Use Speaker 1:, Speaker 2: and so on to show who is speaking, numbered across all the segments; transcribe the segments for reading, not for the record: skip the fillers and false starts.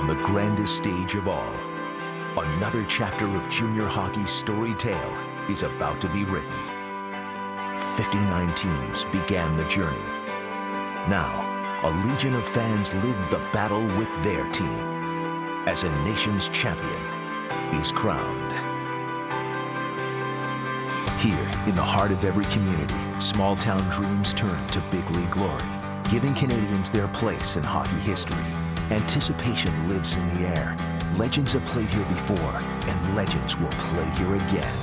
Speaker 1: On the grandest stage of all, another chapter of junior hockey's storied tale is about to be written. 59 teams began the journey. Now, a legion of fans live the battle with their team as a nation's champion is crowned. Here, in the heart of every community, small-town dreams turn to big league glory, giving Canadians their place in hockey history. Anticipation lives in the air. Legends have played here before, and legends will play here again.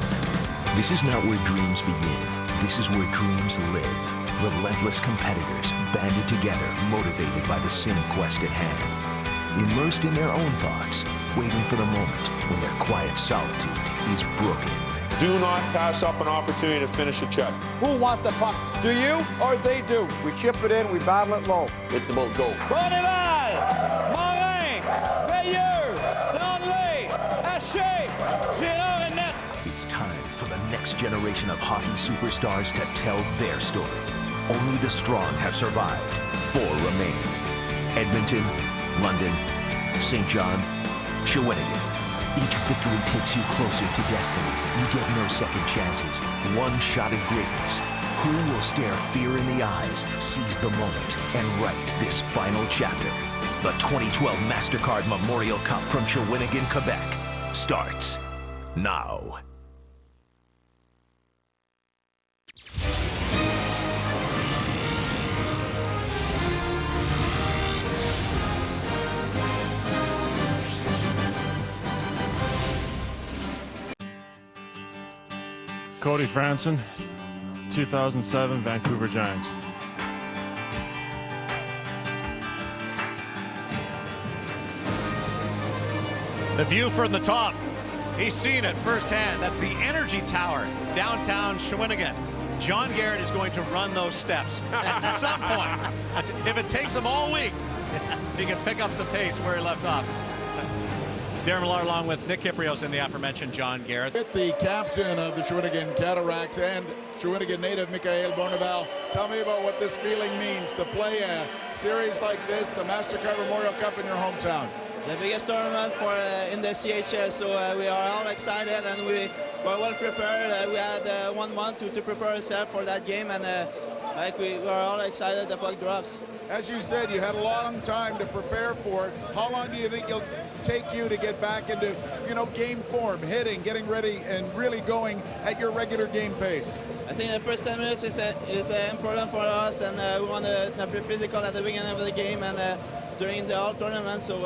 Speaker 1: This is not where dreams begin. This is where dreams live. Relentless competitors banded together, motivated by the same quest at hand. Immersed in their own thoughts, waiting for the moment when their quiet solitude is broken.
Speaker 2: Do not pass up an opportunity to finish a check.
Speaker 3: Who wants the puck? Do you or they do? We chip it in, we battle it low.
Speaker 2: It's about goal.
Speaker 4: Bonneval, Morin, Veilleux, Danley, Haché, Girard and net.
Speaker 1: It's time for the next generation of hockey superstars to tell their story. Only the strong have survived. 4 remain. Edmonton, London, St. John, Shawinigan. Each victory takes you closer to destiny. You get no second chances. One shot at greatness. Who will stare fear in the eyes, seize the moment, and write this final chapter? The 2012 MasterCard Memorial Cup from Shawinigan, Quebec starts now.
Speaker 5: Cody Franson, 2007 Vancouver Giants.
Speaker 6: The view from the top. He's seen it firsthand. That's the Energy Tower, downtown Shawinigan. John Garrett is going to run those steps at some point. If it takes him all week, he can pick up the pace where he left off. Darren Millar along with Nick Kyprios in the aforementioned John Garrett.
Speaker 7: With the captain of the Shawinigan Cataractes and Shawinigan native Michael Bonneval. Tell me about what this feeling means to play a series like this, the MasterCard Memorial Cup in your hometown.
Speaker 8: The biggest tournament for in the CHL, so we are all excited and we were well prepared. We had 1 month to prepare ourselves for that game, and we were all excited the puck drops.
Speaker 7: As you said, you had a long time to prepare for it. How long do you think it'll take you to get back into, game form, hitting, getting ready, and really going at your regular game pace?
Speaker 8: I think the first 10 minutes is important for us, and we want to be physical at the beginning of the game and during the whole tournament. So,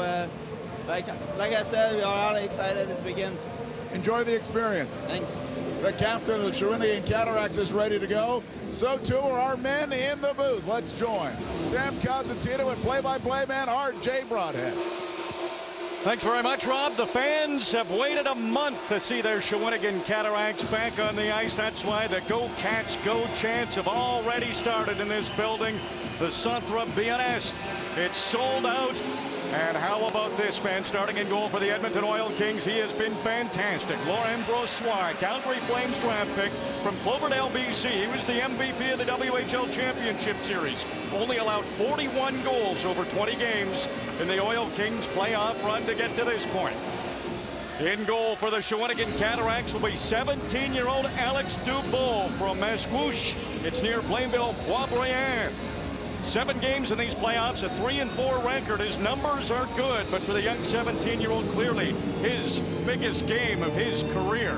Speaker 8: like I said, we are all excited. It begins.
Speaker 7: Enjoy the experience.
Speaker 8: Thanks.
Speaker 7: The captain of the Shawinigan Cataractes is ready to go. So too are our men in the booth. Let's join Sam Cosentino and play-by-play man R.J. Broadhead.
Speaker 9: Thanks very much, Rob. The fans have waited a month to see their Shawinigan Cataractes back on the ice. That's why the Go Cats, Go chants have already started in this building, the Centre BNS. It's sold out. And how about this man starting in goal for the Edmonton Oil Kings? He has been fantastic. Laurent Brossoit, Calgary Flames draft pick from Cloverdale, BC. He was the MVP of the WHL Championship Series. Only allowed 41 goals over 20 games in the Oil Kings playoff run to get to this point. In goal for the Shawinigan Cataractes will be 17-year-old Alex Dubois from Mascouche. It's near Blainville, Boisbriand. 7 games in these playoffs, a 3-4 record. His numbers are good, but for the young 17-year-old, clearly his biggest game of his career.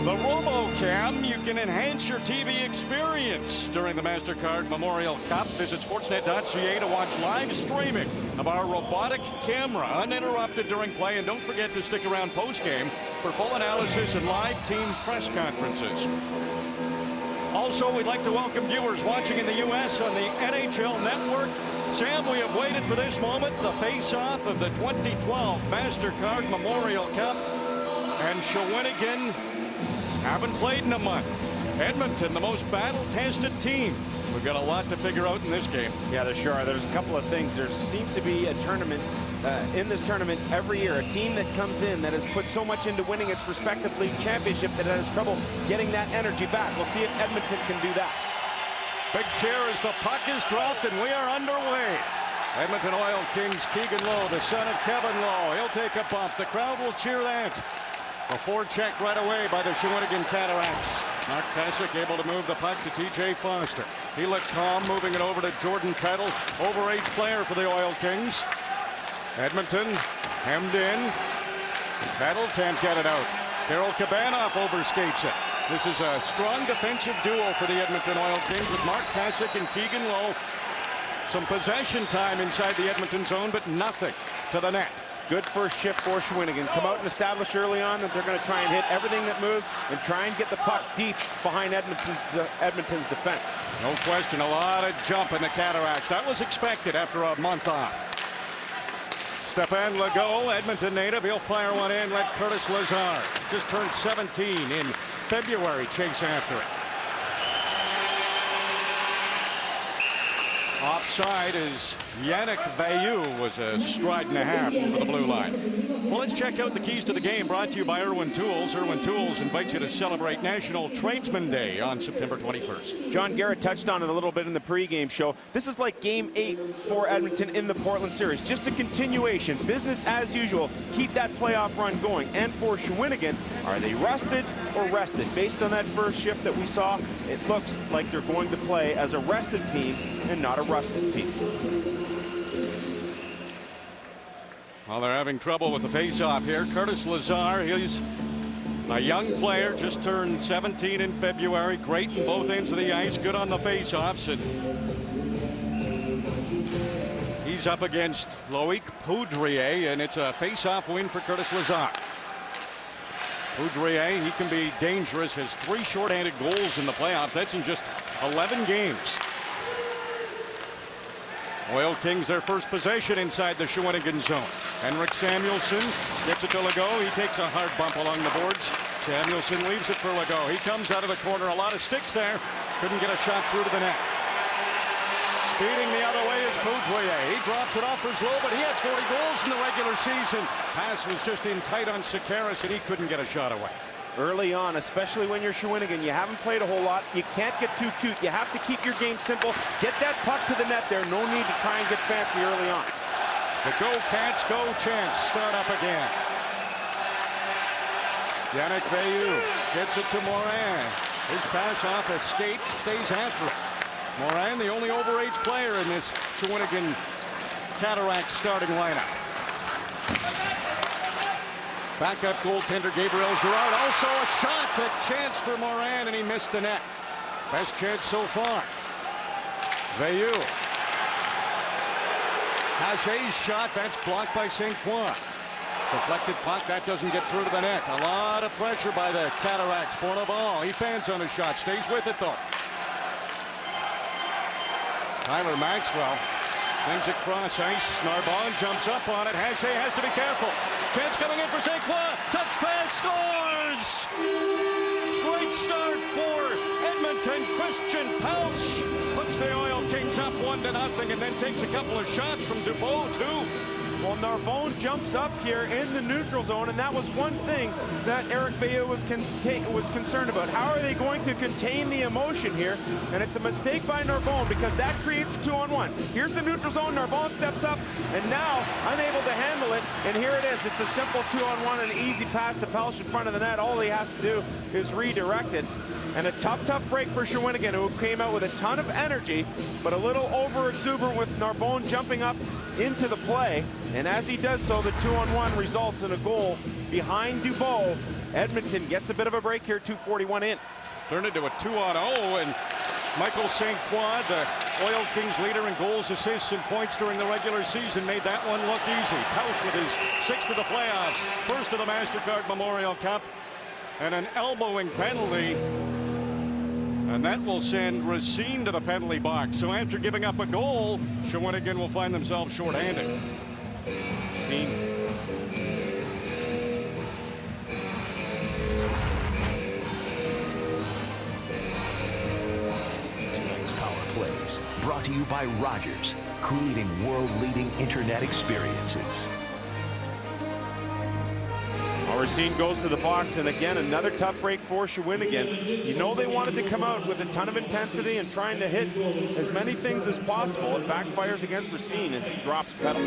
Speaker 9: The RoboCam, you can enhance your TV experience during the MasterCard Memorial Cup. Visit sportsnet.ca to watch live streaming of our robotic camera uninterrupted during play. And don't forget to stick around post-game for full analysis and live team press conferences. Also, we'd like to welcome viewers watching in the U.S. on the NHL Network. Sam, we have waited for this moment, the face-off of the 2012 MasterCard Memorial Cup. And Shawinigan haven't played in a month. Edmonton, the most battle-tested team. We've got a lot to figure out in this game.
Speaker 10: Yeah, there sure are. There's a couple of things. There seems to be a tournament in this tournament every year. A team that comes in that has put so much into winning its respective league championship that it has trouble getting that energy back. We'll see if Edmonton can do that.
Speaker 9: Big cheer as the puck is dropped and we are underway. Edmonton Oil Kings, Keegan Lowe, the son of Kevin Lowe. He'll take a bump. The crowd will cheer that. A forecheck right away by the Shawinigan Cataractes. Mark Pasick able to move the puck to TJ Foster. He looked calm, moving it over to Jordan Peddle, overage player for the Oil Kings. Edmonton hemmed in. Peddle can't get it out. Daryl Kabanoff overskates it. This is a strong defensive duo for the Edmonton Oil Kings with Mark Pasick and Keegan Lowe. Some possession time inside the Edmonton zone, but nothing to the net.
Speaker 10: Good first shift for Shawinigan. Come out and establish early on that they're going to try and hit everything that moves and try and get the puck deep behind Edmonton's defense.
Speaker 9: No question, a lot of jump in the Cataractes. That was expected after a month off. Stéphane Legault, Edmonton native, he'll fire one in. Let Curtis Lazar, just turned 17 in February, chase after it. Offside is Yannick Veilleux, was a stride and a half over the blue line. Well, let's check out the keys to the game, brought to you by Irwin Tools. Irwin Tools invites you to celebrate National Tradesman Day on September 21st.
Speaker 10: John Garrett touched on it a little bit in the pregame show. This is like Game 8 for Edmonton in the Portland series. Just a continuation, business as usual. Keep that playoff run going. And for Shawinigan, are they rested or rested? Based on that first shift that we saw, it looks like they're going to play as a rested team and not a rusted team.
Speaker 9: Well, they're having trouble with the face-off here. Curtis Lazar, he's a young player, just turned 17 in February. Great in both ends of the ice, good on the face-offs. And he's up against Loic Poudrier, and it's a face-off win for Curtis Lazar. Poudrier, he can be dangerous, has 3 shorthanded goals in the playoffs. That's in just 11 games. Oil Kings their first possession inside the Shawinigan zone. Henrik Samuelsson gets it to Legault. He takes a hard bump along the boards. Samuelsson leaves it for Legault. He comes out of the corner. A lot of sticks there. Couldn't get a shot through to the net. Speeding the other way is Poudrier. He drops it off for Zlo, but he had 40 goals in the regular season. Pass was just in tight on Sakaris, and he couldn't get a shot away.
Speaker 10: Early on, especially when you're Shawinigan, you haven't played a whole lot. You can't get too cute. You have to keep your game simple. Get that puck to the net there. No need to try and get fancy early on.
Speaker 9: The Go Cats Go chance start up again. Yannick Veilleux gets it to Morin. His pass off a skate, stays after it. Morin, the only overage player in this Shawinigan Cataractes starting lineup. Backup goaltender Gabriel Girard, also a shot, a chance for Morin, and he missed the net. Best chance so far. Veilleux. Haget's shot, that's blocked by St. Croix. Deflected puck, that doesn't get through to the net. A lot of pressure by the Cataractes. Bourneval, he fans on his shot, stays with it though. Tyler Maxwell sends it cross ice. Narbonne jumps up on it. Haget has to be careful. Chance coming in for St. Croix. Touch pass, scores! Great start for Edmonton. Kristians Pelss puts the Oil Kings up 1-0 and then takes a couple of shots from Dubois too.
Speaker 10: Well, Narbonne jumps up here in the neutral zone, and that was one thing that Eric Veilleux was concerned about. How are they going to contain the emotion here? And it's a mistake by Narbonne because that creates a 2-on-1. Here's the neutral zone. Narbonne steps up, and now unable to handle it. And here it is. It's a simple 2-on-1 and an easy pass to Pelss in front of the net. All he has to do is redirect it. And a tough break for Shawinigan, who came out with a ton of energy, but a little over-exuberant with Narbonne jumping up into the play. And as he does so, the 2-on-1 results in a goal behind Dubois. Edmonton gets a bit of a break here, 2:41 in.
Speaker 9: Turned into a 2-on-0, and Michael St. Croix, the Oil Kings leader in goals, assists, and points during the regular season, made that one look easy. Pelss with his 6th of the playoffs, first of the MasterCard Memorial Cup, and an elbowing penalty. And that will send Racine to the penalty box. So after giving up a goal, Shawinigan will find themselves shorthanded.
Speaker 10: Racine.
Speaker 1: Tonight's Power Plays, brought to you by Rogers, creating world-leading internet experiences.
Speaker 10: All Racine goes to the box, and again, another tough break for Shawinigan. You know they wanted to come out with a ton of intensity and trying to hit as many things as possible. It backfires against Racine as he drops pedal.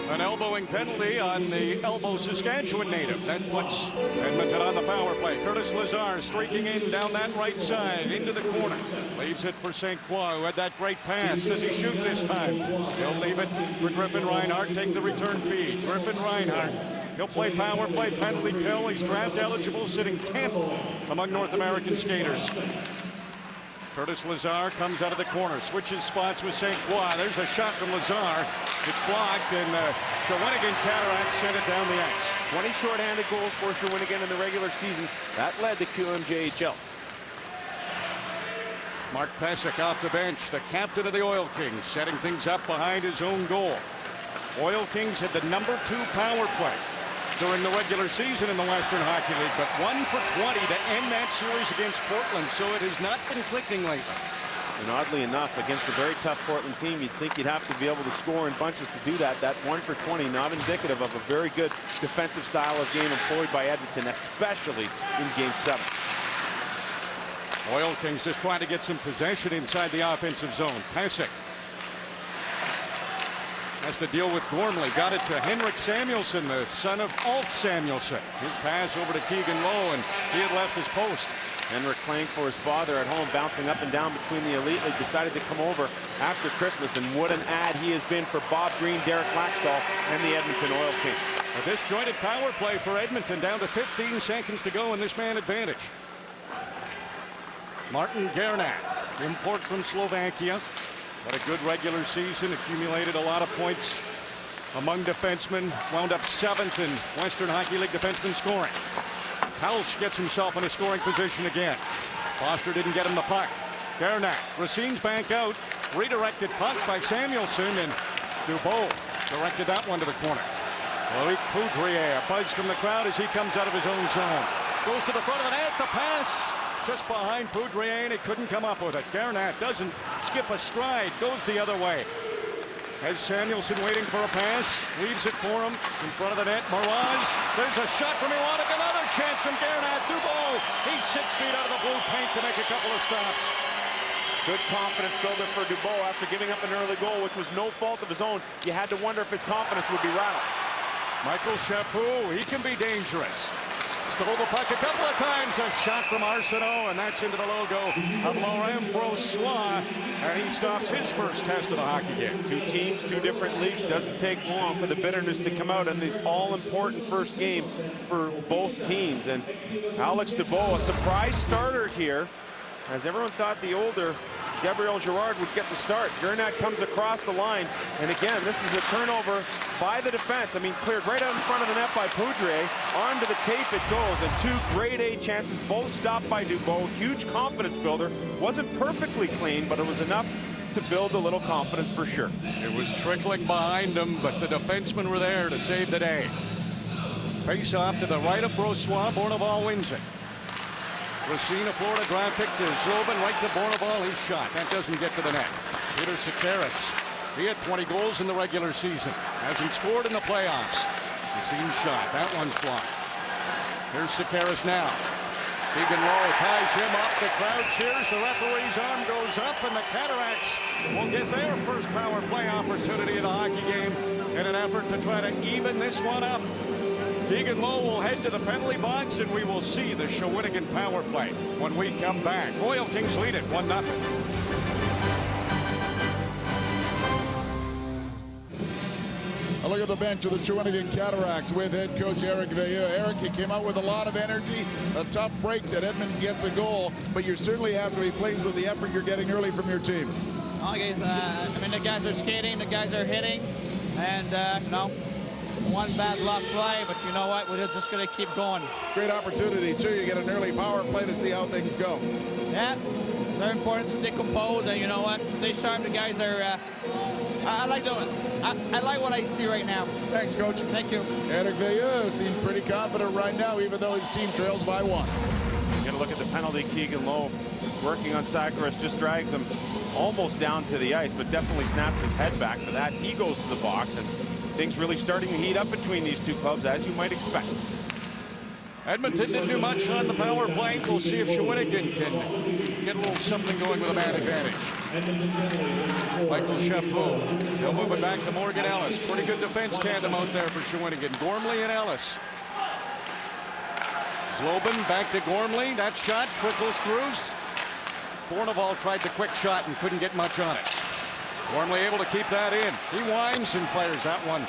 Speaker 9: An elbowing penalty on the elbow Saskatchewan native. That puts Edmonton on the power play. Curtis Lazar streaking in down that right side into the corner. Leaves it for St. Croix, who had that great pass. Does he shoot this time? He'll leave it for Griffin Reinhardt. Take the return feed. Griffin Reinhardt. He'll play power play, penalty kill. He's draft eligible, sitting 10th among North American skaters. Curtis Lazar comes out of the corner, switches spots with St. Croix. There's a shot from Lazar. It's blocked, and Shawinigan Cataractes sent it down the ice.
Speaker 10: 20 shorthanded goals for Shawinigan in the regular season. That led to QMJHL.
Speaker 9: Mark Pesic off the bench, the captain of the Oil Kings, setting things up behind his own goal. Oil Kings had the #2 power play during the regular season in the Western Hockey League, but 1 for 20 to end that series against Portland, so it has not been clicking lately.
Speaker 10: And oddly enough, against a very tough Portland team, you'd think you'd have to be able to score in bunches to do that. That 1 for 20, not indicative of a very good defensive style of game employed by Edmonton, especially in Game 7.
Speaker 9: Oil Kings just trying to get some possession inside the offensive zone. Pesic has to deal with Gormley. Got it to Henrik Samuelsson, the son of Ulf Samuelsson. His pass over to Keegan Lowe, and he had left his post.
Speaker 10: Henrik playing for his father at home, bouncing up and down between the Elite League, decided to come over after Christmas, and what an ad he has been for Bob Green, Derek Laxdal, and the Edmonton Oil Kings.
Speaker 9: A disjointed power play for Edmonton, down to 15 seconds to go in this man advantage. Martin Gernat, import from Slovakia. Had a good regular season, accumulated a lot of points among defensemen, wound up 7th in Western Hockey League defenseman scoring. Pelss gets himself in a scoring position again. Foster didn't get him the puck. Gernat, Racine's bank out, redirected puck by Samuelsson, and Dubois directed that one to the corner. Loic Poudrier, a buzz from the crowd as he comes out of his own zone. Goes to the front of the net, the pass just behind Poudrier, and he couldn't come up with it. Gernat doesn't skip a stride, goes the other way. Has Samuelsson waiting for a pass, leaves it for him in front of the net. Mirage, there's a shot from Iwanek, another chance from Gernat. Dubois, he's 6 feet out of the blue paint to make a couple of stops.
Speaker 10: Good confidence builder for Dubois after giving up an early goal, which was no fault of his own. You had to wonder if his confidence would be rattled.
Speaker 9: Michael Chaput, he can be dangerous. Stole the puck a couple of times. A shot from Arsenault, and that's into the logo of Laurent Brossoit, and he stops his first test of the hockey game.
Speaker 10: 2 teams, 2 different leagues. Doesn't take long for the bitterness to come out in this all-important first game for both teams. And Alex Dubois, a surprise starter here, as everyone thought the older Gabriel Girard would get the start. Gernat comes across the line, and again, this is a turnover by the defense. I mean, cleared right out in front of the net by Poudrier. Onto the tape it goes, and 2 grade A chances, both stopped by Dubois. Huge confidence builder. Wasn't perfectly clean, but it was enough to build a little confidence for sure.
Speaker 9: It was trickling behind him, but the defensemen were there to save the day. Face off to the right of Brossoit. Bourneval wins it. Racine, Florida draft pick to Zlobin, right to Bourneval. His shot. That doesn't get to the net. Peter Sakaris. He had 20 goals in the regular season. Hasn't scored in the playoffs. Racine shot. That one's blocked. Here's Sakaris now. Keegan Lowe ties him up. The crowd cheers. The referee's arm goes up, and the Cataractes will get their first power play opportunity in the hockey game in an effort to try to even this one up. Keegan Lowe will head to the penalty box, and we will see the Shawinigan power play when we come back. Oil Kings lead it 1-0.
Speaker 7: A look at the bench of the Shawinigan Cataractes with head coach Eric Veilleux. Eric, you came out with a lot of energy, a tough break that Edmonton gets a goal, but you certainly have to be pleased with the effort you're getting early from your team.
Speaker 8: Oh, guys, I mean, the guys are skating, the guys are hitting, and, you know, one bad luck play, but you know what? We're just going to keep going.
Speaker 7: Great opportunity, too. You get an early power play to see how things go.
Speaker 8: Yeah, very important to stay composed, and you know what? Stay sharp. The guys are, I like what I see right now.
Speaker 7: Thanks, Coach.
Speaker 8: Thank you.
Speaker 7: Eric Veilleux seems pretty confident right now, even though his team trails by 1.
Speaker 10: You're going to look at the penalty. Keegan Lowe working on Sakaris, just drags him almost down to the ice, but definitely snaps his head back for that. He goes to the box, and things really starting to heat up between these two clubs, as you might expect.
Speaker 9: Edmonton didn't do much on the power play. We'll see if Shawinigan can get a little something going with a man advantage. Michael Chaput. They'll move it back to Morgan Ellis. Pretty good defense tandem out there for Shawinigan. Gormley and Ellis. Zlobin back to Gormley. That shot trickles through. Forneval tried the quick shot and couldn't get much on it. Gormley able to keep that in. He winds and fires that one.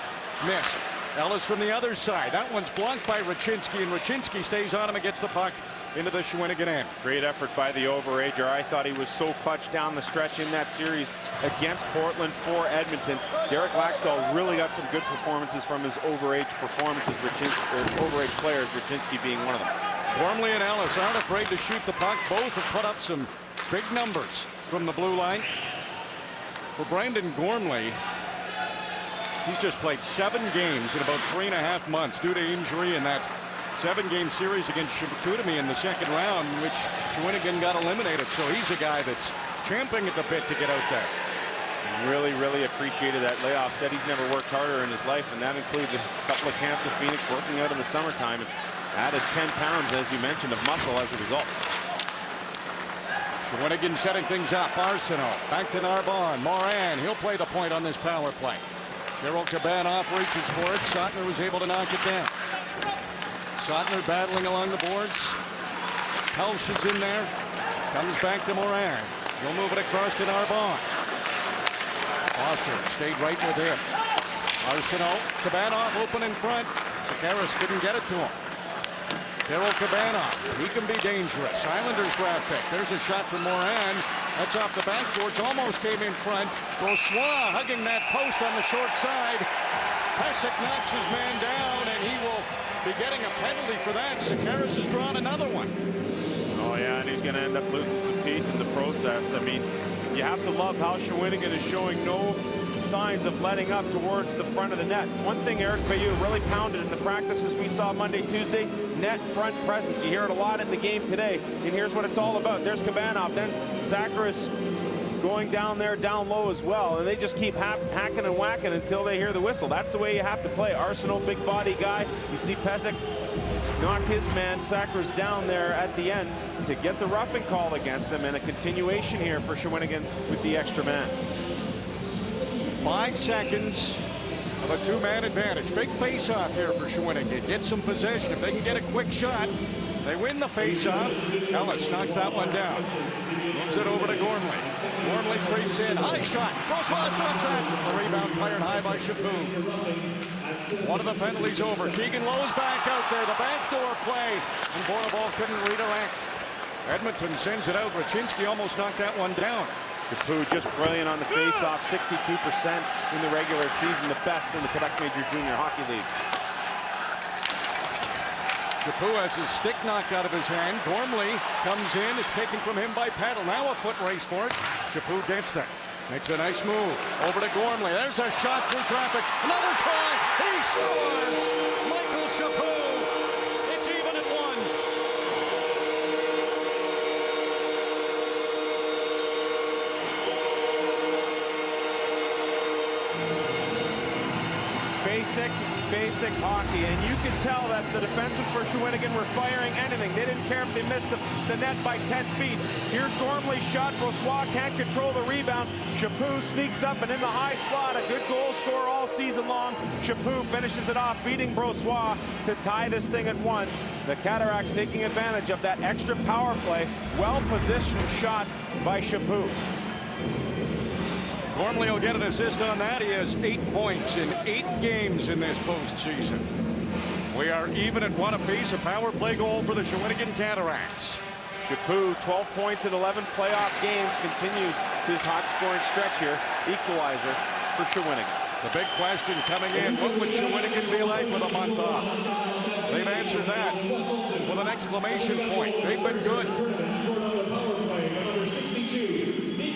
Speaker 9: Missed. Ellis from the other side. That one's blocked by Raczynski, and Raczynski stays on him and gets the puck into the Shawinigan end.
Speaker 10: Great effort by the overager. I thought he was so clutch down the stretch in that series against Portland for Edmonton. Derek Laxdal really got some good performances from his overage performances. Overage players, Raczynski being one of them.
Speaker 9: Gormley and Ellis aren't afraid to shoot the puck. Both have put up some big numbers from the blue line. For Brandon Gormley, he's just played 7 games in about 3.5 months due to injury in that 7-game series against Chicoutimi in the second round, in which Shawinigan got eliminated. So he's a guy that's champing at the bit to get out there.
Speaker 10: Really, really appreciated that layoff. Said he's never worked harder in his life, and that includes a couple of camps with Phoenix, working out in the summertime, and added 10 pounds, as you mentioned, of muscle as a result.
Speaker 9: Shawinigan setting things up. Arsenault back to Narbonne. Moran, he'll play the point on this power play. Daryl Cabanov reaches for it. Sotner was able to knock it down. Sotner battling along the boards. Pelss is in there. Comes back to Moran. He'll move it across to Narbonne. Foster stayed right with him. Arsenault. Cabanov open in front. Sakaris couldn't get it to him. Daryl Cabanov. He can be dangerous. Islanders draft pick. There's a shot from Moran. That's off the backboards. Almost came in front. Brossoit hugging that post on the short side. Pesek knocks his man down, and he will be getting a penalty for that. Sakaris has drawn another one.
Speaker 10: Oh, yeah, and he's going to end up losing some teeth in the process. I mean, you have to love how Shawinigan is showing no signs of letting up towards the front of the net. One thing Eric Bayou really pounded in the practices we saw Monday, Tuesday, net front presence. You hear it a lot in the game today, and here's what it's all about. There's Cabanov, then Sakaris going down there, down low as well, and they just keep hacking and whacking until they hear the whistle. That's the way you have to play. Arsenault, big body guy. You see Pesek knock his man Sakaris down there at the end to get the roughing call against him, and a continuation here for Shawinigan with the extra man.
Speaker 9: 5 seconds of a 2-man advantage. Big face-off here for Shawinigan. Get some possession. If they can get a quick shot, they win the face-off. Ellis knocks that one down. Moves it over to Gormley. Gormley creeps in. High shot. Brossoit stops it. The rebound fired high by Chaput. One of the penalties over. Keegan Lowe's back out there. The backdoor play. And Forneval couldn't redirect. Edmonton sends it out. Raczynski almost knocked that one down.
Speaker 10: Chaput just brilliant on the face-off. 62% in the regular season. The best in the Quebec Major Junior Hockey League.
Speaker 9: Chaput has his stick knocked out of his hand. Gormley comes in. It's taken from him by Paddle. Now a foot race for it. Chaput gets there. Makes a nice move. Over to Gormley. There's a shot through traffic. Another try. He scores! Michael Chaput. It's even at 1.
Speaker 10: Basic hockey, and you can tell that the defensemen for Shawinigan were firing anything. They didn't care if they missed the net by 10 feet. Here's Gormley's shot. Brossoit can't control the rebound. Chaput sneaks up and in the high slot. A good goal scorer all season long. Chaput finishes it off, beating Brossoit to tie this thing at 1. The Cataractes taking advantage of that extra power play. Well-positioned shot by Chaput.
Speaker 9: Gormley will get an assist on that. He has 8 points in 8 games in this postseason. We are even at 1 apiece. A power play goal for the Shawinigan Cataractes.
Speaker 10: Chaput, 12 points in 11 playoff games, continues his hot scoring stretch here. Equalizer for Shawinigan.
Speaker 9: The big question coming in, what would Shawinigan be like with a month off? They've answered that with an exclamation point. They've been good.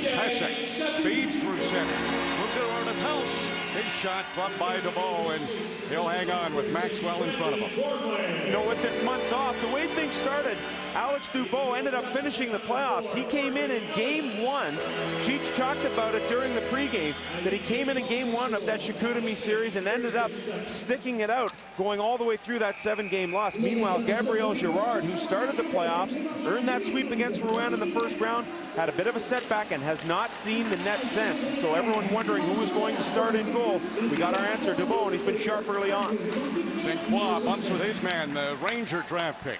Speaker 9: Pesek speeds through center. Moves it over to Pelss. His shot bumped by DeBow, and he'll hang on with Maxwell in front of him.
Speaker 10: You know, with this month off, the way things started, Alex Dubois ended up finishing the playoffs. He came in game one. Cheech talked about it during the pregame, that he came in game one of that Chicoutimi series and ended up sticking it out, going all the way through that 7-game loss. Meanwhile, Gabriel Girard, who started the playoffs, earned that sweep against Rouen in the first round, had a bit of a setback and has not seen the net since. So everyone wondering who was going to start in goal. We got our answer, Dubois, and he's been sharp early on.
Speaker 9: St. Croix bumps with his man, the Ranger draft pick.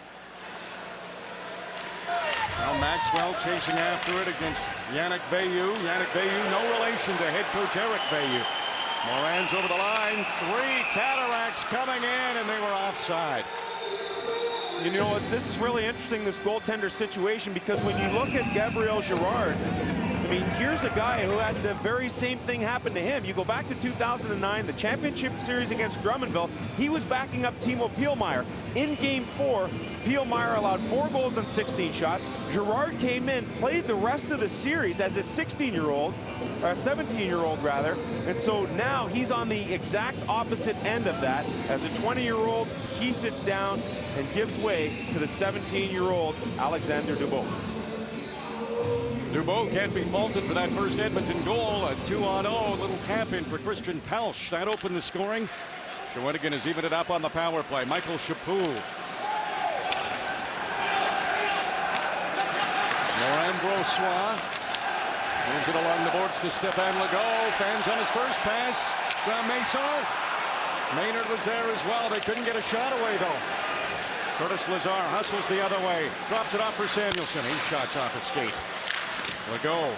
Speaker 9: Now Maxwell chasing after it against Yannick Veilleux. Yannick Veilleux, no relation to head coach Eric Veilleux. Moran's over the line. 3 Cataractes coming in, and they were offside.
Speaker 10: You know, this is really interesting, this goaltender situation, because when you look at Gabriel Girard, I mean, here's a guy who had the very same thing happen to him. You go back to 2009, the championship series against Drummondville, he was backing up Timo Pielmeyer. In game 4, Pielmeyer allowed 4 goals on 16 shots. Girard came in, played the rest of the series as a 16-year-old, or a 17-year-old rather, and so now he's on the exact opposite end of that. As a 20-year-old, he sits down and gives way to the 17-year-old Alexander Dubois.
Speaker 9: Dubois can't be faulted for that first Edmonton goal. A 2-on-0, little tap in for Kristians Pelss. That opened the scoring. Shawinigan has evened it up on the power play. Michael Chaput. Laurent Brossois moves it along the boards to Stéphane Legault. Fans on his first pass from Mason. Maynard was there as well. They couldn't get a shot away though. Curtis Lazar hustles the other way. Drops it off for Samuelson. He shots off his skate. Legault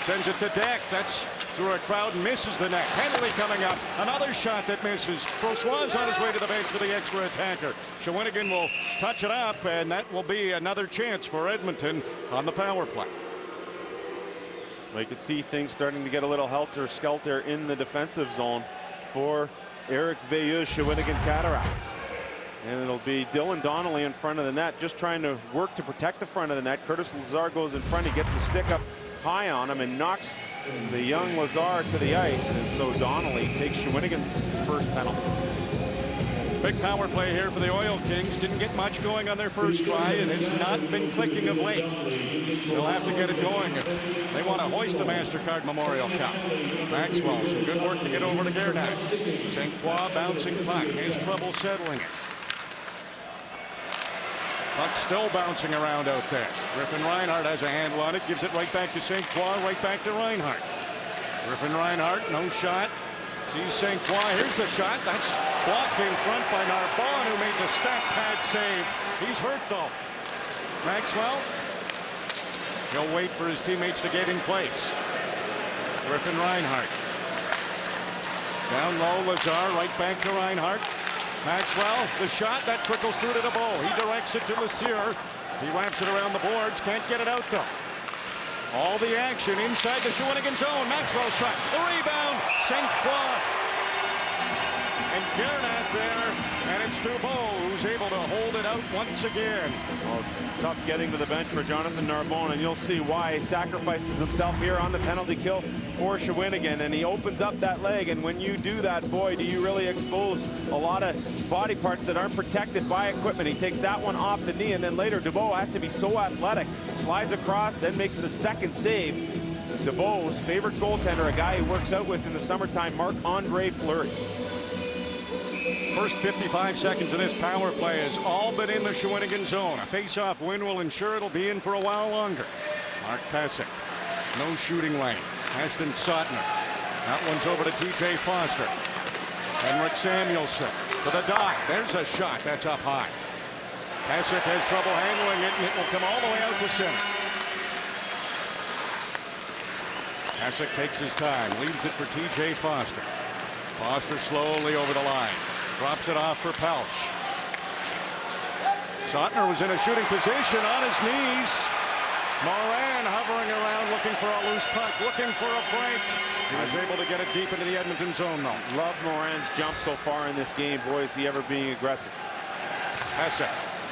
Speaker 9: sends it to deck. That's through a crowd, misses the net. Penalty coming up. Another shot that misses. Brossois on his way to the bench for the extra attacker. Shawinigan will touch it up, and that will be another chance for Edmonton on the power play.
Speaker 10: We could see things starting to get a little helter-skelter in the defensive zone for Eric Veilleux, Shawinigan Cataractes. And it'll be Dylan Donnelly in front of the net, just trying to work to protect the front of the net. Curtis Lazar goes in front. He gets the stick up high on him and knocks the young Lazar to the ice. And so Donnelly takes Shawinigan's first penalty.
Speaker 9: Big power play here for the Oil Kings. Didn't get much going on their first try, and it's not been clicking of late. They'll have to get it going if they want to hoist the MasterCard Memorial Cup. Maxwell, some good work to get over to Gernak. St. Croix bouncing puck. Has trouble settling it. Puck still bouncing around out there. Griffin Reinhart has a handle on it. Gives it right back to St. Croix, right back to Reinhart. Griffin Reinhart, no shot. Sees St. Croix. Here's the shot. That's blocked in front by Narbonne, who made the stat pad save. He's hurt, though. Maxwell. He'll wait for his teammates to get in place. Griffin Reinhart. Down low, Lazar, right back to Reinhart. Maxwell, the shot, that trickles through to DeBow. He directs it to Lassier. He wraps it around the boards, can't get it out though. All the action inside the Shawinigan zone. Maxwell shot, the rebound, St. Croix. And Gernak there, and it's Dubois who's able to hold it out once again.
Speaker 10: Well, tough getting to the bench for Jonathan Narbonne, and you'll see why. He sacrifices himself here on the penalty kill for Shawinigan, and he opens up that leg, and when you do that, boy, do you really expose a lot of body parts that aren't protected by equipment. He takes that one off the knee, and then later Dubois has to be so athletic. Slides across, then makes the second save. Dubois' favorite goaltender, a guy he works out with in the summertime, Marc-Andre Fleury.
Speaker 9: First 55 seconds of this power play has all been in the Shawinigan zone. A face-off win will ensure it'll be in for a while longer. Mark Pasick, no shooting lane. Ashton Sotner. That one's over to TJ Foster. Henrik Samuelson to the dot. There's a shot. That's up high. Pasick has trouble handling it, and it will come all the way out to center. Pasick takes his time, leaves it for TJ Foster. Foster slowly over the line. Drops it off for Pelss. Sotner was in a shooting position on his knees. Moran hovering around looking for a loose puck, looking for a break. He was able to get it deep into the Edmonton zone though.
Speaker 10: Love Moran's jump so far in this game. Boy, is he ever being aggressive.
Speaker 9: Hesse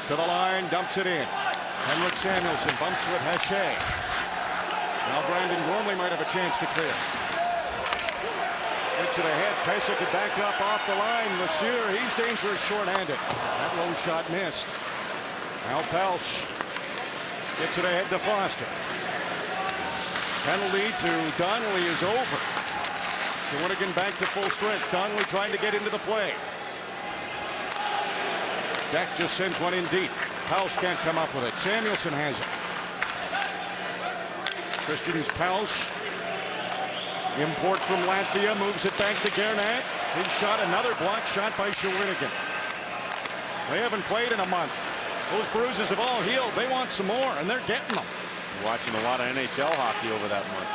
Speaker 9: to the line, dumps it in. Henrik Samuelson bumps with Hesse. Now Brandon Gormley might have a chance to clear. Gets it ahead. Pesek could back up off the line. Monsieur, he's dangerous short-handed. That low shot missed. Now Pelss gets it ahead to Foster. Penalty to Donnelly is over. Shawinigan back to full strength. Donnelly trying to get into the play. Deck just sends one in deep. Pelss can't come up with it. Samuelson has it. Kristians Pelss. Import from Latvia, moves it back to Garnett. His shot, another block shot by Shawinigan. They haven't played in a month. Those bruises have all healed. They want some more, and they're getting them.
Speaker 10: Watching a lot of NHL hockey over that month.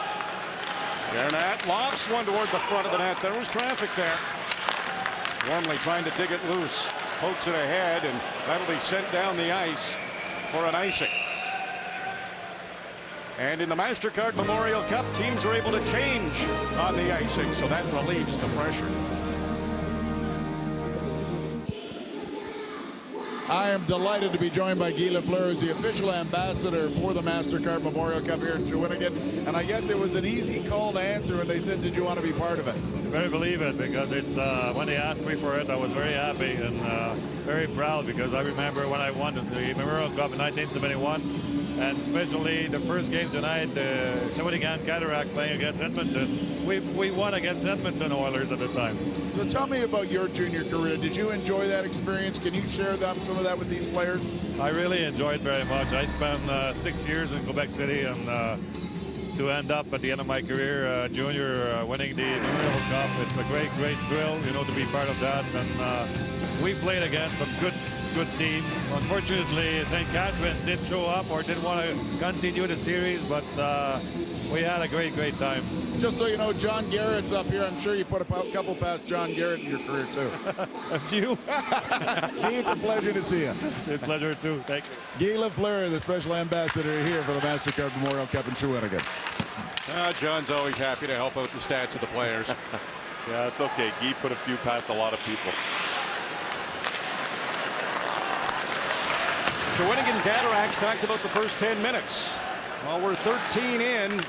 Speaker 9: Garnett lobs one toward the front of the net. There was traffic there. Warmly trying to dig it loose. Pokes it ahead, and that'll be sent down the ice for an icing. And in the MasterCard Memorial Cup, teams are able to change on the icing, so that relieves the pressure.
Speaker 7: I am delighted to be joined by Guy Lafleur, who's the official ambassador for the MasterCard Memorial Cup here in Shawinigan. And I guess it was an easy call to answer when they said, did you want to be part of it?
Speaker 5: You better believe it, because when they asked me for it, I was very happy and very proud, because I remember when I won the Memorial Cup in 1971. And especially the first game tonight, the Shawinigan Cataractes playing against Edmonton. We won against Edmonton Oilers at the time.
Speaker 7: So tell me about your junior career. Did you enjoy that experience? Can you share some of that with these players?
Speaker 5: I really enjoyed very much. I spent 6 years in Quebec City, and to end up at the end of my career, junior, winning the Memorial Cup, it's a great thrill, you know, to be part of that. And we played against some good teams. Unfortunately, St. Catherine didn't show up or didn't want to continue the series, but we had a great time.
Speaker 7: Just so you know, John Garrett's up here. I'm sure you put a couple past John Garrett in your career, too.
Speaker 5: A few.
Speaker 7: It's a pleasure to see you.
Speaker 5: It's a pleasure, too. Thank you.
Speaker 7: Guy Lafleur, the special ambassador here for the MasterCard Memorial Cup in Shawinigan.
Speaker 9: John's always happy to help out the stats of the players.
Speaker 10: Yeah, it's okay. Guy put a few past a lot of people.
Speaker 9: Shawinigan Cataractes talked about the first 10 minutes. Well, we're 13 in, and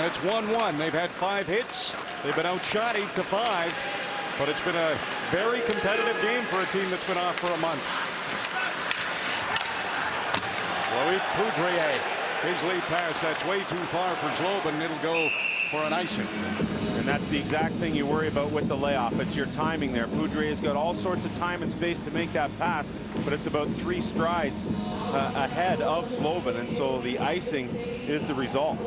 Speaker 9: it's 1-1. They've had 5 hits. They've been outshot 8-5, but it's been a very competitive game for a team that's been off for a month. Loic Poudrier, his lead pass, that's way too far for Zlobin. It'll go for an icing.
Speaker 10: And that's the exact thing you worry about with the layoff. It's your timing there. Poudrier's got all sorts of time and space to make that pass, but it's about 3 strides ahead of Zlobin, and so the icing is the result.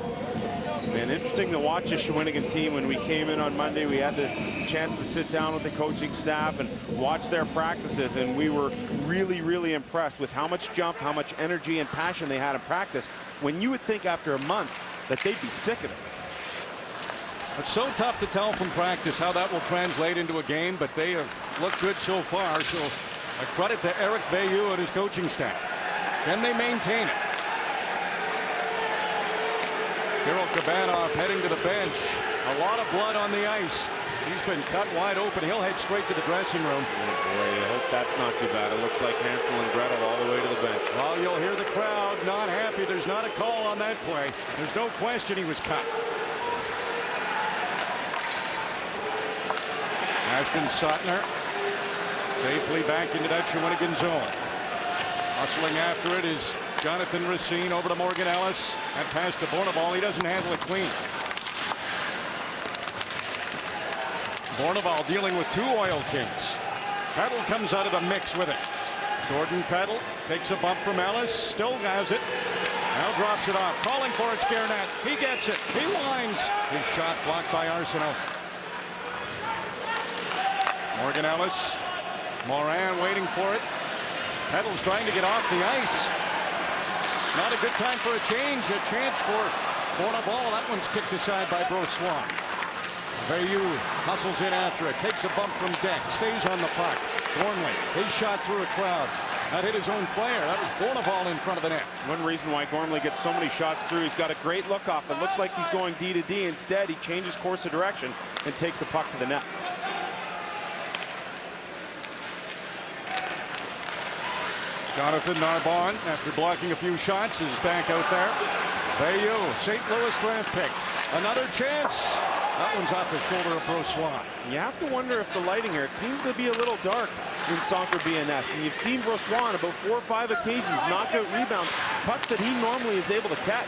Speaker 10: And interesting to watch a Shawinigan team. When we came in on Monday, we had the chance to sit down with the coaching staff and watch their practices, and we were really impressed with how much jump, how much energy and passion they had in practice, when you would think after a month that they'd be sick of it.
Speaker 9: It's so tough to tell from practice how that will translate into a game, but they have looked good so far, so a credit to Eric Veilleux and his coaching staff. Can they maintain it? Kirill Kabanov heading to the bench. A lot of blood on the ice. He's been cut wide open. He'll head straight to the dressing room.
Speaker 10: Oh boy, I hope that's not too bad. It looks like Hansel and Gretel all the way to the bench.
Speaker 9: Well, you'll hear the crowd not happy. There's not a call on that play. There's no question he was cut. Ashton Sotner safely back into that Shawinigan zone. Hustling after it is Jonathan Racine over to Morgan Ellis. That pass to Bourneval. He doesn't handle it clean. Bourneval dealing with 2 Oil Kings. Peddle comes out of the mix with it. Jordan Peddle takes a bump from Ellis. Still has it. Now drops it off. Calling for it, Garnett. He gets it. He winds. His shot blocked by Arsenault. Morgan Ellis. Morin waiting for it. Peddle's trying to get off the ice. Not a good time for a change. A chance for Bourneval. That one's kicked aside by Brossois. Veilleux hustles in after it. Takes a bump from Deck. Stays on the puck. Gormley. His shot through a crowd. That hit his own player. That was Bourneval in front of the net.
Speaker 10: One reason why Gormley gets so many shots through, he's got a great look off. It looks like he's going D to D. Instead, he changes course of direction and takes the puck to the net.
Speaker 9: Jonathan Narbonne, after blocking a few shots, is back out there. Veilleux, St. Louis draft pick. Another chance. That one's off the shoulder of Brossoit.
Speaker 10: You have to wonder if the lighting here, it seems to be a little dark in Soccer BNS. And you've seen Brossoit on about 4 or 5 occasions knock out rebounds, pucks that he normally is able to catch.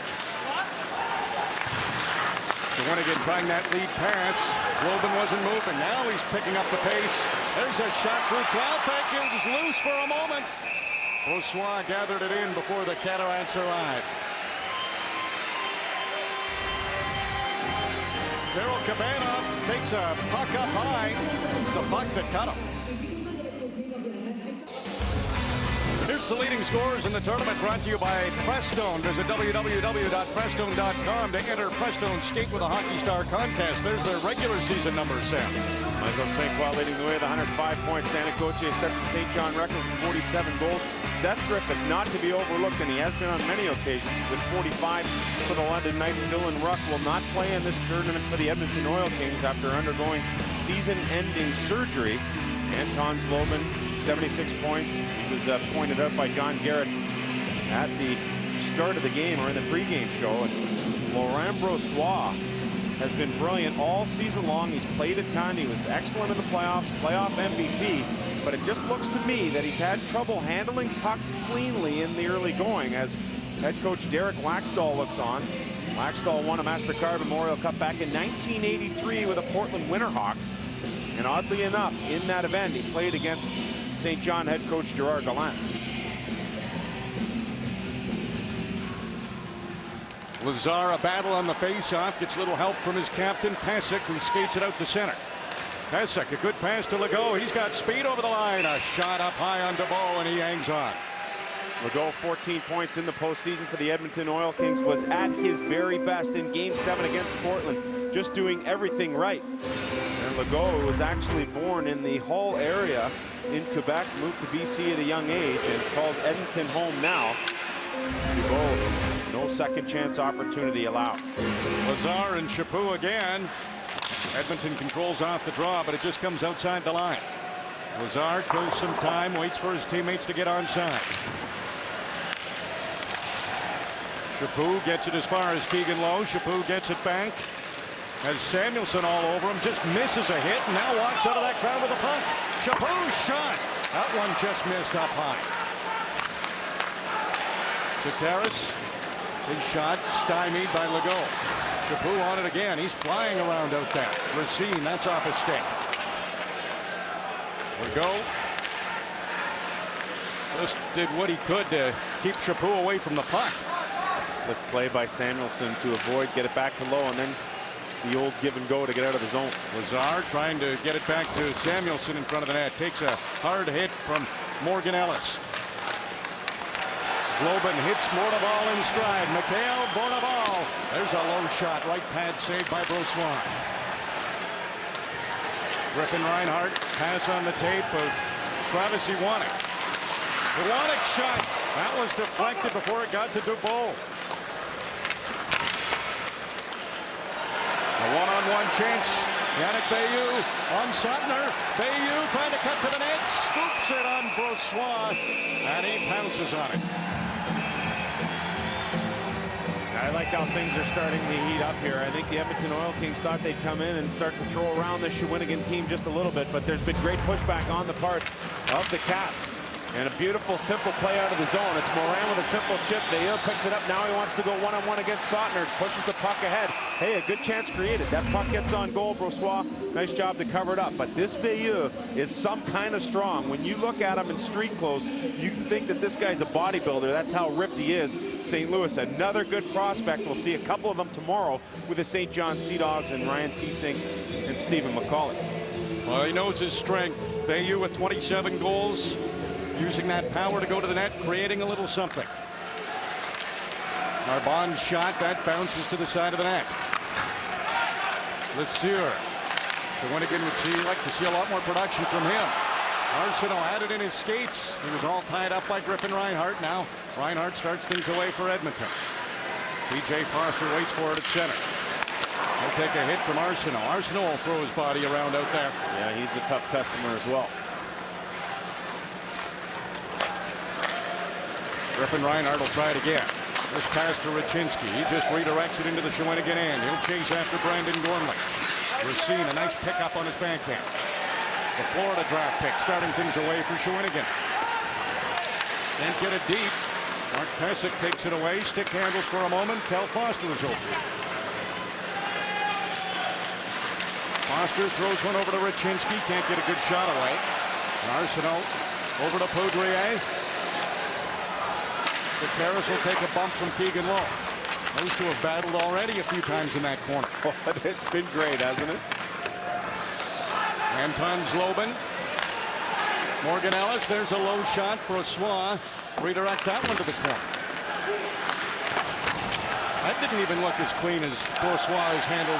Speaker 9: Shawinigan trying that lead pass. Loban wasn't moving. Now he's picking up the pace. There's a shot through traffic. It was loose for a moment. Brossoit gathered it in before the Cataractes arrived. Daryl Cabanov takes a puck up high. It's the puck that cut him. Here's the leading scorers in the tournament, brought to you by Prestone. Visit www.prestone.com to enter Prestone Skate with a Hockey Star contest. There's their regular season numbers, Sam.
Speaker 10: Michael St. Croix leading the way with 105 points. Danik Gauthier sets the St. John record with 47 goals. Seth Griffith not to be overlooked, and he has been on many occasions with 45 for the London Knights. Dylan Ruck will not play in this tournament for the Edmonton Oil Kings after undergoing season-ending surgery. Anton Zlobin, 76 points. He was pointed out by John Garrett at the start of the game or in the pregame show. And Laurent Brossoit has been brilliant all season long. He's played a ton. He was excellent in the playoffs, playoff MVP. But it just looks to me that he's had trouble handling pucks cleanly in the early going as head coach Derek Laxdal looks on. Laxdal won a MasterCard Memorial Cup back in 1983 with the Portland Winterhawks. And oddly enough, in that event, he played against St. John head coach Gerard Gallant.
Speaker 9: Lazar, a battle on the face-off, gets a little help from his captain, Pesek, who skates it out to center. Pesek, a good pass to Legault. He's got speed over the line. A shot up high on DeBow, and he hangs on.
Speaker 10: Legault, 14 points in the postseason for the Edmonton Oil Kings, was at his very best in Game 7 against Portland, just doing everything right. And Legault, who was actually born in the Hull area in Quebec, moved to BC at a young age and calls Edmonton home now. DeBow, no second chance opportunity allowed.
Speaker 9: Lazar and Chaput again. Edmonton controls off the draw, but it just comes outside the line. Lazar kills some time, waits for his teammates to get onside. Chaput gets it as far as Keegan Lowe. Chaput gets it back. Has Samuelson all over him, just misses a hit, and now walks out of that crowd with a puck. Chaput's shot. That one just missed up high. Cataractes, his shot stymied by Legault. Chaput on it again. He's flying around out there. Racine, that's off his stick. Legault just did what he could to keep Chaput away from the puck.
Speaker 10: Slick play by Samuelson to avoid, get it back to Lowe, and then the old give and go to get out of the zone.
Speaker 9: Lazar trying to get it back to Samuelson in front of the net. Takes a hard hit from Morgan Ellis. Zlobin hits Bourneval in stride. Mikhail Bourneval. There's a low shot. Right pad saved by Brossoit. Griffin Reinhart. Pass on the tape of Travis Iwanek. Iwanek shot. That was deflected before it got to Dubois. A one-on-one chance. Yannick Bayou on Sotner. Bayou trying to cut to the net. Scoops it on Brossoit. And he pounces on it.
Speaker 10: I like how things are starting to heat up here. I think the Edmonton Oil Kings thought they'd come in and start to throw around the Shawinigan team just a little bit, but there's been great pushback on the part of the Cats. And a beautiful, simple play out of the zone. It's Morin with a simple chip. Veilleux picks it up. Now he wants to go one-on-one against Sotner. Pushes the puck ahead. Hey, a good chance created. That puck gets on goal. Brossoit, nice job to cover it up. But this Veilleux is some kind of strong. When you look at him in street clothes, you think that this guy's a bodybuilder. That's how ripped he is. St. Louis, another good prospect. We'll see a couple of them tomorrow with the St. John Sea Dogs and Ryan Teesink and Stephen McCauley.
Speaker 9: Well, he knows his strength. Veilleux with 27 goals. Using that power to go to the net, creating a little something. Arbonne's shot, that bounces to the side of the net. Lessure. Shawinigan would like to see a lot more production from him. Arsenault had it in his skates. He was all tied up by Griffin Reinhart. Now Reinhart starts things away for Edmonton. TJ Foster waits for it at center. He'll take a hit from Arsenault. Arsenault will throw his body around out there.
Speaker 10: Yeah, he's a tough customer as well.
Speaker 9: Griffin Reinhart will try it again. This pass to Rachinski. He just redirects it into the Shawinigan end. He'll chase after Brandon Gormley. Racine, a nice pickup on his backhand. The Florida draft pick starting things away for Shawinigan. Can't get it deep. Mark Pesic takes it away. Stick handles for a moment. Cal Foster is over. Foster throws one over to Rachinski. Can't get a good shot away. Arsenault over to Poudrier. Cataractes will take a bump from Keegan Lowe. Those two have battled already a few times in that corner.
Speaker 10: It's been great, hasn't it?
Speaker 9: Anton Zlobin. Morgan Ellis. There's a low shot. Brossois redirects that one to the corner. That didn't even look as clean as Brossois has handled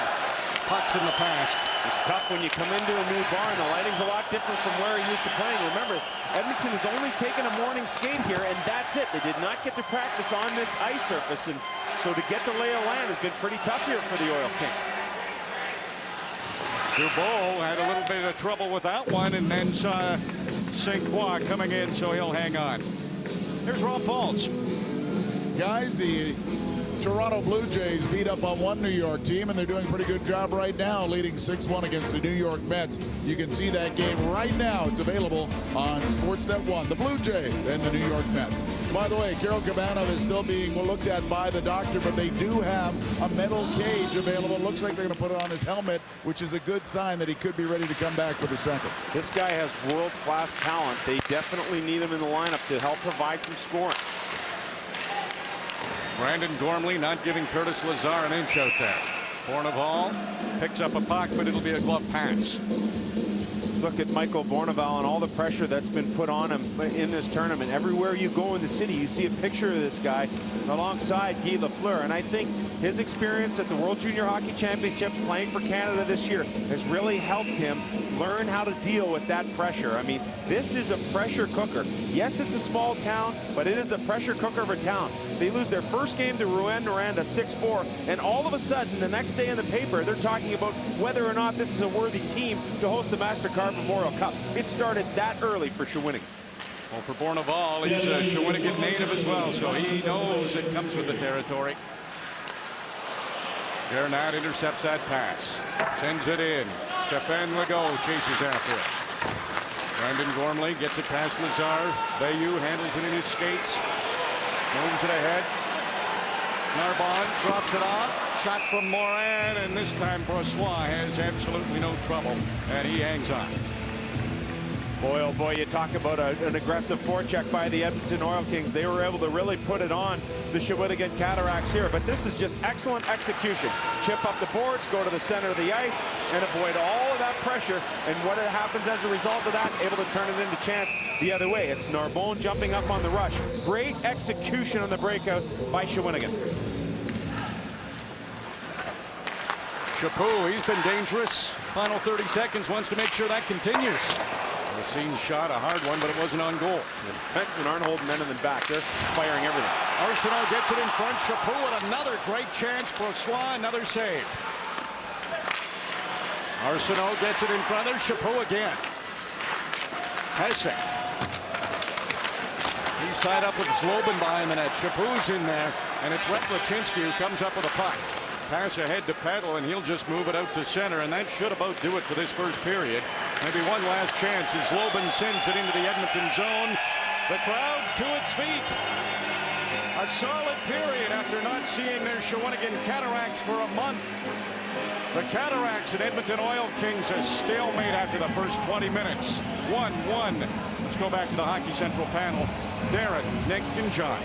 Speaker 9: pucks in the past.
Speaker 10: It's tough when you come into a new bar and the lighting's a lot different from where he used to playing. Remember, Edmonton has only taken a morning skate here, and that's it. They did not get to practice on this ice surface, and so to get the lay of land has been pretty tough here for the Oil Kings.
Speaker 9: Dubois had a little bit of trouble with that one, and then saw St. Croix coming in, so he'll hang on. Here's Rob Falls.
Speaker 7: Guys, the Toronto Blue Jays beat up on one New York team, and they're doing a pretty good job right now, leading 6-1 against the New York Mets. You can see that game right now. It's available on Sportsnet 1, the Blue Jays and the New York Mets. By the way, Karel Kabanov is still being looked at by the doctor, but they do have a metal cage available. It looks like they're going to put it on his helmet, which is a good sign that he could be ready to come back for the second.
Speaker 10: This guy has world-class talent. They definitely need him in the lineup to help provide some scoring.
Speaker 9: Brandon Gormley not giving Curtis Lazar an inch out there. Bourneval picks up a puck, but it'll be a glove pass.
Speaker 10: Look at Michael Bourneval and all the pressure that's been put on him in this tournament. Everywhere you go in the city, you see a picture of this guy alongside Guy Lafleur. And I think his experience at the World Junior Hockey Championships playing for Canada this year has really helped him learn how to deal with that pressure. I mean, this is a pressure cooker. Yes, it's a small town, but it is a pressure cooker of a town. They lose their first game to Rouen-Noranda 6-4, and all of a sudden, the next day in the paper, they're talking about whether or not this is a worthy team to host the MasterCard Memorial Cup. It started that early for Shawinigan.
Speaker 9: Well, for Bourneval, he's a Shawinigan native as well, so he knows it comes with the territory. Gernat intercepts that pass. Sends it in. Stéphane Legault chases after it. Brandon Gormley gets it past Lazar. Bayou handles it in his skates. Moves it ahead. Narbonne drops it off. Shot from Morin, and this time Brossois has absolutely no trouble, and he hangs on.
Speaker 10: Boy, oh boy, you talk about an aggressive forecheck by the Edmonton Oil Kings. They were able to really put it on the Shawinigan Cataractes here, but this is just excellent execution. Chip up the boards, go to the center of the ice, and avoid all of that pressure. And what happens as a result of that, able to turn it into chance the other way. It's Narbonne jumping up on the rush. Great execution on the breakout by Shawinigan.
Speaker 9: Chaput, he's been dangerous. Final 30 seconds, wants to make sure that continues. Racine shot a hard one, but it wasn't on goal.
Speaker 10: The defensemen aren't holding anything back. They're firing everything.
Speaker 9: Arsenault gets it in front. Chaput with another great chance. Brossois, another save. Arsenault gets it in front. There's Chaput again. Pesic. He's tied up with Zlobin behind the net. Chaput's in there, and it's Rhett Rachinski who comes up with a puck. Pass ahead to Peddle, and he'll just move it out to center, and that should about do it for this first period. Maybe one last chance as Zlobin sends it into the Edmonton zone. The crowd to its feet. A solid period after not seeing their Shawinigan Cataractes for a month. The Cataractes and Edmonton Oil Kings a stalemate after the first 20 minutes. 1-1. Let's go back to the Hockey Central panel. Darren, Nick, and John.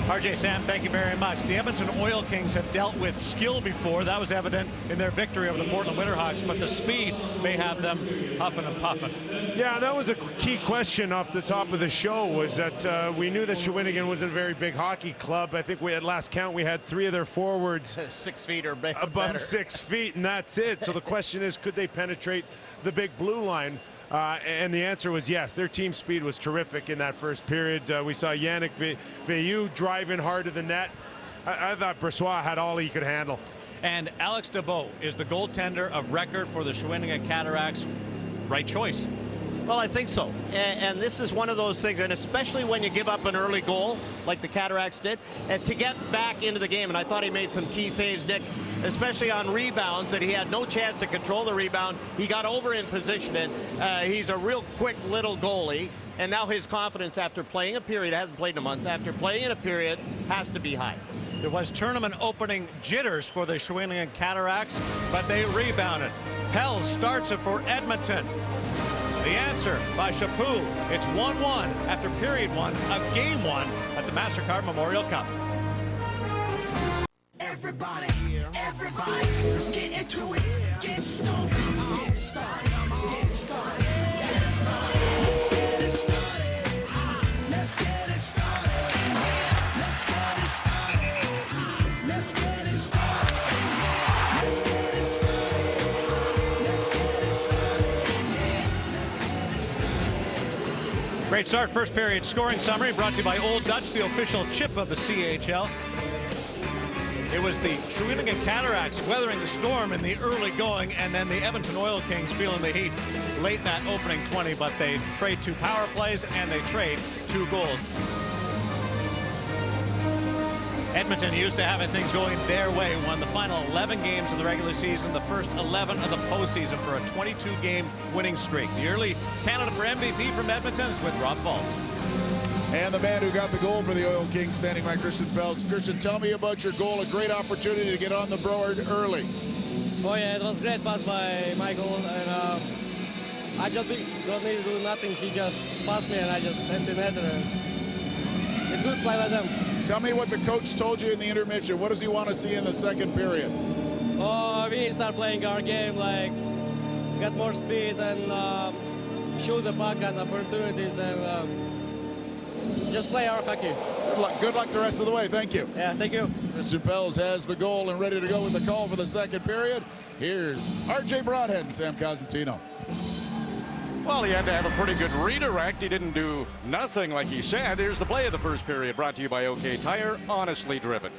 Speaker 6: RJ, Sam, thank you very much. The Edmonton Oil Kings have dealt with skill before. That was evident in their victory over the Portland Winterhawks, but the speed may have them huffing and puffing.
Speaker 11: Yeah, that was a key question off the top of the show, was that we knew that Shawinigan was a very big hockey club. I think we at last count we had 3 of their forwards
Speaker 6: 6 feet or bigger,
Speaker 11: above 6 feet, and that's it. So the question is, could they penetrate the big blue line? And the answer was yes. Their team speed was terrific in that first period. We saw Yannick Veilleux driving hard to the net. I thought Brossois had all he could handle.
Speaker 6: And Alex Dubois is the goaltender of record for the Shawinigan Cataractes. Right choice.
Speaker 12: Well, I think so. And this is one of those things, and especially when you give up an early goal, like the Cataractes did, and to get back into the game. And I thought he made some key saves, Nick, especially on rebounds, that he had no chance to control the rebound. He got over in position, and he's a real quick little goalie. And now his confidence after playing a period, hasn't played in a month, after playing in a period, has to be high.
Speaker 6: There was tournament opening jitters for the Shawinigan Cataractes, but they rebounded. Pelss starts it for Edmonton. The answer by Chaput. It's 1-1 after period 1 of game 1 at the MasterCard Memorial Cup.
Speaker 13: Everybody, let's get into it. Get started, get started, get started, get started. Let's get it started. Let's get it started. Let's get it started. Let's get it started. Let's get it started. Let's get it started. Let's get it started.
Speaker 6: Great start, first period scoring summary brought to you by Old Dutch, the official chip of the CHL. It was the Shawinigan Cataractes weathering the storm in the early going, and then the Edmonton Oil Kings feeling the heat late in that opening 20, but they trade 2 power plays and they trade 2 goals. Edmonton used to having things going their way, won the final 11 games of the regular season, the first 11 of the postseason for a 22-game winning streak. The early candidate for MVP from Edmonton is with Rob Falls.
Speaker 7: And the man who got the goal for the Oil Kings, standing by Kristians Pelss. Kristian, tell me about your goal. A great opportunity to get on the board early.
Speaker 14: Oh yeah, it was great pass by Michael, and I just don't need to do nothing. He just passed me, and I just empty netter. It's good play by them.
Speaker 7: Tell me what the coach told you in the intermission. What does he want to see in the second period?
Speaker 14: Oh, we need to start playing our game, like get more speed and shoot the puck at opportunities and. Just play our hockey.
Speaker 7: Good luck the rest of the way. Thank you.
Speaker 14: Yeah, thank you.
Speaker 7: Kristians Pelss has the goal and ready to go with the call for the second period. Here's R.J. Broadhead and Sam Cosentino.
Speaker 9: Well, he had to have a pretty good redirect. He didn't do nothing like he said. Here's the play of the first period, brought to you by OK Tire, honestly driven.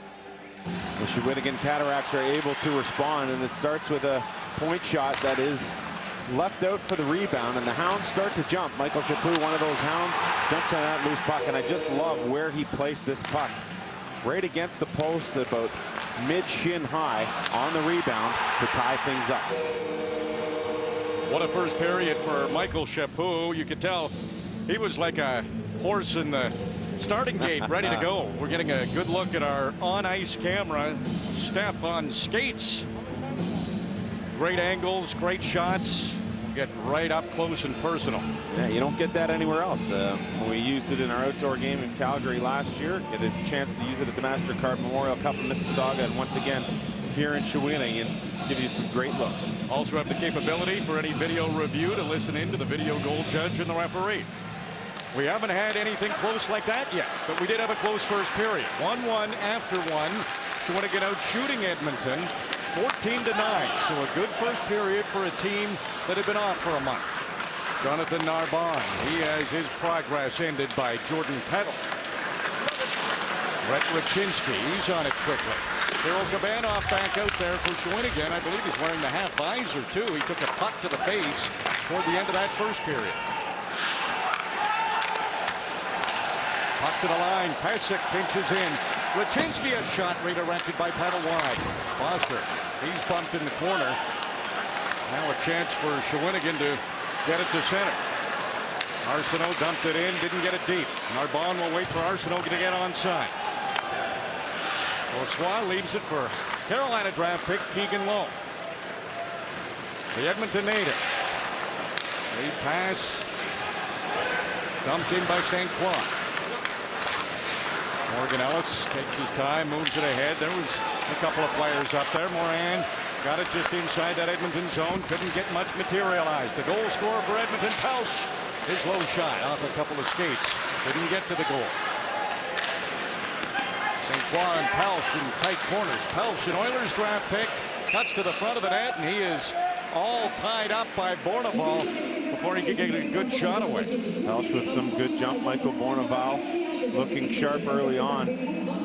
Speaker 10: The Shawinigan Cataractes are able to respond, and it starts with a point shot that is left out for the rebound, and the Hounds start to jump. Michael Chaput, one of those Hounds, jumps on that loose puck, and I just love where he placed this puck. Right against the post, about mid-shin high on the rebound to tie things up.
Speaker 9: What a first period for Michael Chaput. You could tell he was like a horse in the starting gate, ready to go. We're getting a good look at our on-ice camera. Steph on skates. Great angles, great shots. Get right up close and personal.
Speaker 10: Yeah, you don't get that anywhere else. We used it in our outdoor game in Calgary last year. Get a chance to use it at the MasterCard Memorial Cup in Mississauga, and once again here in Shawinigan, and give you some great looks.
Speaker 9: Also have the capability for any video review to listen in to the video goal judge and the referee. We haven't had anything close like that yet, but we did have a close first period. 1-1 after 1. Shawinigan out shooting Edmonton. 14-9, so a good first period for a team that had been off for a month. Jonathan Narbonne, he has his progress ended by Jordan Peddle. Brett Raczynski, he's on it quickly. Cyril Kabanoff back out there for Shawinigan. I believe he's wearing the half visor too. He took a puck to the face toward the end of that first period. Puck to the line, Pesek pinches in. Raczynski, a shot redirected by Peddle wide. Foster, he's bumped in the corner. Now a chance for Shawinigan to get it to center. Arsenault dumped it in, didn't get it deep. Narbonne will wait for Arsenault to get onside. Bourgeois leaves it for Carolina draft pick Keegan Lowe. The Edmonton native. Lead pass. Dumped in by St. Croix. Morgan Ellis takes his time, moves it ahead. There was a couple of players up there. Moran got it just inside that Edmonton zone. Couldn't get much materialized. The goal scorer for Edmonton, Pelss. His low shot off a couple of skates. Didn't get to the goal. St. Croix and Pelss in tight corners. Pelss, an Oilers draft pick, cuts to the front of the net, and he is all tied up by Bourneval before he can get a good shot away.
Speaker 10: Pelss with some good jump. Michael Bourneval looking sharp early on.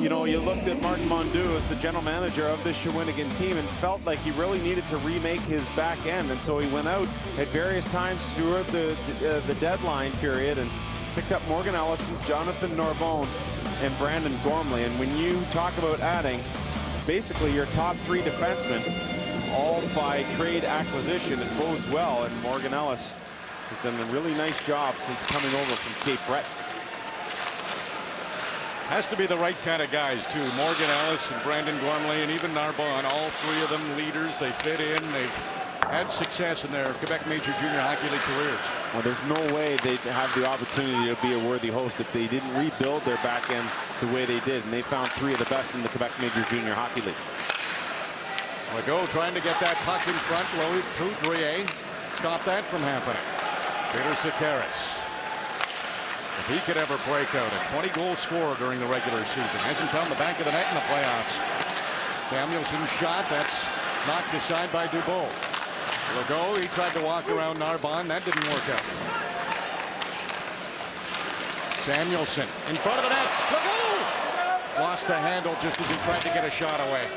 Speaker 10: you know, you looked at Martin Mondeau as the general manager of this Shawinigan team and felt like he really needed to remake his back end. And so he went out at various times throughout the deadline period and picked up Morgan Ellison, Jonathan Norbone, and Brandon Gormley. And when you talk about adding basically your top 3 defensemen, all by trade acquisition, it bodes well. And Morgan Ellis has done a really nice job since coming over from Cape Breton.
Speaker 9: Has to be the right kind of guys, too. Morgan Ellis and Brandon Gormley and even Narbonne, all 3 of them leaders. They fit in. They've had success in their Quebec Major Junior Hockey League careers.
Speaker 10: Well, there's no way they'd have the opportunity to be a worthy host if they didn't rebuild their back end the way they did. And they found 3 of the best in the Quebec Major Junior Hockey League.
Speaker 9: Legault trying to get that puck in front. Louis Poudrier. Stop that from happening. Peter Cataractes. If he could ever break out, a 20-goal scorer during the regular season. Hasn't found the back of the net in the playoffs. Samuelson's shot, that's knocked aside by Dubois. Legault, he tried to walk around Narbonne. That didn't work out. Samuelson in front of the net. Legault! Lost the handle just as he tried to get a shot away.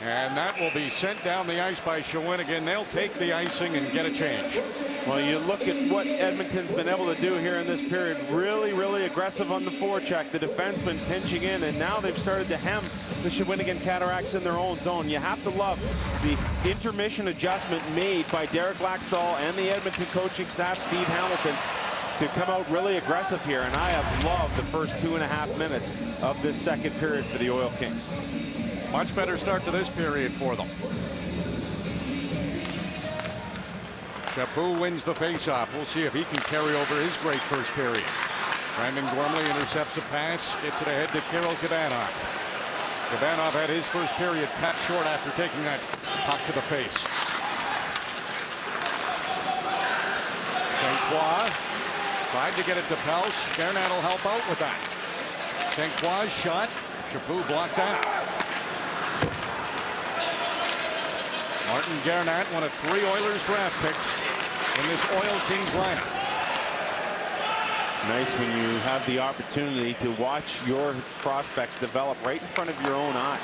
Speaker 9: And that will be sent down the ice by Shawinigan. They'll take the icing and get a change.
Speaker 10: Well, you look at what Edmonton's been able to do here in this period. Really, really aggressive on the forecheck. The defenseman pinching in, and now they've started to hem the Shawinigan Cataractes in their own zone. You have to love the intermission adjustment made by Derek Laxdal and the Edmonton coaching staff, Steve Hamilton, to come out really aggressive here. And I have loved the first 2.5 minutes of this second period for the Oil Kings.
Speaker 9: Much better start to this period for them. Chaput wins the faceoff. We'll see if he can carry over his great first period. Brandon Gormley intercepts a pass, gets it ahead to Kirill Kabanov. Kabanov had his first period cut short after taking that puck to the face. St. Croix tried to get it to Pelss. Garnett will help out with that. St. Croix shot. Chaput blocked that. Martin Garnett, one of 3 Oilers draft picks in this Oil Kings lineup.
Speaker 10: It's nice when you have the opportunity to watch your prospects develop right in front of your own eyes.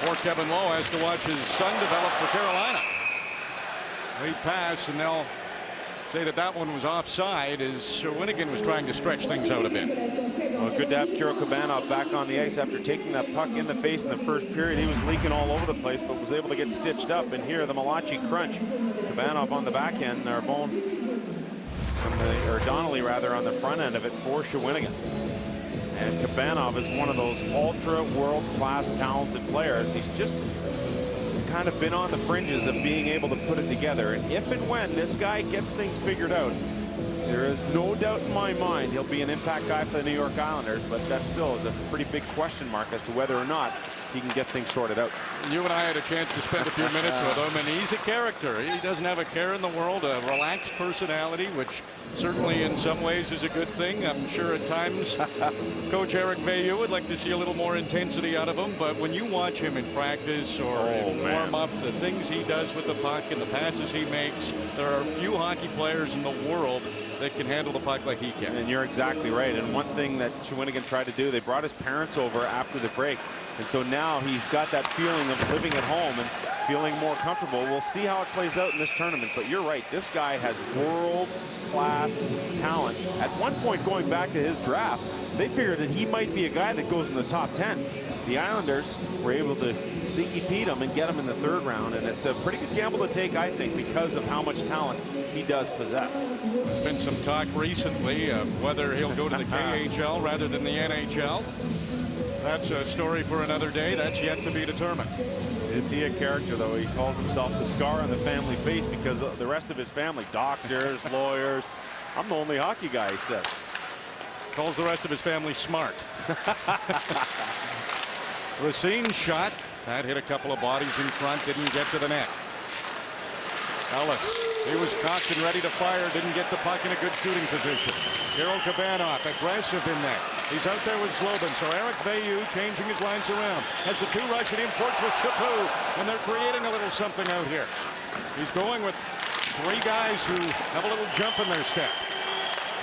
Speaker 9: Poor Kevin Lowe has to watch his son develop for Carolina. Lead pass, and they'll say that that one was offside as Shawinigan was trying to stretch things out a bit.
Speaker 10: Well, good to have Kirill Kabanov back on the ice after taking that puck in the face in the first period. He was leaking all over the place, but was able to get stitched up. And here, the Malachi crunch. Kabanov on the back end, Narbonne, or Donnelly rather, on the front end of it for Shawinigan. And Kabanov is one of those ultra world-class talented players. He's just kind of been on the fringes of being able to put it together. And if and when this guy gets things figured out, there is no doubt in my mind he'll be an impact guy for the New York Islanders, but that still is a pretty big question mark as to whether or not he can get things sorted out.
Speaker 9: You and I had a chance to spend a few minutes with him, and he's a character. He doesn't have a care in the world, a relaxed personality, which certainly in some ways is a good thing. I'm sure at times Coach Eric Veilleux would like to see a little more intensity out of him, but when you watch him in practice or in warm-up, the things he does with the puck and the passes he makes, there are few hockey players in the world that can handle the puck like he can.
Speaker 10: And you're exactly right. And one thing that Shawinigan tried to do, they brought his parents over after the break. And so now he's got that feeling of living at home and feeling more comfortable. We'll see how it plays out in this tournament. But you're right, this guy has world-class talent. At one point, going back to his draft, they figured that he might be a guy that goes in the top 10. The Islanders were able to sneaky Pete him and get him in the 3rd round. And it's a pretty good gamble to take, I think, because of how much talent he does possess.
Speaker 9: There's been some talk recently of whether he'll go to the KHL rather than the NHL. That's a story for another day. That's yet to be determined.
Speaker 10: Is he a character, though? He calls himself the scar on the family face because the rest of his family, doctors, lawyers. I'm the only hockey guy, he said.
Speaker 9: Calls the rest of his family smart. Racine shot. That hit a couple of bodies in front. Didn't get to the net. Ellis, he was cocked and ready to fire. Didn't get the puck in a good shooting position. Kirill Kabanov, aggressive in net. He's out there with Zlobin. So Eric Veilleux changing his lines around. Has the 2 Russian imports with Chaput, and they're creating a little something out here. He's going with 3 guys who have a little jump in their step.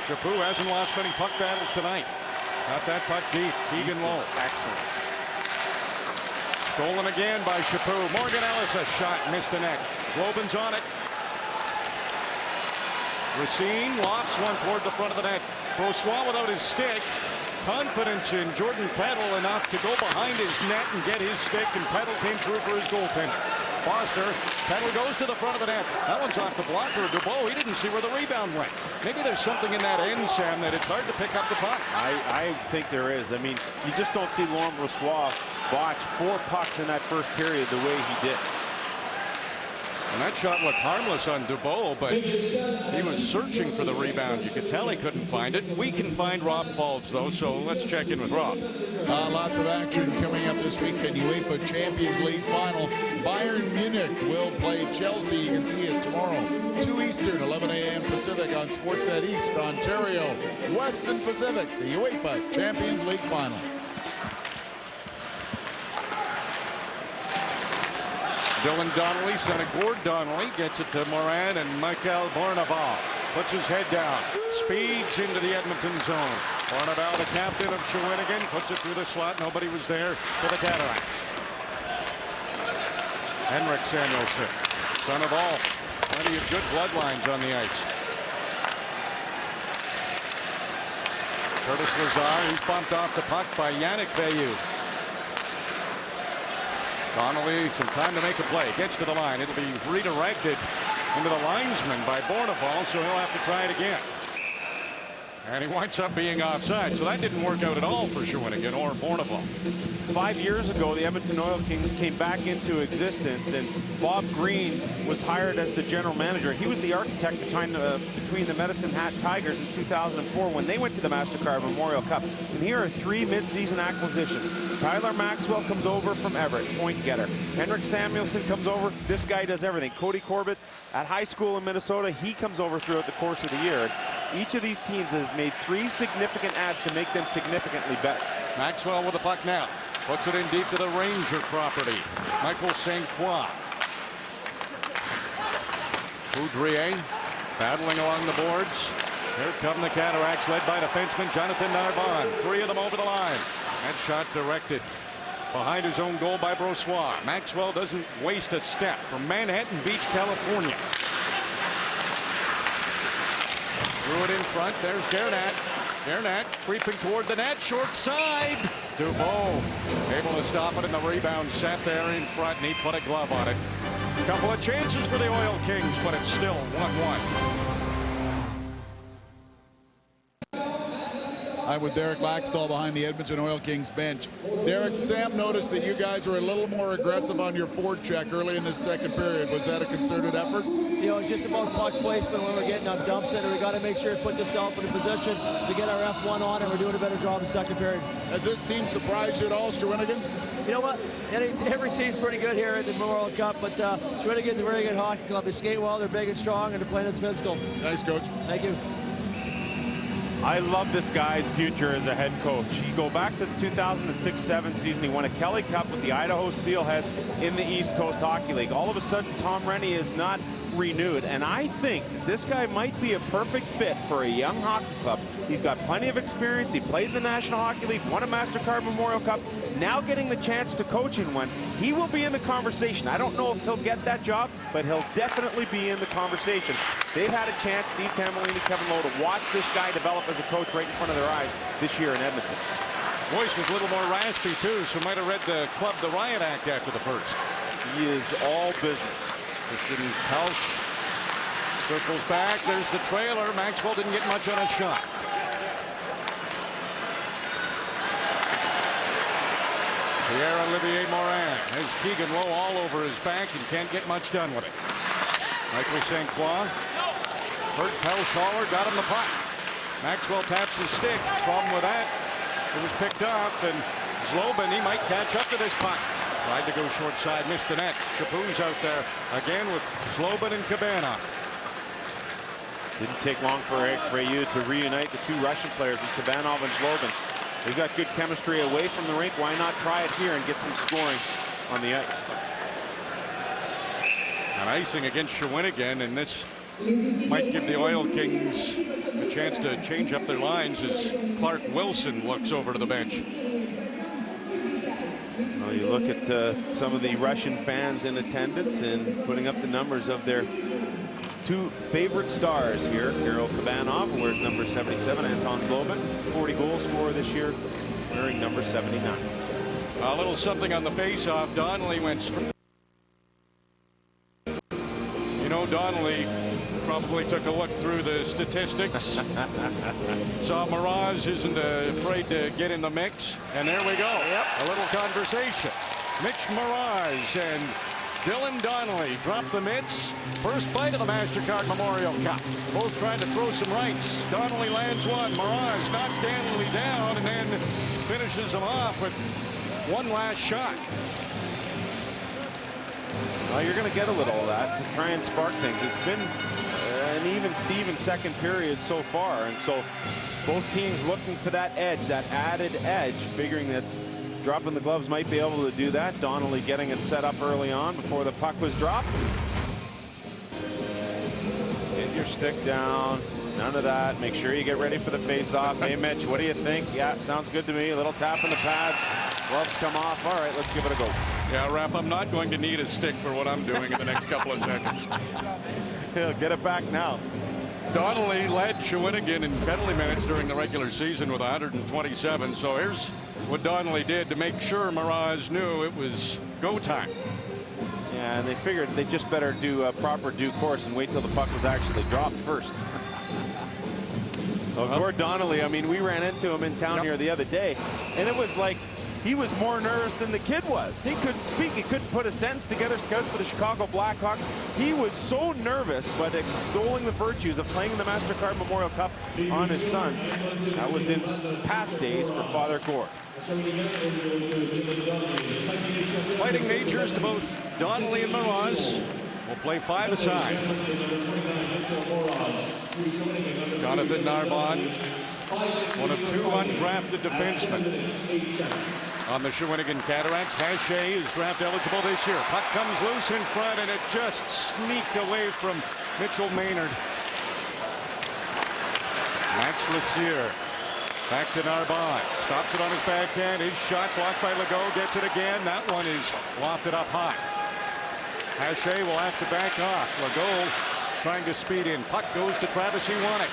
Speaker 9: Chaput hasn't lost many puck battles tonight. Got that puck deep. Keegan Lowe.
Speaker 10: Excellent.
Speaker 9: Stolen again by Chaput. Morgan Ellis, a shot, missed the net. Zlobin's on it. Racine lofts one toward the front of the net. Brossoit without his stick. Confidence in Jordan Peddle enough to go behind his net and get his stick, and Peddle came through for his goaltender. Foster, Peddle goes to the front of the net. That one's off the blocker. Dubois, he didn't see where the rebound went. Maybe there's something in that end, Sam, that it's hard to pick up the puck.
Speaker 10: I think there is. I mean, you just don't see Laurent Brossoit botch 4 pucks in that first period the way he did.
Speaker 9: And that shot looked harmless on Dubois, but he was searching for the rebound. You could tell he couldn't find it. We can find Rob Faulds, though, so let's check in with Rob.
Speaker 7: Lots of action coming up this weekend. UEFA Champions League final. Bayern Munich will play Chelsea. You can see it tomorrow, 2 Eastern, 11 a.m. Pacific on Sportsnet East, Ontario, Western Pacific, the UEFA Champions League final.
Speaker 9: Dylan Donnelly, son of Gord Donnelly, gets it to Morin, and Michael Bourneval puts his head down, speeds into the Edmonton zone. Bourneval, the captain of Shawinigan, puts it through the slot. Nobody was there for the Cataractes. Henrik Samuelsson, son of all. Plenty of good bloodlines on the ice. Curtis Lazar, he's bumped off the puck by Yannick Veilleux. Donnelly, some time to make a play. Gets to the line. It'll be redirected into the linesman by Bourneval, so he'll have to try it again. And he winds up being offside, so that didn't work out at all for Shawinigan or Bourneval.
Speaker 10: 5 years ago, the Edmonton Oil Kings came back into existence, and Bob Green was hired as the general manager. He was the architect between the Medicine Hat Tigers in 2004 when they went to the MasterCard Memorial Cup. And here are 3 mid-season acquisitions. Tyler Maxwell comes over from Everett, point getter. Henrik Samuelsson comes over. This guy does everything. Cody Corbett at high school in Minnesota, he comes over throughout the course of the year. Each of these teams has made 3 significant adds to make them significantly better.
Speaker 9: Maxwell with the puck now. Puts it in deep to the Ranger property. Michael St. Croix. Boudrier battling along the boards. Here come the Cataractes, led by defenseman Jonathan Narbonne. 3 of them over the line. That shot directed behind his own goal by Brossoit. Maxwell doesn't waste a step from Manhattan Beach, California. Threw it in front. There's Gernat. Gernat creeping toward the net, short side. Dubois able to stop it, and the rebound sat there in front, and he put a glove on it. A couple of chances for the Oil Kings, but it's still 1-1.
Speaker 7: I'm with Derek Laxdal behind the Edmonton Oil Kings bench. Derek, Sam noticed that you guys were a little more aggressive on your forecheck early in this second period. Was that a concerted effort?
Speaker 15: You know, it's just about puck placement when we're getting on dump center. We got to make sure to put yourself in a position to get our F1 on, and we're doing a better job in the second period.
Speaker 7: Has this team surprised you at all, Shawinigan?
Speaker 15: You know what? Every team's pretty good here at the Memorial Cup, but Shawinigan's a very good hockey club. They skate well, they're big and strong, and they're playing as physical.
Speaker 7: Nice, Coach.
Speaker 15: Thank you.
Speaker 10: I love this guy's future as a head coach. You go back to the 2006-07 season. He won a Kelly Cup with the Idaho Steelheads in the East Coast Hockey League. All of a sudden, Tom Rennie is not renewed, and I think this guy might be a perfect fit for a young hockey club. He's got plenty of experience. He played in the National Hockey League, won a MasterCard Memorial Cup, now getting the chance to coach in one. He will be in the conversation. I don't know if he'll get that job, but he'll definitely be in the conversation. They've had a chance, Steve Tamalini, Kevin Lowe, to watch this guy develop as a coach right in front of their eyes this year in Edmonton.
Speaker 9: Voice was a little more raspy, too, so might have read the Club the Riot Act after the first.
Speaker 10: He is all business.
Speaker 9: Kristians Pelss circles back. There's the trailer. Maxwell didn't get much on a shot. Pierre-Olivier Morin has Keegan Lowe all over his back and can't get much done with it. Michael St. Croix. Bert Pelschauer got him the puck. Maxwell taps his stick. Problem with that, it was picked up, and Zlobin, he might catch up to this puck. Tried to go short side, missed the net. Chaput's out there again with Zlobin and Cabana.
Speaker 10: Didn't take long for Eric Veilleux to reunite the 2 Russian players in Kabanov and Zlobin. They've got good chemistry away from the rink. Why not try it here and get some scoring on the ice?
Speaker 9: And icing against Shawinigan, and this might give the Oil Kings a chance to change up their lines as Clark Wilson looks over to the bench.
Speaker 10: Well, you look at some of the Russian fans in attendance and putting up the numbers of their two favorite stars here. Kirill Kabanov, who wears number 77, Anton Zlobin, 40-goal scorer this year, wearing number 79.
Speaker 9: A little something on the face-off. Donnelly went straight. You know, Donnelly probably took a look through the statistics. Saw Mirage isn't afraid to get in the mix. And there we go. Yep. A little conversation. Mitch Mirage and Dylan Donnelly drop the mitts. First play to the MasterCard Memorial Cup. Both trying to throw some rights. Donnelly lands one. Mirage knocks Donnelly down and then finishes him off with one last shot.
Speaker 10: Well, you're going to get a little of that to try and spark things. It's been an even Steven second period so far, and so both teams looking for that edge, that added edge, figuring that dropping the gloves might be able to do that. Donnelly getting it set up early on before the puck was dropped. Get your stick down. None of that. Make sure you get ready for the face-off. Hey, Mitch, what do you think? Yeah, sounds good to me. A little tap in the pads. Gloves come off. All right, let's give it a go.
Speaker 9: Yeah, Raph, I'm not going to need a stick for what I'm doing in the next couple of seconds.
Speaker 10: He'll get it back now.
Speaker 9: Donnelly led Shawinigan in penalty minutes during the regular season with 127. So here's what Donnelly did to make sure Mirage knew it was go time.
Speaker 10: Yeah, and they figured they just better do a proper due course and wait till the puck was actually dropped first. Well, Gord Donnelly, I mean, we ran into him in town here the other day, and it was like he was more nervous than the kid was. He couldn't speak. He couldn't put a sentence together. Scout for the Chicago Blackhawks. He was so nervous, but extolling the virtues of playing in the MasterCard Memorial Cup on his son. That was in past days for Father Gord.
Speaker 9: Fighting natures to both Donnelly and Mirage. Will play five-a-side. Jonathan Narbonne, one of two undrafted defensemen on the Shawinigan Cataractes. Hache is draft eligible this year. Puck comes loose in front, and it just sneaked away from Mitchell Maynard. Max Lassier back to Narbonne. Stops it on his backhand. His shot blocked by Legault. Gets it again. That one is lofted up high. Hache will have to back off. Legault trying to speed in. Puck goes to Travis. He won it.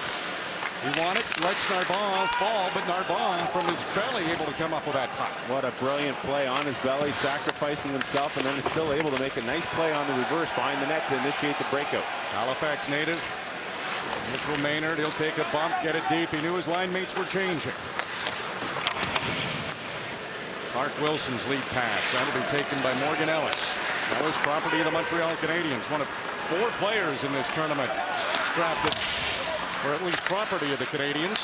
Speaker 9: Lets Narbonne fall, but Narbonne from his belly able to come up with that puck.
Speaker 10: What a brilliant play on his belly, sacrificing himself, and then is still able to make a nice play on the reverse behind the net to initiate the breakout.
Speaker 9: Halifax native Mitchell Maynard, he'll take a bump, get it deep. He knew his line mates were changing. Clark Wilson's lead pass. That'll be taken by Morgan Ellis. Ellis, property of the Montreal Canadiens. One of four players in this tournament drafted, or at least property of the Canadiens.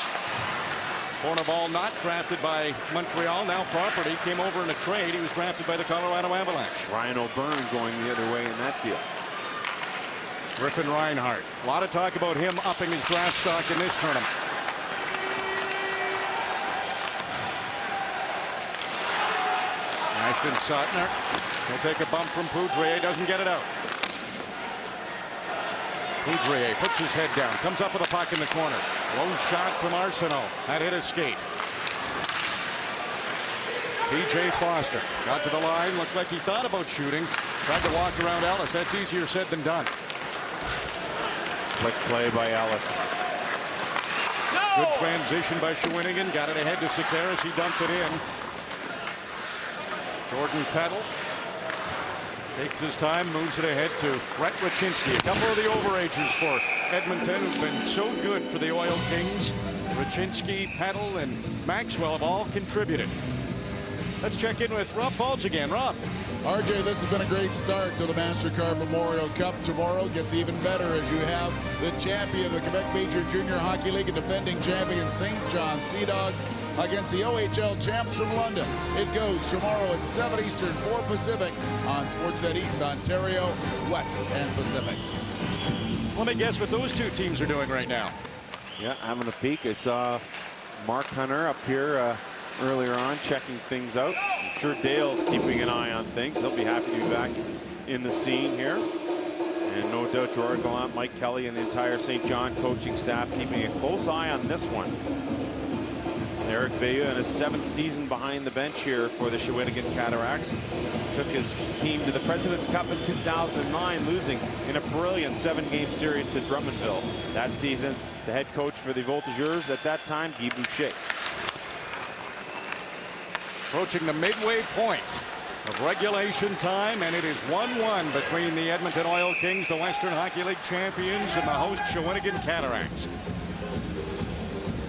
Speaker 9: Bourneval not drafted by Montreal, now property. Came over in a trade. He was drafted by the Colorado Avalanche.
Speaker 10: Ryan O'Byrne going the other way in that deal.
Speaker 9: Griffin Reinhart. A lot of talk about him upping his draft stock in this tournament. Ashton Sotner. He'll take a bump from Poudrier. Doesn't get it out. Poudrier puts his head down. Comes up with a puck in the corner. Low shot from Arsenault. That hit his skate. TJ Foster got to the line. Looked like he thought about shooting. Tried to walk around Ellis. That's easier said than done.
Speaker 10: Slick play by Ellis.
Speaker 9: Good transition by Shawinigan. Got it ahead to Sekeres. He dumped it in. Jordan Peddle takes his time, moves it ahead to Brett Raczynski. A couple of the overages for Edmonton, who've been so good for the Oil Kings. Raczynski, Peddle, and Maxwell have all contributed. Let's check in with Rob Falls again. Rob.
Speaker 7: RJ, this has been a great start to the MasterCard Memorial Cup. Tomorrow gets even better as you have the champion of the Quebec Major Junior Hockey League and defending champion St. John Sea Dogs against the OHL champs from London. It goes tomorrow at 7 Eastern, 4 Pacific on Sportsnet East, Ontario, West, and Pacific.
Speaker 9: Let me guess what those two teams are doing right now.
Speaker 10: Yeah, having a peek. I saw Mark Hunter up here earlier on checking things out. I'm sure Dale's keeping an eye on things. He'll be happy to be back in the scene here. And no doubt Gerard Gallant, Mike Kelly, and the entire St. John coaching staff keeping a close eye on this one. Eric Veilleux in his 7th season behind the bench here for the Shawinigan Cataractes. Took his team to the President's Cup in 2009, losing in a brilliant 7-game series to Drummondville. That season, the head coach for the Voltigeurs at that time, Guy Boucher.
Speaker 9: Approaching the midway point of regulation time, and it is 1-1 between the Edmonton Oil Kings, the Western Hockey League champions, and the host Shawinigan Cataractes.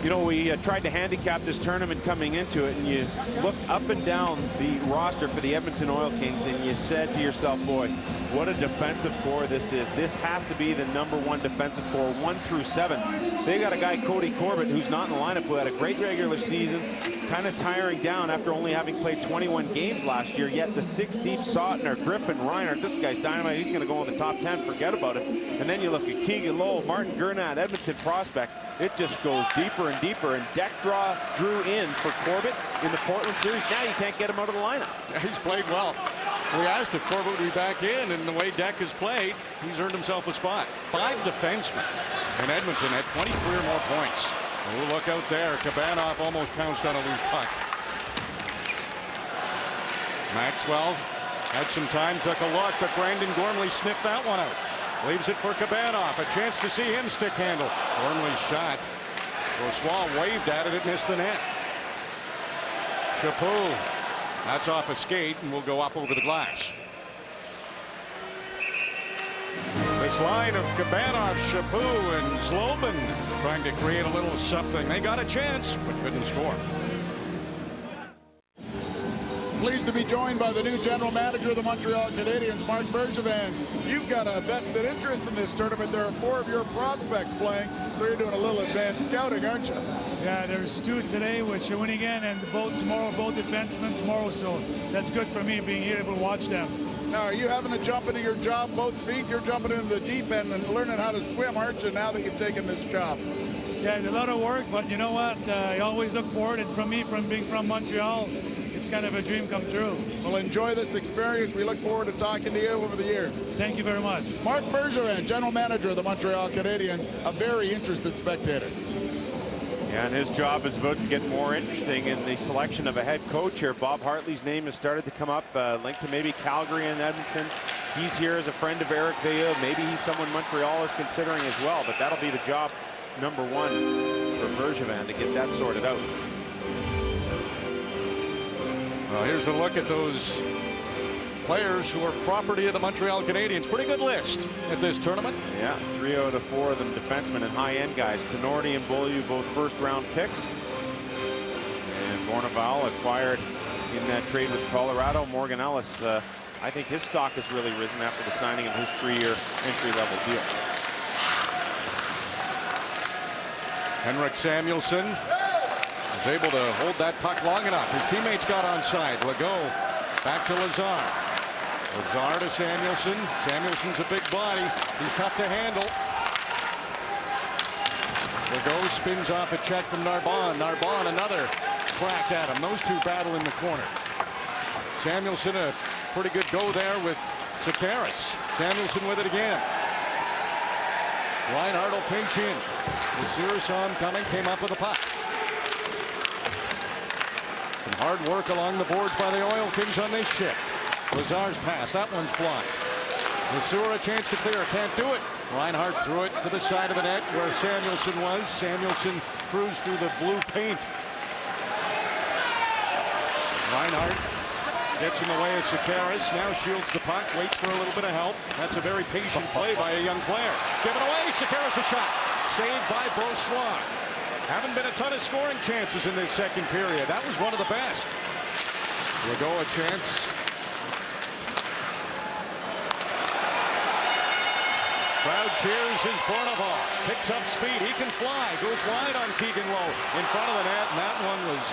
Speaker 10: You know, we tried to handicap this tournament coming into it, and you looked up and down the roster for the Edmonton Oil Kings, and you said to yourself, boy, what a defensive core this is. This has to be the #1 defensive core, 1 through 7. They got a guy, Cody Corbett, who's not in the lineup, who had a great regular season, kind of tiring down after only having played 21 games last year, yet the 6 deep Sautner, Griffin, Reinhardt, this guy's dynamite. He's going to go in the top 10, forget about it. And then you look at Keegan Lowell, Martin Gernat, Edmonton prospect. It just goes deeper and deeper, and Deck drew in for Corbett in the Portland series. Now you can't get him out of the lineup.
Speaker 9: He's played well. We asked if Corbett would be back in, and the way Deck has played, he's earned himself a spot. 5 defensemen in Edmonton at 23 or more points. Oh, look out there. Kabanov almost pounced on a loose puck. Maxwell had some time, took a look, but Brandon Gormley sniffed that one out. Leaves it for Kabanov. A chance to see him stick handle. Gormley's shot. Brossois waved at it. It missed the net. Chaput. That's off a skate and will go up over the glass. This line of Kabanov, Chaput, and Zlobin trying to create a little something. They got a chance, but couldn't score.
Speaker 7: Pleased to be joined by the new general manager of the Montreal Canadiens, Marc Bergevin. You've got a vested interest in this tournament. There are 4 of your prospects playing, so you're doing a little advanced scouting, aren't you?
Speaker 16: Yeah, there's 2 today with Shawinigan, and tomorrow both defensemen tomorrow, so that's good for me being able to watch them.
Speaker 7: Now, are you having to jump into your job both feet? You're jumping into the deep end and learning how to swim, aren't you, now that you've taken this job?
Speaker 16: Yeah, it's a lot of work, but you know what? I always look forward, and from being from Montreal, it's kind of a dream come true.
Speaker 7: Well, enjoy this experience. We look forward to talking to you over the years.
Speaker 16: Thank you very much.
Speaker 7: Marc Bergevin, general manager of the Montreal Canadiens, a very interested spectator.
Speaker 10: Yeah, and his job is about to get more interesting in the selection of a head coach here. Bob Hartley's name has started to come up, linked to maybe Calgary and Edmonton. He's here as a friend of Eric Veilleux. Maybe he's someone Montreal is considering as well, but that'll be the job #1 for Bergevin to get that sorted out.
Speaker 9: Well, here's a look at those players who are property of the Montreal Canadiens. Pretty good list at this tournament.
Speaker 10: Yeah, 3 out of 4 of them defensemen and high-end guys. Tenorti and Beaulieu, both first-round picks. And Bourneval acquired in that trade with Colorado. Morgan Ellis, I think his stock has really risen after the signing of his 3-year entry-level deal.
Speaker 9: Henrik Samuelsson was able to hold that puck long enough. His teammates got onside. Legault back to Lazar. Lazar to Samuelsson. Samuelsson's a big body. He's tough to handle. Legault spins off a check from Narbonne. Narbonne another crack at him. Those 2 battle in the corner. Samuelsson a pretty good go there with Sakaris. Samuelsson with it again. Reinhardt will pinch in. Lazar saw him coming, came up with a puck. Some hard work along the boards by the Oil Kings on this shift. Lazar's pass, that one's blocked. Lazar a chance to clear, can't do it. Reinhardt threw it to the side of the net where Samuelsson was. Samuelsson cruised through the blue paint. Reinhardt gets in the way of Sakaris, now shields the puck, waits for a little bit of help. That's a very patient play by a young player. Given away, Sakaris a shot. Saved by Brossois. Haven't been a ton of scoring chances in this second period. That was one of the best. Legault a chance. Crowd cheers as Bourneval picks up speed. He can fly. Goes wide on Keegan Lowe in front of the net, and that one was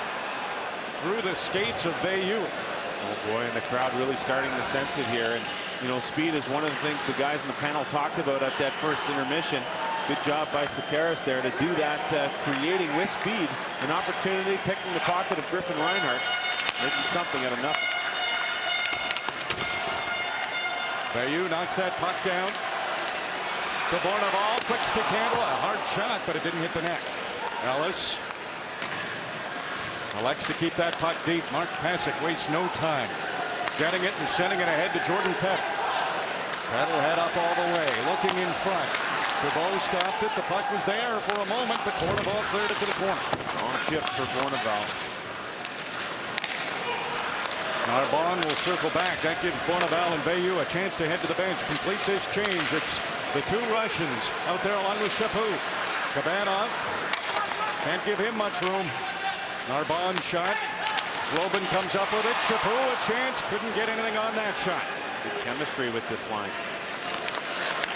Speaker 9: through the skates of Veilleux.
Speaker 10: Oh boy, and the crowd really starting to sense it here. And you know, speed is one of the things the guys in the panel talked about at that first intermission. Good job by Sakaris there to do that, creating with speed an opportunity, picking the pocket of Griffin Reinhardt, making something out of nothing.
Speaker 9: Veilleux knocks that puck down. to Bourneval, quick stick handle, a hard shot, but it didn't hit the net. Ellis elects to keep that puck deep. Mark Pasick wastes no time. Getting it and sending it ahead to Jordan Pettit. Pettit head up all the way, looking in front. Dubois stopped it. The puck was there for a moment, but Bourneval cleared it to the corner.
Speaker 10: On shift for Bourneval.
Speaker 9: Narbonne will circle back. That gives Bourneval and Veilleux a chance to head to the bench. Complete this change. It's the two Russians out there along with Chaput. Kabanov can't give him much room. Narbonne shot. Slobin comes up with it. Chaput a chance. Couldn't get anything on that shot.
Speaker 10: Good chemistry with this line.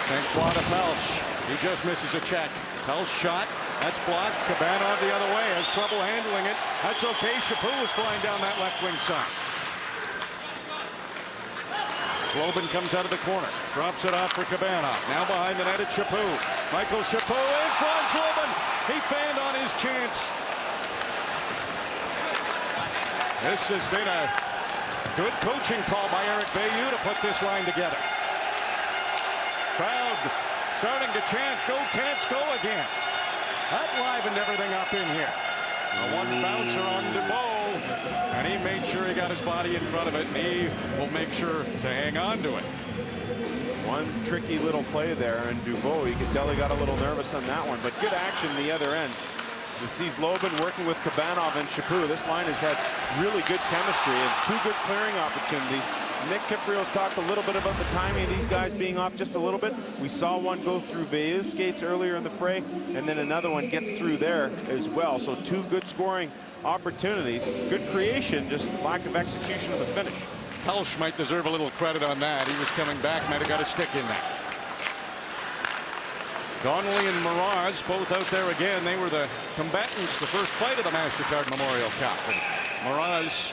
Speaker 9: Thanks to Pelss. He just misses a check. Pelss shot. That's blocked. Kabanov the other way. Has trouble handling it. That's okay. Chaput was flying down that left wing side. Slobin comes out of the corner. Drops it off for Kabanov. Now behind the net at Chaput. Michael Chaput in front. Slobin. He fanned on his chance. This has been a good coaching call by Eric Veilleux to put this line together. Crowd starting to chant, "Go Cats, go again." That livened everything up in here. A one bouncer on Dubois, and he made sure he got his body in front of it, and he will make sure to hang on to it.
Speaker 10: One tricky little play there, and Dubois, you could tell he got a little nervous on that one, but good action the other end. You see Slobin working with Kabanov and Chaput. This line has had really good chemistry and two good clearing opportunities. Nick Kiprio's talked a little bit about the timing of these guys being off just a little bit. We saw one go through Veilleux's skates earlier in the fray, and then another one gets through there as well. So two good scoring opportunities. Good creation, just lack of execution of the finish.
Speaker 9: Pelsch might deserve a little credit on that. He was coming back, might have got a stick in there. Donnelly and Mirage both out there again. They were the combatants the first fight of the MasterCard Memorial Cup. And Mirage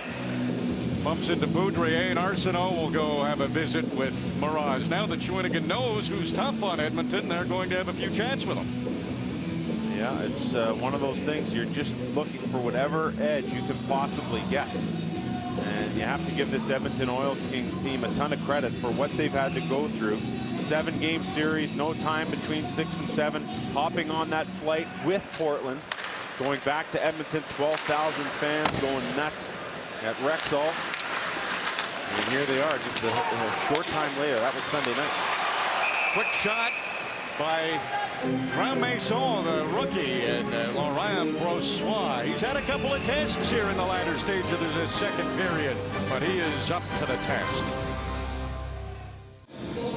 Speaker 9: bumps into Boudreau, and Arsenault will go have a visit with Mirage. Now that Shawinigan knows who's tough on Edmonton, they're going to have a few chats with him.
Speaker 10: Yeah, it's one of those things. You're just looking for whatever edge you can possibly get. And you have to give this Edmonton Oil Kings team a ton of credit for what they've had to go through. 7-game series, no time between 6 and 7, hopping on that flight with Portland, going back to Edmonton, 12,000 fans going nuts at Rexall. And here they are just a short time later. That was Sunday night.
Speaker 9: Quick shot by Graham Mason, the rookie, and Laurent Brossois. He's had a couple of tests here in the latter stage of the second period, but he is up to the test.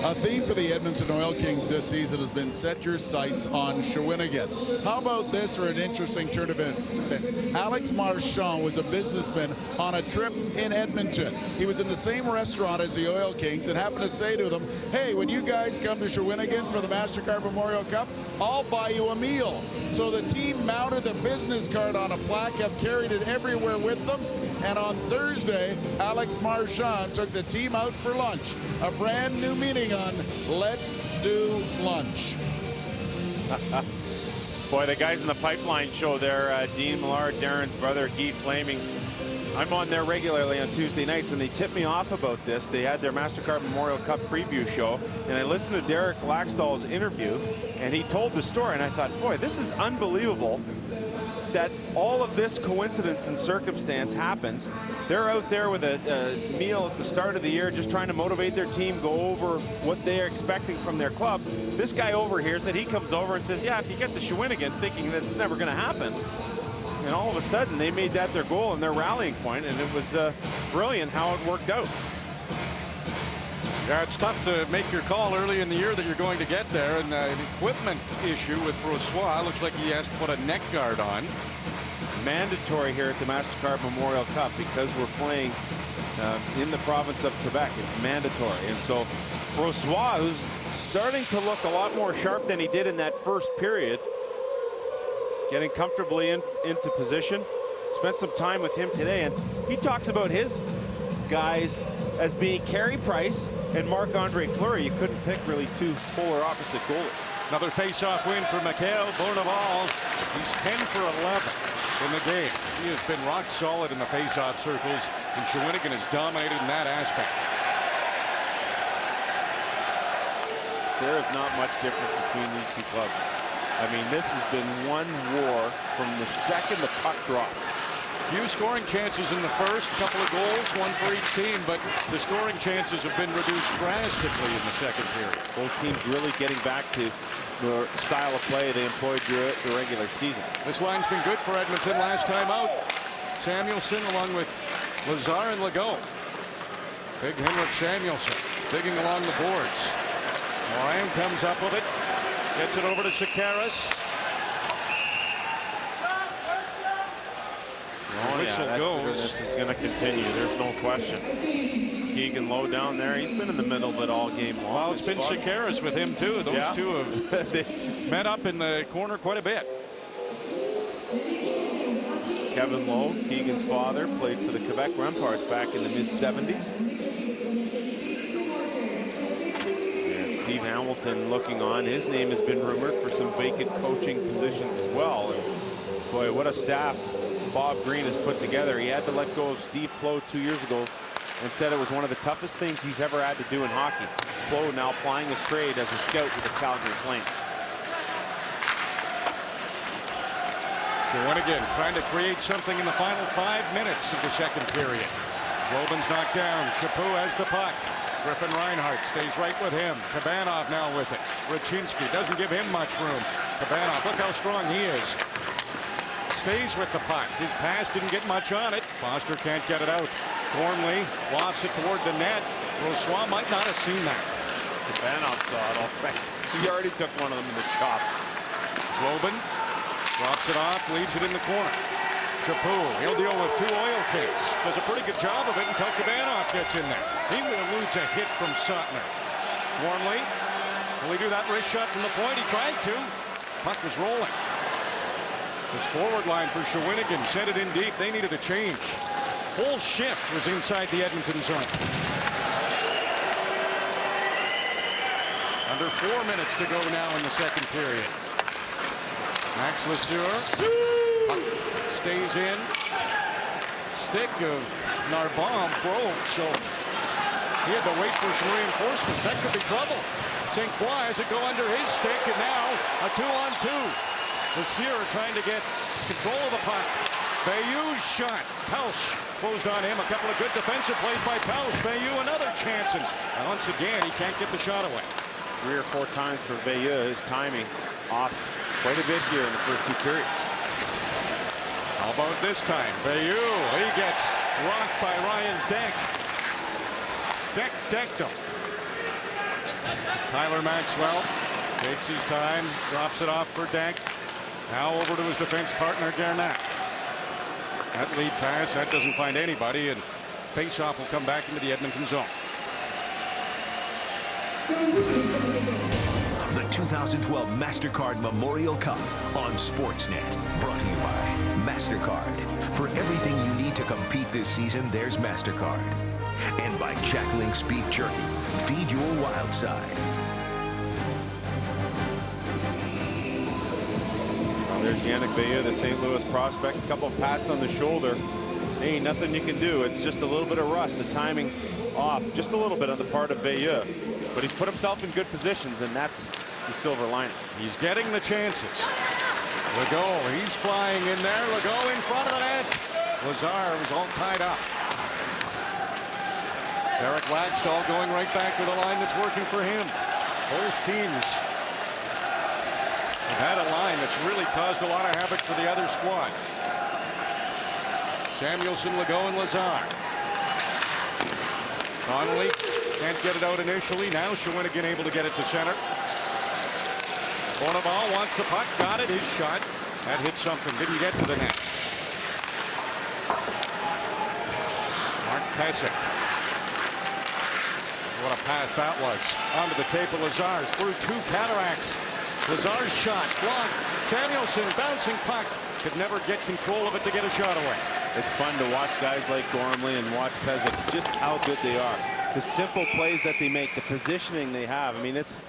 Speaker 7: A theme for the Edmonton Oil Kings this season has been set your sights on Shawinigan. How about this for an interesting turn of events? Alex Marchand was a businessman on a trip in Edmonton. He was in the same restaurant as the Oil Kings and happened to say to them, "Hey, when you guys come to Shawinigan for the MasterCard Memorial Cup, I'll buy you a meal." So the team mounted the business card on a plaque, have carried it everywhere with them. And on Thursday, Alex Marchand took the team out for lunch. A brand new meeting on Let's Do Lunch.
Speaker 10: Boy, the guys in the pipeline show there, Dean Millard, Darren's brother, Guy Flaming. I'm on there regularly on Tuesday nights, and they tipped me off about this. They had their MasterCard Memorial Cup preview show, and I listened to Derek Laxdal's interview, and he told the story, and I thought, boy, this is unbelievable that all of this coincidence and circumstance happens. They're out there with a meal at the start of the year, just trying to motivate their team, go over what they're expecting from their club. This guy overhears that. He comes over and says, yeah, if you get to Shawinigan, thinking that it's never going to happen. And all of a sudden, they made that their goal and their rallying point, and it was brilliant how it worked out.
Speaker 9: Yeah, it's tough to make your call early in the year that you're going to get there, and an equipment issue with Brossois. Looks like he has to put a neck guard on.
Speaker 10: Mandatory here at the MasterCard Memorial Cup because we're playing in the province of Quebec. It's mandatory, and so Brossois, who's starting to look a lot more sharp than he did in that first period, getting comfortably into position. Spent some time with him today, and he talks about his guys as being Carey Price and Marc-Andre Fleury. You couldn't pick really two polar opposite goalies.
Speaker 9: Another face-off win for Mikhail Bourneval. He's 10 for 11 in the game. He has been rock solid in the face-off circles, and Shawinigan has dominated in that aspect.
Speaker 10: there is not much difference between these two clubs. I mean, this has been one war from the second the puck dropped.
Speaker 9: Few scoring chances in the first, couple of goals, one for each team, but the scoring chances have been reduced drastically in the second period.
Speaker 10: Both teams really getting back to the style of play they employed during the regular season.
Speaker 9: This line's been good for Edmonton last time out. Samuelson along with Lazar and Legault. Big Henrik Samuelson digging along the boards. Morin comes up with it. Gets it over to Cataractes.
Speaker 10: Oh,
Speaker 9: whistle goes.
Speaker 10: This is going to continue. There's no question. Keegan low down there. He's been in the middle of it all game long.
Speaker 9: Well, it's been Cataractes with him too. Those two have met up in the corner quite a bit.
Speaker 10: Kevin Lowe, Keegan's father, played for the Quebec Remparts back in the mid-70s. And Steve Hamilton looking on. His name has been rumored for some vacant coaching positions as well. And boy, what a staff Bob Green has put together. He had to let go of Steve Plow 2 years ago and said it was one of the toughest things he's ever had to do in hockey. Plow now plying his trade as a scout with the Calgary Flames.
Speaker 9: Shawinigan trying to create something in the final 5 minutes of the second period. Loban's knocked down. Chaput has the puck. Griffin Reinhart stays right with him. Kabanov now with it. Rachinsky doesn't give him much room. Kabanov, look how strong he is. Stays with the puck. His pass didn't get much on it. Foster can't get it out. Gormley lofts it toward the net. Rousseau might not have seen that.
Speaker 10: Kabanov saw it all right. He already took one of them in the chops.
Speaker 9: Loban drops it off, leaves it in the corner. Chaput, he'll deal with 2 oil cakes. Does a pretty good job of it until Kabanov gets in there. He eludes a hit from Suttner. Gormley, will he do that wrist shot from the point? He tried to. Puck was rolling. His forward line for Shawinigan sent it in deep. They needed a change. Whole shift was inside the Edmonton zone. Under 4 minutes to go now in the second period. Max Lesueur stays in. Stick of Narbonne broke, so he had to wait for some reinforcements. That could be trouble. St. Croix has it go under his stick, and now a 2-on-2. Lesueur trying to get control of the puck. Bayou's shot. Pelss closed on him. A couple of good defensive plays by Pelss. Bayou another chance, and once again he can't get the shot away.
Speaker 10: 3 or 4 times for Bayou. His timing off quite a bit here in the first 2 periods.
Speaker 9: How about this time? Bayou, he gets rocked by Ryan Denk. Decked him. Tyler Maxwell takes his time, drops it off for Denk. Now over to his defense partner, Garnett. That lead pass, that doesn't find anybody, and faceoff will come back into the Edmonton zone.
Speaker 1: The 2012 MasterCard Memorial Cup on Sportsnet. Brought to you by MasterCard. For everything you need to compete this season, there's MasterCard. And by Jack Link's Beef Jerky. Feed your wild side.
Speaker 10: Well, there's Yannick Bayou, the St. Louis prospect. A couple of pats on the shoulder. Hey, nothing you can do. It's just a little bit of rust. The timing off just a little bit on the part of Bayou. But he's put himself in good positions, and that's the silver lining.
Speaker 9: He's getting the chances. Legault, he's flying in there. Legault in front of the net. Lazar was all tied up. Derek Wagstall going right back to the line that's working for him. Both teams have had a line that's really caused a lot of havoc for the other squad. Samuelson, Legault, and Lazar. Connolly can't get it out initially. Now Shawinigan able to get it to center. Bonaval wants the puck. Got it. His shot. That hit something. Didn't get to the net. Mark Pesek. What a pass that was. Onto the tape of Lazar's. Through 2 Cataractes. Lazar's shot. Blocked. Samuelson bouncing puck. Could never get control of it to get a shot away.
Speaker 10: It's fun to watch guys like Gormley and watch Pesek, just how good they are. The simple plays that they make, the positioning they have. I mean, it's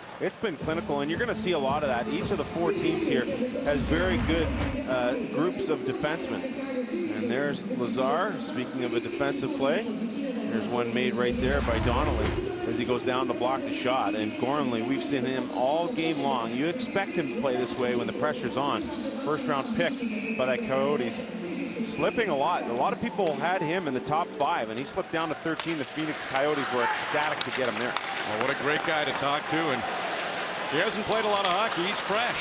Speaker 10: been clinical, and you're going to see a lot of that. Each of the 4 teams here has very good groups of defensemen. And there's Lazar, speaking of a defensive play. There's one made right there by Donnelly as he goes down to block the shot. And Gormley, we've seen him all game long. You expect him to play this way when the pressure's on. First round pick by the Coyotes. Slipping a lot. A lot of people had him in the top 5, and he slipped down to 13. The Phoenix Coyotes were ecstatic to get him there.
Speaker 9: Well, what a great guy to talk to. And he hasn't played a lot of hockey. He's fresh.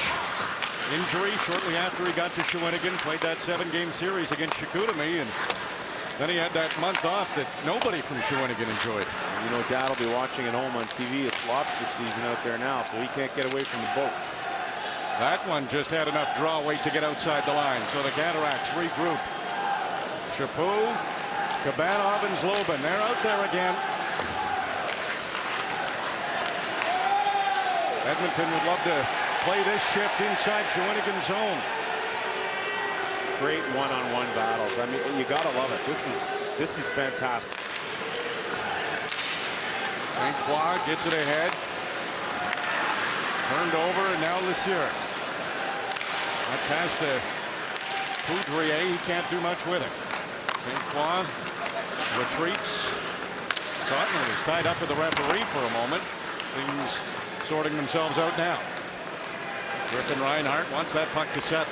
Speaker 9: Injury shortly after he got to Shawinigan. Played that 7-game series against Chicoutimi. And then he had that month off that nobody from Shawinigan enjoyed.
Speaker 10: You know, Dad will be watching at home on TV. It's lobster season out there now, so he can't get away from the boat.
Speaker 9: That one just had enough draw weight to get outside the line. So the Cataractes regroup. Chaput, Kabanov, and Zlobin. They're out there again. Edmonton would love to play this shift inside Shawinigan's zone.
Speaker 10: Great one-on-one battles. I mean, you gotta love it. This is fantastic.
Speaker 9: St. Croix gets it ahead. Turned over, and now Lesieur. That pass to Poudrier. He can't do much with it. St. Croix retreats. Sutton is tied up with the referee for a moment. Things sorting themselves out now. Griffin Reinhart wants that puck to set.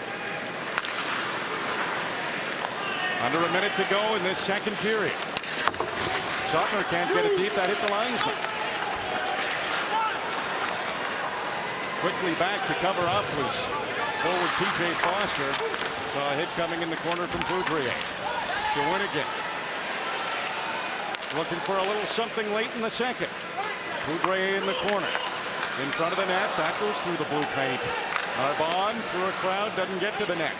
Speaker 9: Under a minute to go in this second period. Suttner can't get it deep. That hit the linesman. Quickly back to cover up was forward T.J. Foster. Saw a hit coming in the corner from Poudrier. Shawinigan looking for a little something late in the second. Poudrier in the corner. In front of the net. That goes through the blue paint. Arbonne through a crowd. Doesn't get to the net.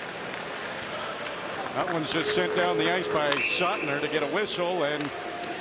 Speaker 9: That one's just sent down the ice by Suttner to get a whistle and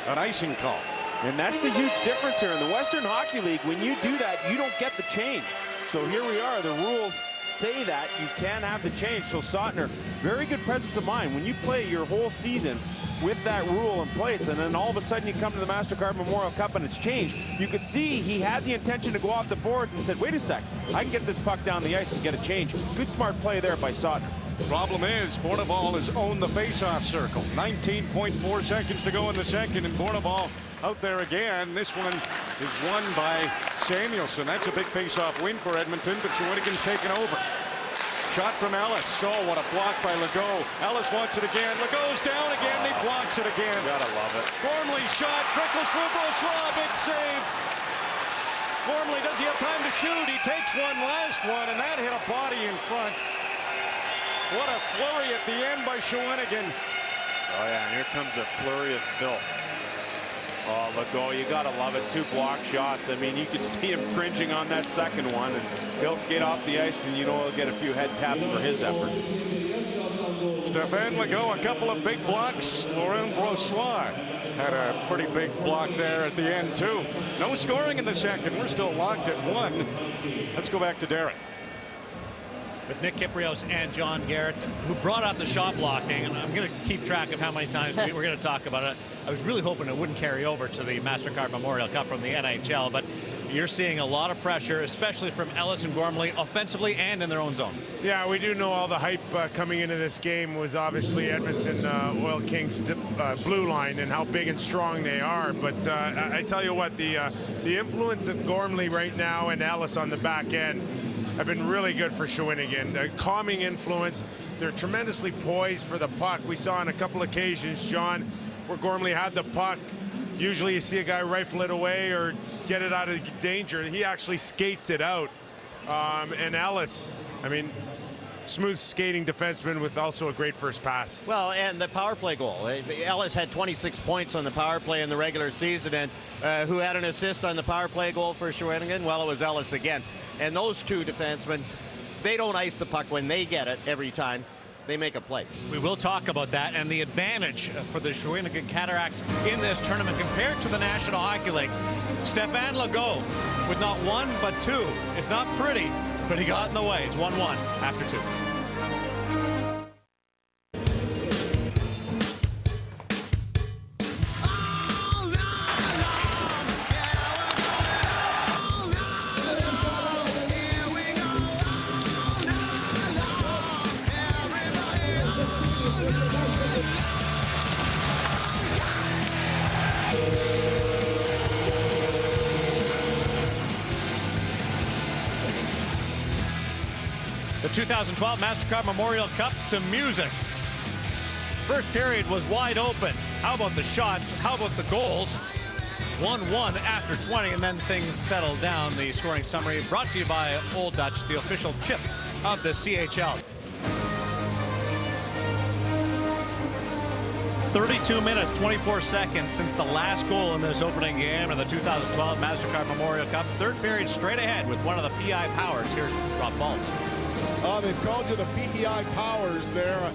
Speaker 9: an icing call.
Speaker 10: And that's the huge difference here. In the Western Hockey League, when you do that, you don't get the change. So here we are. The rules say that you can have the change. So Suttner, very good presence of mind. When you play your whole season with that rule in place, and then all of a sudden you come to the MasterCard Memorial Cup and it's changed, you could see he had the intention to go off the boards and said, wait a sec, I can get this puck down the ice and get a change. Good smart play there by Suttner.
Speaker 9: The problem is Bourneval has owned the face-off circle. 19.4 seconds to go in the second, and Bourneval out there again. This one is won by Samuelson. That's a big face-off win for Edmonton, but Shawinigan's taken over. Shot from Ellis. Oh, what a block by Legault. Ellis wants it again. Legault's down again. He blocks it again.
Speaker 10: Gotta love it.
Speaker 9: Gormley shot. Trickles through Brossois. Big save. Gormley, does he have time to shoot? He takes one, last one, and that hit a body in front. What a flurry at the end by Shawinigan.
Speaker 10: Oh, yeah, and here comes a flurry of filth. Oh, Legault, you gotta love it. 2 block shots. I mean, you can see him cringing on that second one, and he'll skate off the ice, and you know he'll get a few head taps for his effort.
Speaker 9: Stéphane Legault, a couple of big blocks. Laurent Brossois had a pretty big block there at the end, too. No scoring in the second. We're still locked at 1. Let's go back to Darren.
Speaker 6: With Nick Kypreos and John Garrett, who brought up the shot blocking, and I'm going to keep track of how many times we're going to talk about it. I was really hoping it wouldn't carry over to the MasterCard Memorial Cup from the NHL, but you're seeing a lot of pressure, especially from Ellis and Gormley, offensively and in their own zone.
Speaker 17: Yeah, we do know all the hype coming into this game was obviously Edmonton Oil Kings blue line and how big and strong they are. But I tell you what, the influence of Gormley right now and Ellis on the back end have been really good for Shawinigan. The calming influence. They're tremendously poised for the puck. We saw on a couple occasions, John, where Gormley had the puck. Usually you see a guy rifle it away or get it out of danger. He actually skates it out. And Ellis, I mean, smooth skating defenseman with also a great first pass.
Speaker 12: Well, and the power play goal. Ellis had 26 points on the power play in the regular season, and who had an assist on the power play goal for Shawinigan? Well, it was Ellis again. And those two defensemen, they don't ice the puck when they get it every time. They make a play.
Speaker 6: We will talk about that and the advantage for the Shawinigan Cataractes in this tournament compared to the National Hockey League. Stéphane Legault with not 1 but 2. It's not pretty, but he got in the way. It's 1-1 after 2. the 2012 MasterCard Memorial Cup to music. First period was wide open. How about the shots? How about the goals? 1-1 after 20, and then things settled down. The scoring summary brought to you by Old Dutch, the official chip of the CHL. 32 minutes, 24 seconds since the last goal in this opening game of the 2012 MasterCard Memorial Cup. Third period straight ahead with one of the PI Powers. Here's Rob Pelss.
Speaker 7: They've called you the PEI Powers there.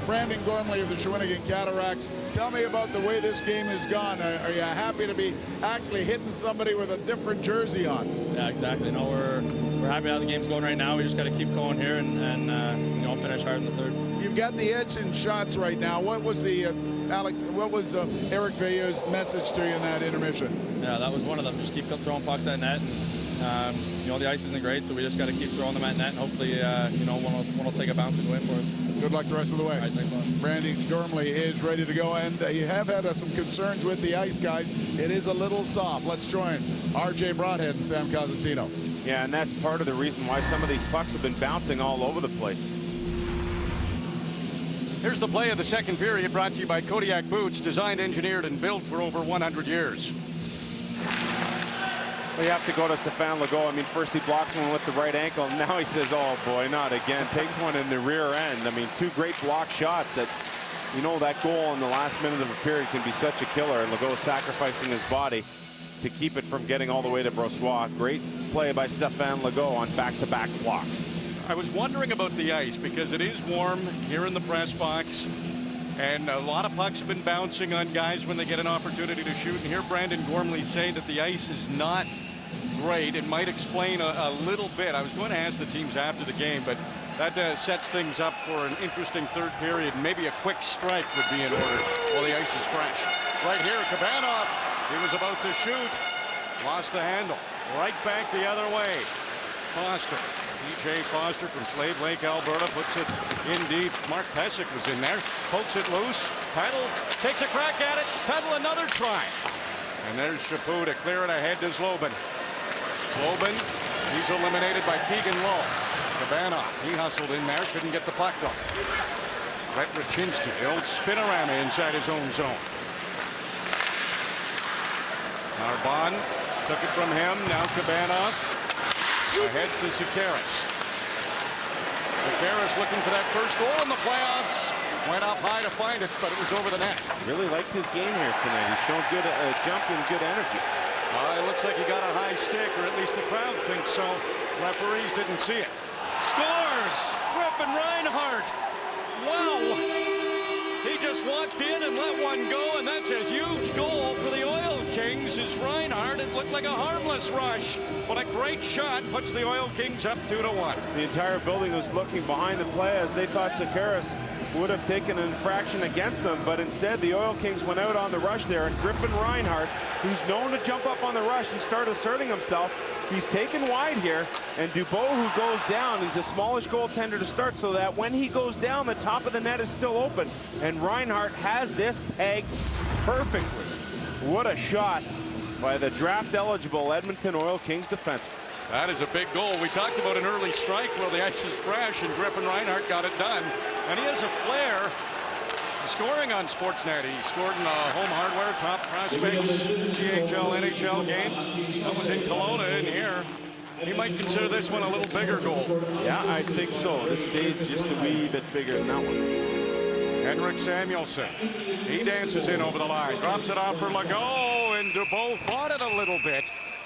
Speaker 7: Brandon Gormley of the Shawinigan Cataractes. Tell me about the way this game has gone. Are you happy to be actually hitting somebody with a different jersey on?
Speaker 18: Yeah, exactly. No, we're happy how the game's going right now. We just got to keep going here and you know, finish hard in the third.
Speaker 7: You've got the edge in shots right now. What was the Eric Veilleux's message to you in that intermission?
Speaker 18: Yeah, that was one of them. Just keep throwing pucks at net, and you know, the ice isn't great, so we just got to keep throwing them at net, and hopefully you know, one will take a bounce and go in for us.
Speaker 7: Good luck the rest of the way.
Speaker 18: All right, thanks a lot.
Speaker 7: Brandon Gormley is ready to go, and you have had some concerns with the ice, guys. It is a little soft. Let's join RJ Broadhead and Sam Cosentino.
Speaker 10: Yeah, and that's part of the reason why some of these pucks have been bouncing all over the place.
Speaker 9: Here's the play of the second period, brought to you by Kodiak Boots, designed, engineered, and built for over 100 years.
Speaker 10: We have to go to Stéphane Legault. I mean, first he blocks one with the right ankle, and now he says, oh boy, not again. Takes one in the rear end. I mean, two great block shots that, you know, that goal in the last minute of a period can be such a killer. Legault sacrificing his body to keep it from getting all the way to Brossoit. Great play by Stéphane Legault on back-to-back blocks.
Speaker 9: I was wondering about the ice because it is warm here in the press box, and a lot of pucks have been bouncing on guys when they get an opportunity to shoot. And here Brandon Gormley saying that the ice is not great. It might explain a little bit. I was going to ask the teams after the game, but that sets things up for an interesting third period. Maybe a quick strike would be in order while the ice is fresh. Right here, Kabanov, he was about to shoot, lost the handle. Right back the other way. Foster. P.J. Foster from Slave Lake, Alberta, puts it in deep. Mark Pesic was in there, pokes it loose. Peddle takes a crack at it. Peddle another try. And there's Chaput to clear it ahead to Zlobin. Zlobin, he's eliminated by Keegan Lowe. Kabanov, he hustled in there, couldn't get the puck though. Brett Rachinsky, the old spinorama inside his own zone. Narbonne took it from him, now Kabanov. Ahead to Cataractes. Cataractes looking for that first goal in the playoffs. Went up high to find it, but it was over the net.
Speaker 10: Really liked his game here tonight. He's shown good jump and good energy.
Speaker 9: It looks like he got a high stick, or at least the crowd thinks so. Referees didn't see it. Scores! Griffin Reinhart! Wow! He just walked in and let one go, and that's a huge goal for the Oil Kings. Is Reinhart. It looked like a harmless rush, but a great shot puts the Oil Kings up 2-1.
Speaker 10: The entire building was looking behind the play as they thought Cataractes would have taken an infraction against them, but instead the Oil Kings went out on the rush there, and Griffin Reinhart, who's known to jump up on the rush and start asserting himself, he's taken wide here, and Dubois, who goes down, he's a smallish goaltender to start, so that when he goes down, the top of the net is still open, and Reinhart has this pegged perfectly. What a shot by the draft-eligible Edmonton Oil Kings defenseman.
Speaker 9: That is a big goal. We talked about an early strike where the ice is fresh, and Griffin Reinhart got it done. And he has a flair. Scoring on Sportsnet. He scored in Home Hardware, Top Prospects, CHL, NHL game. That was in Kelowna, and here he might consider this one a little bigger goal.
Speaker 10: Yeah, I think so. This stage just a wee bit bigger than that one.
Speaker 9: Henrik Samuelsson. He dances in over the line. Drops it off for Legault, and Dubois fought it a little bit,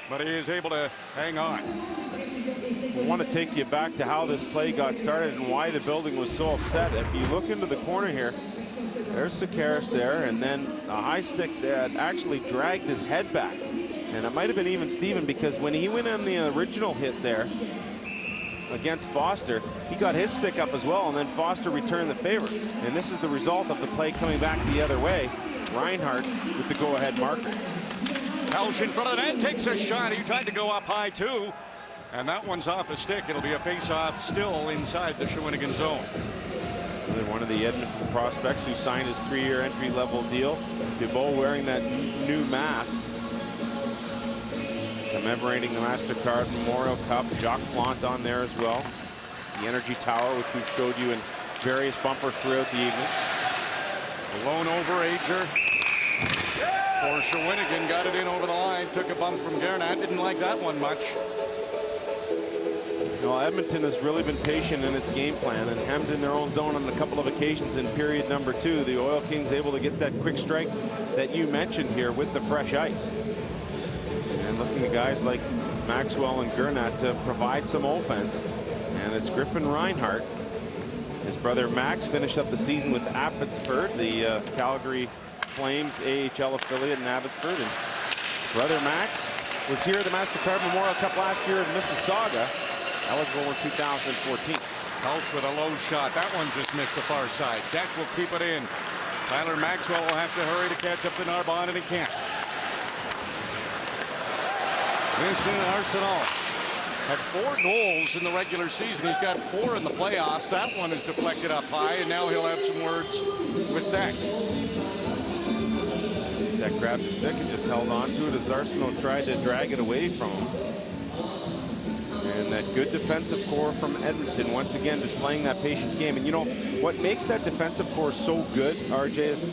Speaker 9: but he is able to hang on.
Speaker 10: I want to take you back to how this play got started and why the building was so upset. If you look into the corner here, there's Cataractes there, and then a high stick that actually dragged his head back. And it might have been even Steven, because when he went on the original hit there against Foster, he got his stick up as well, and then Foster returned the favor. And this is the result of the play coming back the other way. Reinhart with the go-ahead marker.
Speaker 9: Pelsch in front of the net, takes a shot. He tried to go up high too, and that one's off a stick. It'll be a face-off still inside the Shawinigan zone.
Speaker 10: One of the Edmonton prospects who signed his 3-year entry-level deal. Dubois wearing that new mask, commemorating the MasterCard Memorial Cup. Jacques Plante on there as well. the energy tower, which we've showed you in various bumpers throughout the evening.
Speaker 9: The lone overager for Shawinigan, got it in over the line, took a bump from Garnett, didn't like that one much.
Speaker 10: Well, Edmonton has really been patient in its game plan and hemmed in their own zone on a couple of occasions in period number 2. The Oil Kings able to get that quick strike that you mentioned here with the fresh ice. And looking at guys like Maxwell and Gernat to provide some offense. And it's Griffin Reinhart. His brother Max finished up the season with Abbotsford, the Calgary Flames AHL affiliate in Abbotsford. And brother Max was here at the MasterCard Memorial Cup last year in Mississauga, eligible in 2014.
Speaker 9: Pelss with a low shot. That one just missed the far side. Deck will keep it in. Tyler Maxwell will have to hurry to catch up to Narbonne, and he can't. Vincent Arsenault had 4 goals in the regular season. He's got 4 in the playoffs. That one is deflected up high, and now he'll have some words with Deck.
Speaker 10: Deck grabbed the stick and just held on to it as Arsenault tried to drag it away from him. And that good defensive core from Edmonton once again displaying that patient game. And you know what makes that defensive core so good, RJ, is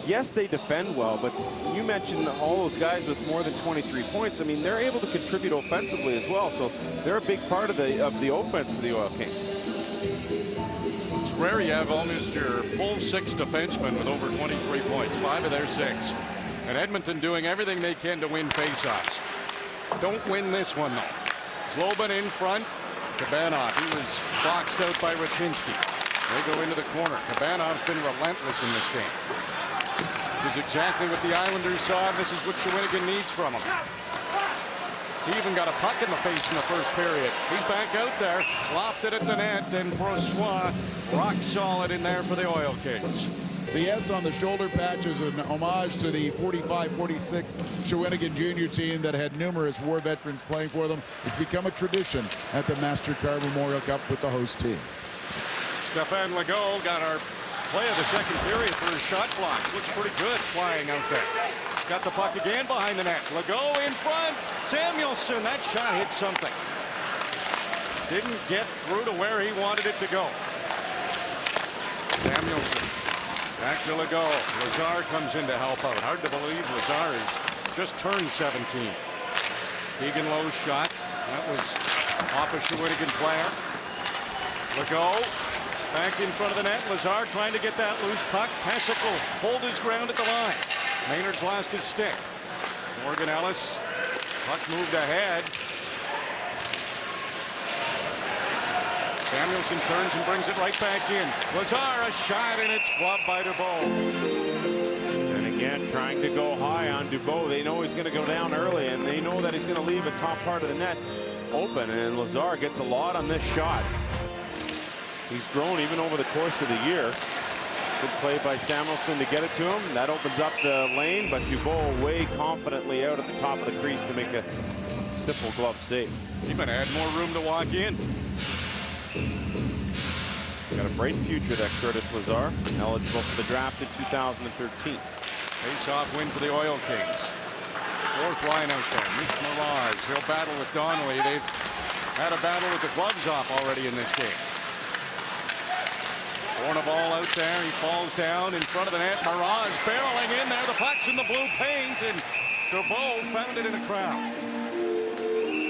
Speaker 10: yes, they defend well, but you mentioned all those guys with more than 23 points. I mean, they're able to contribute offensively as well, so they're a big part of the offense for the Oil Kings.
Speaker 9: It's rare you have almost your full 6 defensemen with over 23 points, 5 of their 6. And Edmonton doing everything they can to win faceoffs. Don't win this one though. Zlobin in front. Kabanov, he was boxed out by Raczynski. They go into the corner. Kabanov's been relentless in this game. This is exactly what the Islanders saw, and this is what Shawinigan needs from him. He even got a puck in the face in the first period. He's back out there, lofted at the net, and Brossois rock solid in there for the Oil Kings.
Speaker 7: The S on the shoulder patch is an homage to the 45-46 Shawinigan junior team that had numerous war veterans playing for them. It's become a tradition at the MasterCard Memorial Cup with the host team.
Speaker 9: Stefan Legault got our play of the second period for his shot block. Looks pretty good flying out there. Got the puck again behind the net. Legault in front. Samuelsson, that shot hit something. Didn't get through to where he wanted it to go. Samuelsson. Back to Legault. Lazar comes in to help out. Hard to believe Lazar is just turned 17. Keegan Lowe's shot. That was off a Shawinigan player. Legault back in front of the net. Lazar trying to get that loose puck. Pasick will hold his ground at the line. Maynard's lost his stick. Morgan Ellis. Puck moved ahead. Samuelsson turns and brings it right back in. Lazar, a shot, and it's gloved by Dubois.
Speaker 10: And again, trying to go high on Dubois. They know he's going to go down early, and they know that he's going to leave the top part of the net open, and Lazar gets a lot on this shot. He's grown even over the course of the year. Good play by Samuelsson to get it to him. That opens up the lane, but Dubois way confidently out at the top of the crease to make a simple glove save.
Speaker 9: He might add more room to walk in.
Speaker 10: Got a bright future, that Curtis Lazar, eligible for the draft in 2013.
Speaker 9: Face-off win for the Oil Kings. Fourth line out there. Mitch Mirage. He'll battle with Donnelly. They've had a battle with the gloves off already in this game. Ball out there. He falls down in front of the net. Mirage barreling in there. The puck's in the blue paint, and Dubois found it in a crowd.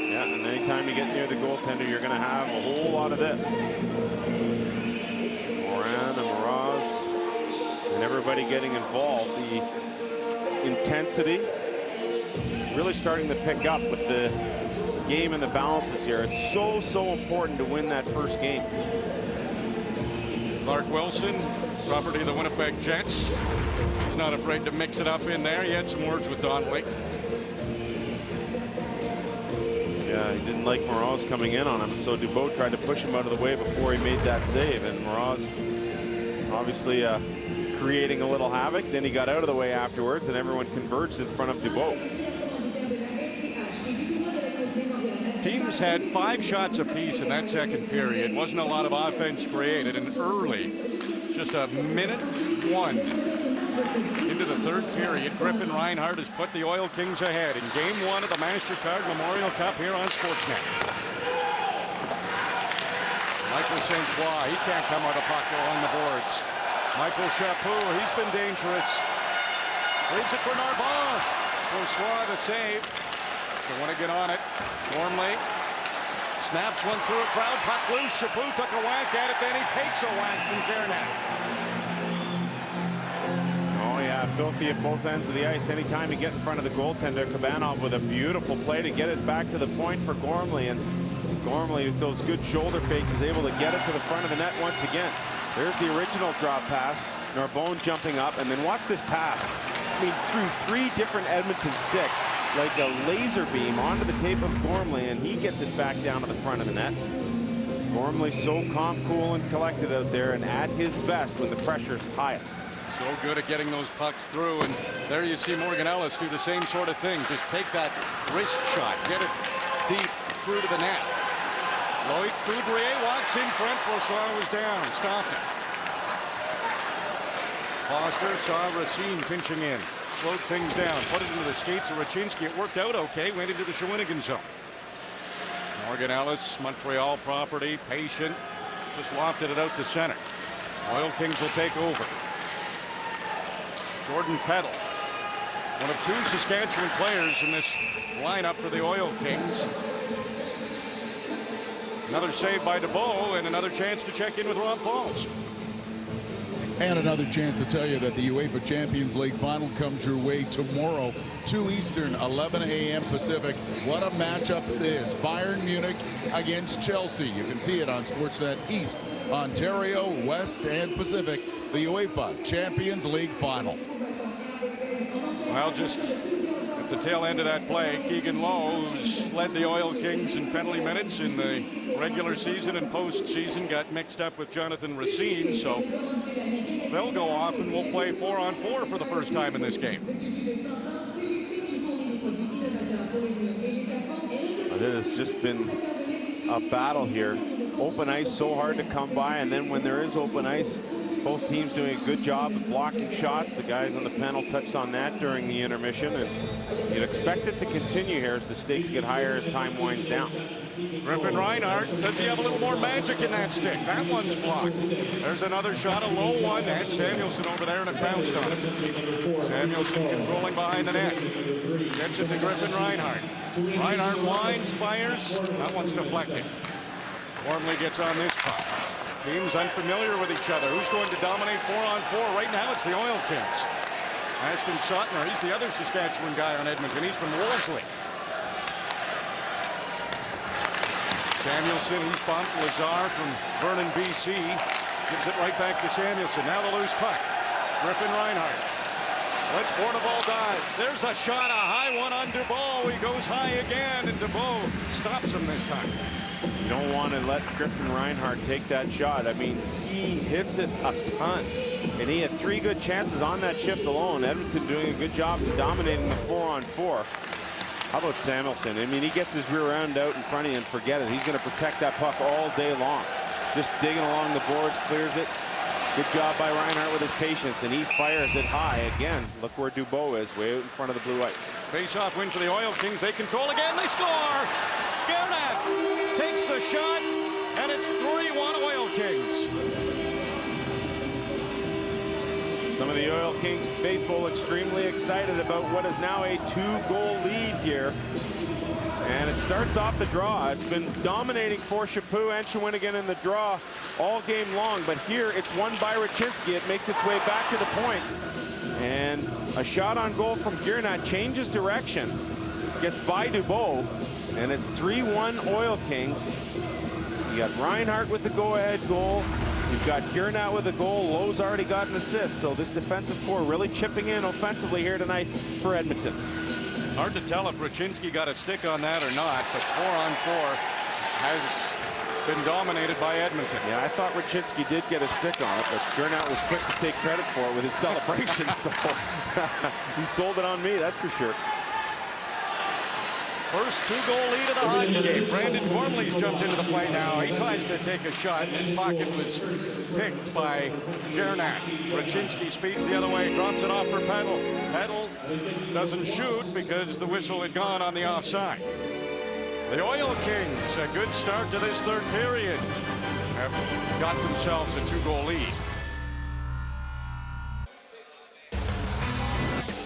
Speaker 10: Yeah, and anytime you get near the goaltender, you're going to have a whole lot of this. Moran and Mirage and everybody getting involved. The intensity really starting to pick up with the game and the balances here. It's so important to win that first game.
Speaker 9: Clark Wilson, property of the Winnipeg Jets. He's not afraid to mix it up in there. He had some words with Donnelly.
Speaker 10: Yeah, he didn't like Mirage coming in on him, so Dubois tried to push him out of the way before he made that save, and Mirage obviously creating a little havoc. Then he got out of the way afterwards, and everyone converged in front of Dubois.
Speaker 9: Teams had 5 shots apiece in that second period. Wasn't a lot of offense created, and early, just a minute 1 into the third period, Griffin Reinhart has put the Oil Kings ahead in Game 1 of the MasterCard Memorial Cup here on Sportsnet. Michael St. Croix, he can't come out of pocket along the boards. Michael Chaput, he's been dangerous. Leaves it for Narbonne. Francois to save. Shawinigan on it. Gormley snaps one through a crowd. Puck loose. Chaput took a whack at it. Then he takes a whack from Garnett.
Speaker 10: Oh yeah, filthy at both ends of the ice. Anytime you get in front of the goaltender, Kabanov with a beautiful play to get it back to the point for Gormley. And Gormley, with those good shoulder fakes, is able to get it to the front of the net once again. There's the original drop pass. Narbonne jumping up, and then watch this pass. I mean, through 3 different Edmonton sticks, like a laser beam onto the tape of Gormley, and he gets it back down to the front of the net. Gormley so calm, cool, and collected out there, and at his best when the pressure's highest.
Speaker 9: So good at getting those pucks through, and there you see Morgan Ellis do the same sort of thing. Just take that wrist shot, get it deep through to the net. Loic Coudrier walks in front. Brossoit was down, stopped it. Foster saw Racine pinching in, slowed things down, put it into the skates of Raczynski. It worked out okay, went into the Shawinigan zone. Morgan Ellis, Montreal property, patient, just lofted it out to center. Oil Kings will take over. Jordan Peddle, one of 2 Saskatchewan players in this lineup for the Oil Kings. Another save by DeBow, and another chance to check in with Rob Falls.
Speaker 7: And another chance to tell you that the UEFA Champions League final comes your way tomorrow, 2 Eastern, 11 a.m. Pacific. What a matchup it is. Bayern Munich against Chelsea. You can see it on Sportsnet East, Ontario, West, and Pacific. The UEFA Champions League final.
Speaker 9: Well, just at the tail end of that play, Keegan Lowe, who's led the Oil Kings in penalty minutes in the regular season and postseason, got mixed up with Jonathan Racine, so they'll go off and we'll play 4-on-4 for the first time in this game.
Speaker 10: It has just been a battle here. Open ice so hard to come by, and then when there is open ice, both teams doing a good job of blocking shots. The guys on the panel touched on that during the intermission, and you'd expect it to continue here as the stakes get higher as time winds down.
Speaker 9: Griffin Reinhart, does he have a little more magic in that stick? That one's blocked. There's another shot, a low one, and Samuelson over there, and it bounced on it. Samuelson controlling behind the net. Gets it to Griffin Reinhart. Reinhart winds, fires. That one's deflected. Gormley gets on this puck. Teams unfamiliar with each other. Who's going to dominate 4-on-4? Right now, it's the Oil Kings. Ashton Sutner, he's the other Saskatchewan guy on Edmonton. He's from Wolseley. Samuelson, he's bumped. Lazar from Vernon, BC. Gives it right back to Samuelson. Now the loose puck. Griffin Reinhart. Let's Bourneval dive. There's a shot, a high one on Dubois. He goes high again, and Dubois stops him this time.
Speaker 10: You don't want to let Griffin Reinhart take that shot. I mean, he hits it a ton, and he had 3 good chances on that shift alone. Edmonton doing a good job of dominating the 4-on-4. How about Samuelson? I mean, he gets his rear end out in front of you and forget it. He's going to protect that puck all day long. Just digging along the boards, clears it. Good job by Reinhart with his patience, and he fires it high again. Look where Dubois is, way out in front of the blue ice.
Speaker 9: Face-off win for the Oil Kings. They control again. They score. Garnett takes the shot, and it's 3-1 Oil Kings.
Speaker 10: Some of the Oil Kings faithful extremely excited about what is now a 2-goal lead here. And it starts off the draw. It's been dominating for Chaput and Shawinigan in the draw all game long, but here it's won by Raczynski. It makes its way back to the point. And a shot on goal from Garnett changes direction, gets by Dubois, and it's 3-1 Oil Kings. You got Reinhart with the go-ahead goal. You've got Garnett with a goal. Lowe's already got an assist, so this defensive core really chipping in offensively here tonight for Edmonton.
Speaker 9: Hard to tell if Raczynski got a stick on that or not, but 4-on-4 has been dominated by Edmonton.
Speaker 10: Yeah, I thought Raczynski did get a stick on it, but Garnett was quick to take credit for it with his celebration, so he sold it on me, that's for sure.
Speaker 9: First 2-goal lead of the hockey game. Brandon Gormley's jumped into the play now. He tries to take a shot. His pocket was picked by Garnett. Raczynski speeds the other way, drops it off for Peddle. Peddle doesn't shoot because the whistle had gone on the offside. The Oil Kings, a good start to this third period. have got themselves a 2-goal lead.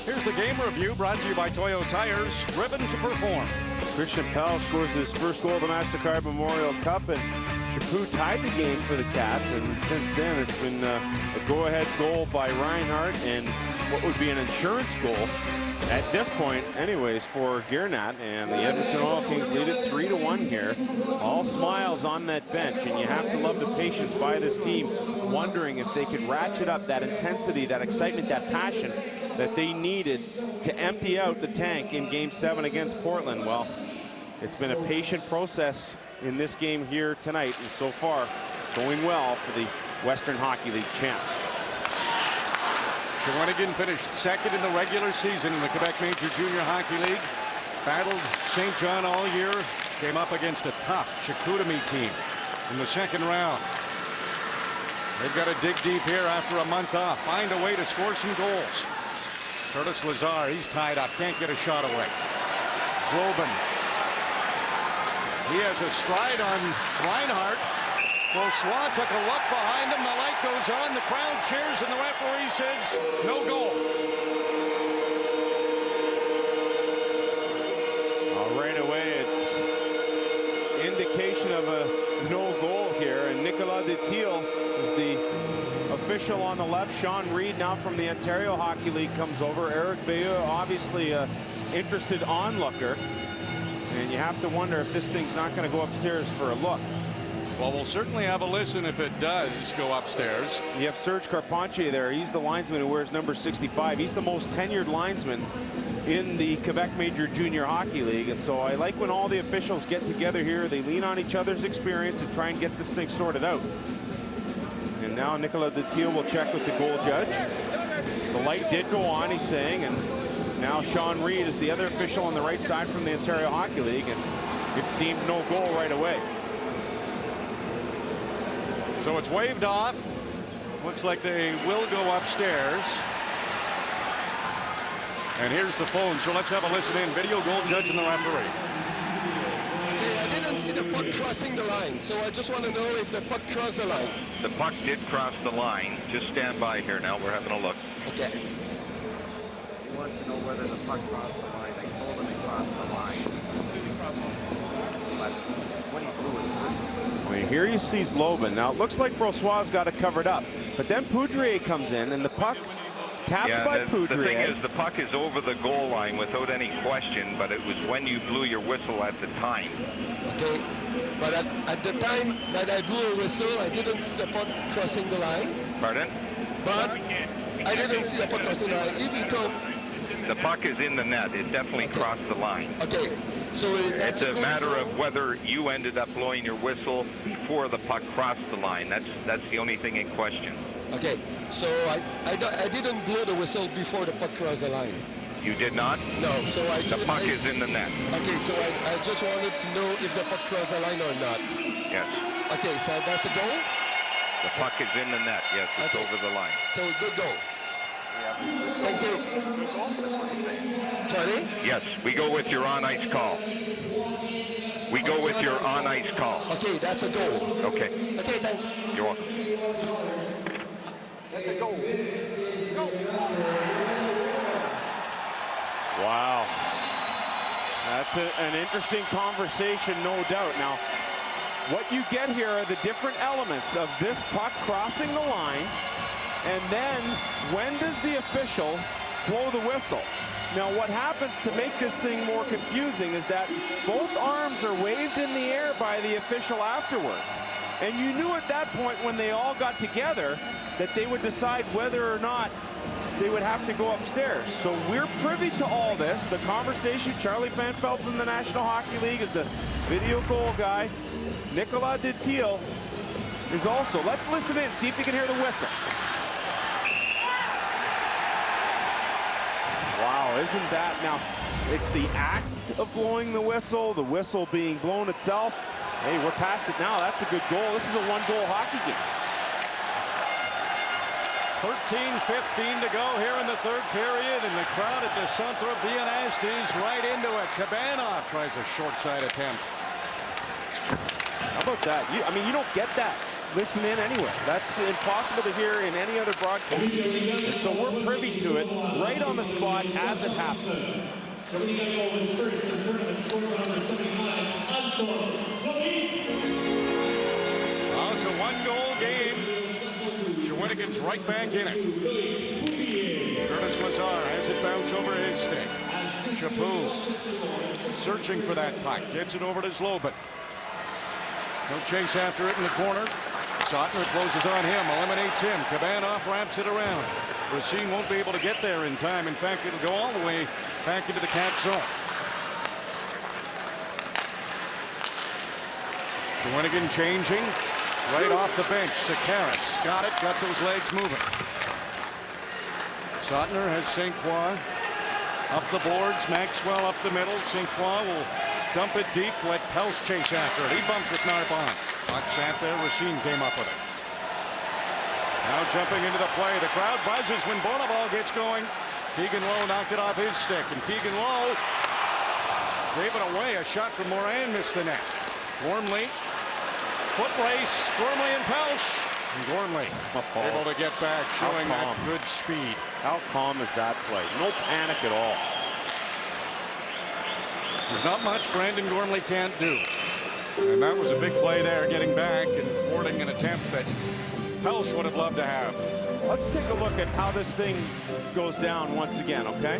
Speaker 9: Here's the game review brought to you by Toyo Tires, driven to perform.
Speaker 10: Kristians Pelss scores his first goal of the MasterCard Memorial Cup, and Chaput tied the game for the Cats, and since then it's been a go-ahead goal by Reinhardt and what would be an insurance goal at this point anyways for Giernat, and the Edmonton Oil Kings lead it 3-1 here. All smiles on that bench, and you have to love the patience by this team, wondering if they could ratchet up that intensity, that excitement, that passion that they needed to empty out the tank in Game 7 against Portland. Well, it's been a patient process in this game here tonight, and so far going well for the Western Hockey League champs.
Speaker 9: Shawinigan finished second in the regular season in the Quebec Major Junior Hockey League. Battled St. John all year. Came up against a tough Chicoutimi team in the second round. They've got to dig deep here after a month off. Find a way to score some goals. Curtis Lazar, he's tied up. Can't get a shot away. Zlobin. He has a stride on Reinhardt. Brossoit took a look behind him. The light goes on. The crowd cheers, and the referee says no goal.
Speaker 10: Right away, it's indication of a no goal here, and Nicolas Detil is the official on the left. Sean Reed now from the Ontario Hockey League comes over. Eric Veilleux, obviously a interested onlooker, and you have to wonder if this thing's not going to go upstairs for a look.
Speaker 9: Well, we'll certainly have a listen if it does go upstairs.
Speaker 10: You have Serge Carpentier there. He's the linesman who wears number 65. He's the most tenured linesman in the Quebec Major Junior Hockey League, and so I like when all the officials get together here. They lean on each other's experience and try and get this thing sorted out. And now Nicolas Detil will check with the goal judge. The light did go on, he's saying, and now Sean Reed is the other official on the right side from the Ontario Hockey League, and it's deemed no goal right away.
Speaker 9: So it's waved off. Looks like they will go upstairs. And here's the phone, so let's have a listen in. Video goal judge and the referee.
Speaker 19: Okay, I didn't see the puck crossing the line, so I just want to know if the puck crossed the line.
Speaker 20: The puck did cross the line. Just stand by here now. We're having a look.
Speaker 19: Okay.
Speaker 20: He wants to know whether the puck crossed the line. I told him it crossed the line. But when he blew it,
Speaker 10: well, here you see Zlobin. Now it looks like Brossoit's got it covered up, but then Poudrier comes in, and the puck tapped by Poudrier.
Speaker 20: The thing is, the puck is over the goal line without any question, but it was when you blew your whistle at the time.
Speaker 19: Okay, but at the time that I blew a whistle, I didn't see the puck crossing the line.
Speaker 20: Pardon?
Speaker 19: But I didn't see the puck crossing the line. If you told...
Speaker 20: The puck is in the net. It definitely crossed the line.
Speaker 19: Okay, so
Speaker 20: it's a matter of whether you ended up blowing your whistle before the puck crossed the line. That's the only thing in question.
Speaker 19: Okay, so I didn't blow the whistle before the puck crossed the line.
Speaker 20: You did not?
Speaker 19: No, so
Speaker 20: the puck is in the net.
Speaker 19: Okay, so I just wanted to know if the puck crossed the line or not.
Speaker 20: Yes.
Speaker 19: Okay, so that's a goal?
Speaker 20: The puck is in the net, yes, it's over the line.
Speaker 19: So good goal. Thank you. Sorry?
Speaker 20: Yes, we go with your on-ice call. We go with your on-ice call.
Speaker 19: Okay, that's a goal.
Speaker 20: Okay.
Speaker 19: Okay, thanks.
Speaker 20: You're welcome.
Speaker 19: That's a goal.
Speaker 10: Wow. That's an interesting conversation, no doubt. Now, what you get here are the different elements of this puck crossing the line, and then when does the official blow the whistle? Now, what happens to make this thing more confusing is that both arms are waved in the air by the official afterwards. And you knew at that point when they all got together that they would decide whether or not they would have to go upstairs. So we're privy to all this. The conversation, Charlie Banfeld from the National Hockey League is the video goal guy. Nicolas Detil is also. Let's listen in, see if you can hear the whistle. Wow, isn't that, now, it's the act of blowing the whistle being blown itself. Hey, we're past it now. That's a good goal. This is a one-goal hockey game.
Speaker 9: 13:15 to go here in the third period, and the crowd at the Centre Viennas is right into it. Cabana tries a short side attempt.
Speaker 10: How about that? I mean, you don't get that listen in anywhere. That's impossible to hear in any other broadcast. And so we're privy to it right on the spot as it happens.
Speaker 9: Well, it's a one-goal game. Shawinigan's right back in it. Curtis Lazar has it bounce over his stick. Chaput searching for that puck. Gets it over to Zlobin. No chase after it in the corner. Sotner closes on him, eliminates him. Kabanoff wraps it around. Racine won't be able to get there in time. In fact, it'll go all the way back into the Cat zone. Shawinigan changing right off the bench. Cataractes got it, got those legs moving. Sotner has St. Croix up the boards. Maxwell up the middle. St. Croix will dump it deep. Let Pelss chase after it. He bumps with Narbonne. Puck sat there. Racine came up with it. Now jumping into the play. The crowd buzzes when Bonneval gets going. Keegan Lowe knocked it off his stick. And Keegan Lowe gave it away. A shot from Morin missed the net. Gormley. Foot race. Gormley and Pelss. And Gormley able to get back, showing that good speed.
Speaker 10: How calm is that play? No panic at all.
Speaker 9: There's not much Brandon Gormley can't do. And that was a big play there, getting back and thwarting an attempt that Pelss would have loved to have.
Speaker 10: Let's take a look at how this thing goes down once again, okay?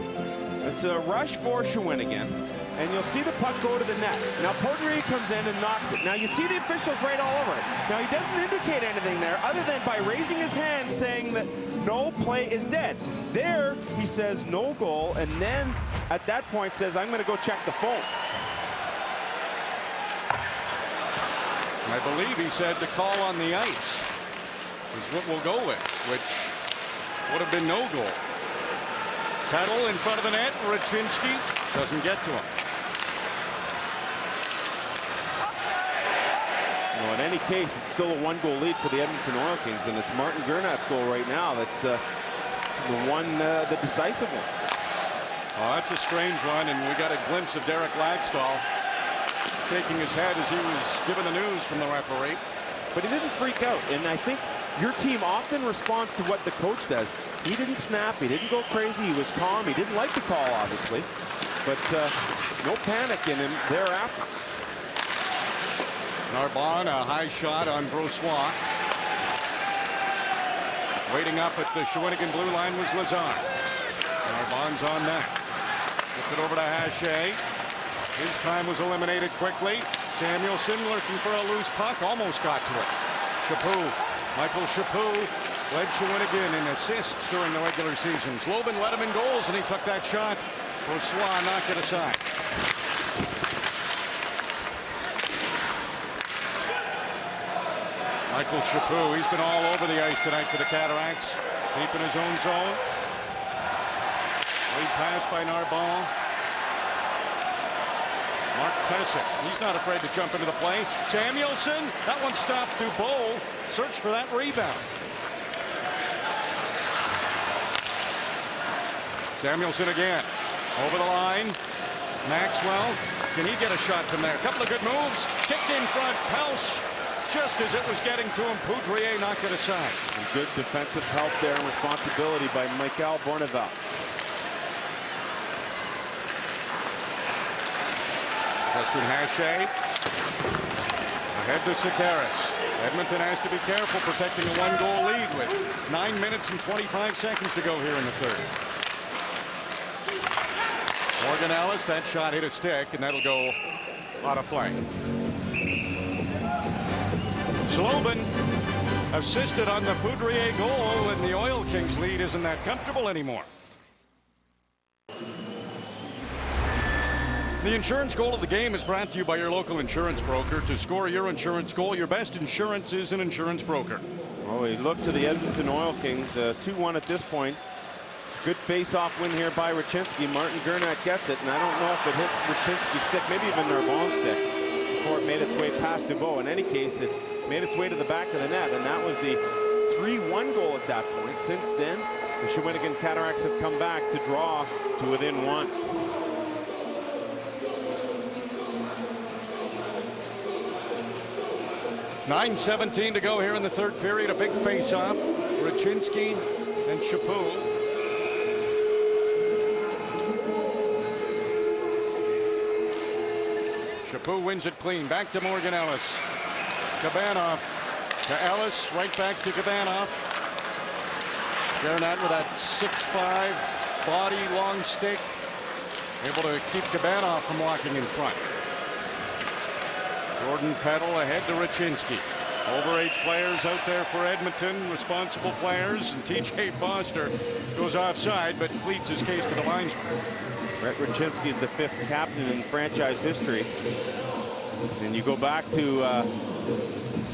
Speaker 10: It's a rush for Shawinigan, and you'll see the puck go to the net. Now, Portrier comes in and knocks it. Now, you see the officials right all over it. Now, he doesn't indicate anything there other than by raising his hand saying that no play is dead. There, he says no goal, and then at that point says, I'm going to go check the phone.
Speaker 9: I believe he said the call on the ice is what we'll go with, which would have been no goal. Kettle in front of the net. Raczynski doesn't get to him.
Speaker 10: Well, in any case, it's still a one-goal lead for the Edmonton Oil Kings, and it's Martin Gernat's goal right now that's the decisive one.
Speaker 9: Oh, that's a strange one, and we got a glimpse of Derek Lagstall shaking his head as he was given the news from the referee.
Speaker 10: But he didn't freak out, and I think your team often responds to what the coach does. He didn't snap, he didn't go crazy, he was calm, he didn't like the call, obviously, but no panic in him thereafter.
Speaker 9: Narbonne, a high shot on Brossois. Waiting up at the Shawinigan blue line was Lazar. Narbonne's on that. Gets it over to Hache. His time was eliminated quickly. Samuelson looking for a loose puck. Almost got to it. Chaput. Michael Chaput led Shawinigan in assists during the regular season. Zlobin led him in goals, and he took that shot. Brossois knocked it aside. Michael Chaput, he's been all over the ice tonight for the Cataractes. Deep in his own zone. Lead pass by Narbonne. Mark Pesic, he's not afraid to jump into the play. Samuelson, that one stopped Dubois. Search for that rebound. Samuelson again. Over the line. Maxwell, can he get a shot from there? A couple of good moves. Kicked in front. Pelss, just as it was getting to him, Poudrier knocked it aside.
Speaker 10: And good defensive help there and responsibility by Michael Bonneval.
Speaker 9: Justin Hache ahead to Cataractes. Edmonton has to be careful protecting a one-goal lead with 9 minutes and 25 seconds to go here in the third. Morgan Ellis, that shot hit a stick, and that'll go out of play. Zlobin assisted on the Poudrier goal, and the Oil Kings lead isn't that comfortable anymore. The insurance goal of the game is brought to you by your local insurance broker. To score your insurance goal, your best insurance is an insurance broker.
Speaker 10: Well, we look to the Edmonton Oil Kings, 2-1 at this point. Good face-off win here by Raczynski. Martin Gernat gets it, and I don't know if it hit Raczynski's stick, maybe even Narbonne's stick, before it made its way past Dubois. In any case, it made its way to the back of the net, and that was the 3-1 goal at that point. Since then, the Shawinigan Cataractes have come back to draw to within one.
Speaker 9: 9:17 to go here in the third period. A big face-off. Raczynski and Chaput. Chaput wins it clean. Back to Morgan Ellis. Kabanoff to Ellis. Right back to Kabanoff. Garnett with that 6'5" body, long stick. Able to keep Kabanoff from walking in front. Jordan Peddle ahead to Raczynski. Overage players out there for Edmonton, responsible players, and TJ Foster goes offside but pleads his case to the linesman.
Speaker 10: Brett Raczynski is the 5th captain in franchise history. And you go back to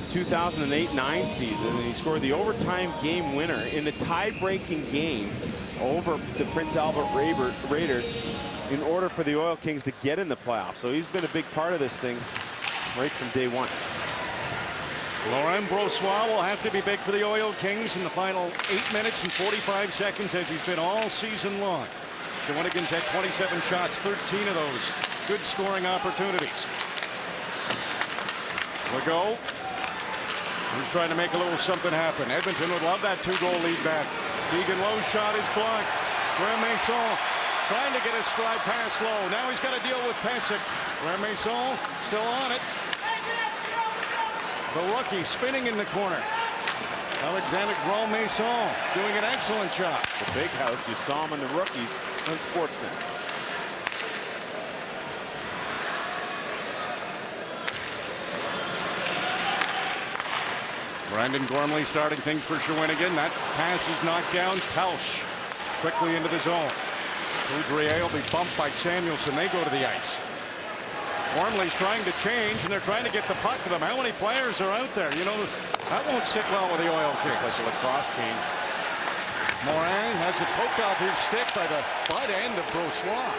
Speaker 10: 2008-9 season, and he scored the overtime game winner in the tie-breaking game over the Prince Albert Raiders in order for the Oil Kings to get in the playoffs. So he's been a big part of this thing right from day one.
Speaker 9: Laurent Brossoit will have to be big for the Oil Kings in the final 8 minutes and 45 seconds, as he's been all season long. Shawinigan's had 27 shots, 13 of those good scoring opportunities. Legault, he's trying to make a little something happen. Edmonton would love that 2-goal lead back. Keegan Lowe's shot is blocked. Mason trying to get his stride past Lowe. Now he's got to deal with Pesic. Mason still on it. The rookie spinning in the corner. Alexander Mason doing an excellent job.
Speaker 10: The big house, you saw him in the rookies on Sportsnet.
Speaker 9: Brandon Gormley starting things for Shawinigan. That pass is knocked down. Pelss quickly into the zone. Coudrier will be bumped by Samuelson. They go to the ice. Gormley's trying to change, and they're trying to get the puck to them. How many players are out there? You know, that won't sit well with the Oil Kings.
Speaker 10: Like a lacrosse change.
Speaker 9: Morin has it poked off his stick by the butt end of Brossoit.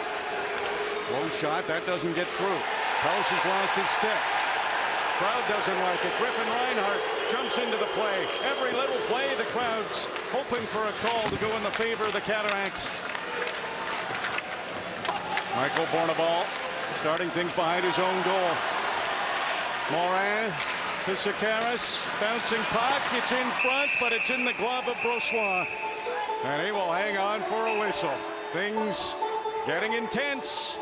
Speaker 9: Low shot, that doesn't get through. Pelss has lost his stick. Crowd doesn't like it. Griffin Reinhart jumps into the play. Every little play, the crowd's hoping for a call to go in the favor of the Cataractes. Michael Bournival starting things behind his own goal. Morin to Sakaris. Bouncing puck. It's in front, but it's in the glove of Brossoit. And he will hang on for a whistle. Things getting intense.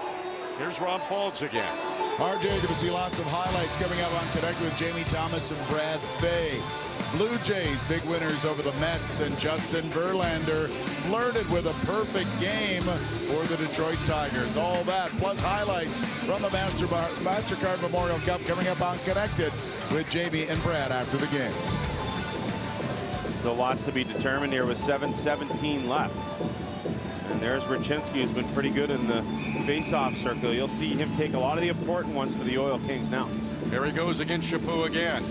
Speaker 9: Here's Rob Faulds again.
Speaker 7: RJ, going to see lots of highlights coming up on Connect with Jamie Thomas and Brad Fay. Blue Jays, big winners over the Mets, and Justin Verlander flirted with a perfect game for the Detroit Tigers. All that, plus highlights from the MasterCard Memorial Cup coming up on Connected with Jamie and Brad after the game.
Speaker 10: Still lots to be determined here with 7:17 left. And there's Raczynski, who's been pretty good in the face-off circle. You'll see him take a lot of the important ones for the Oil Kings now.
Speaker 9: Here he goes against Chaput again.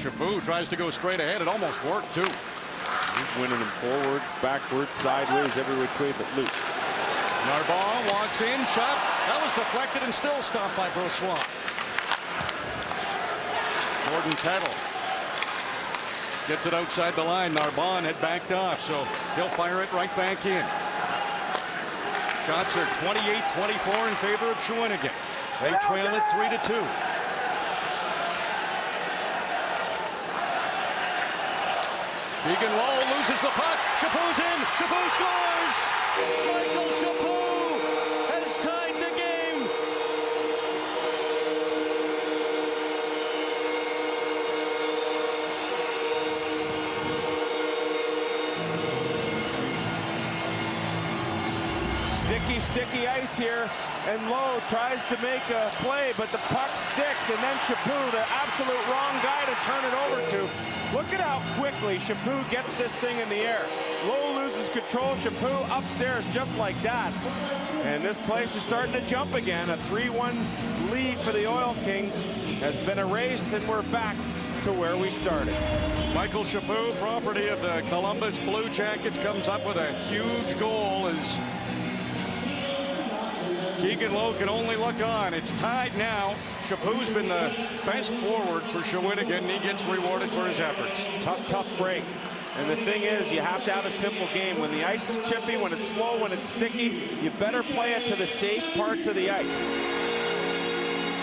Speaker 9: Chaput tries to go straight ahead. It almost worked, too.
Speaker 10: He's winning them forwards, backwards, sideways, every which way but loose.
Speaker 9: Narbonne walks in, shot. That was deflected and still stopped by Brossoit. Jordan Peddle gets it outside the line. Narbonne had backed off, so he'll fire it right back in. Shots are 28-24 in favor of Shawinigan. They trail it 3-2. Keegan Lowe loses the puck. Chaput's in. Chaput scores. Michael Chaput has tied the game.
Speaker 10: Sticky ice here, and Lowe tries to make a play, but the puck sticks, and then Chaput, the absolute wrong guy to turn it over to. Look at how quickly Chaput gets this thing in the air. Lowe loses control, Chaput upstairs just like that. And this place is starting to jump again. A 3-1 lead for the Oil Kings has been erased, and we're back to where we started.
Speaker 9: Michael Chaput, property of the Columbus Blue Jackets, comes up with a huge goal as Keegan Lowe can only look on. It's tied now. Chaput's been the best forward for Shawinigan, and he gets rewarded for his efforts.
Speaker 10: Tough break. And the thing is, you have to have a simple game. When the ice is chippy, when it's slow, when it's sticky, you better play it to the safe parts of the ice.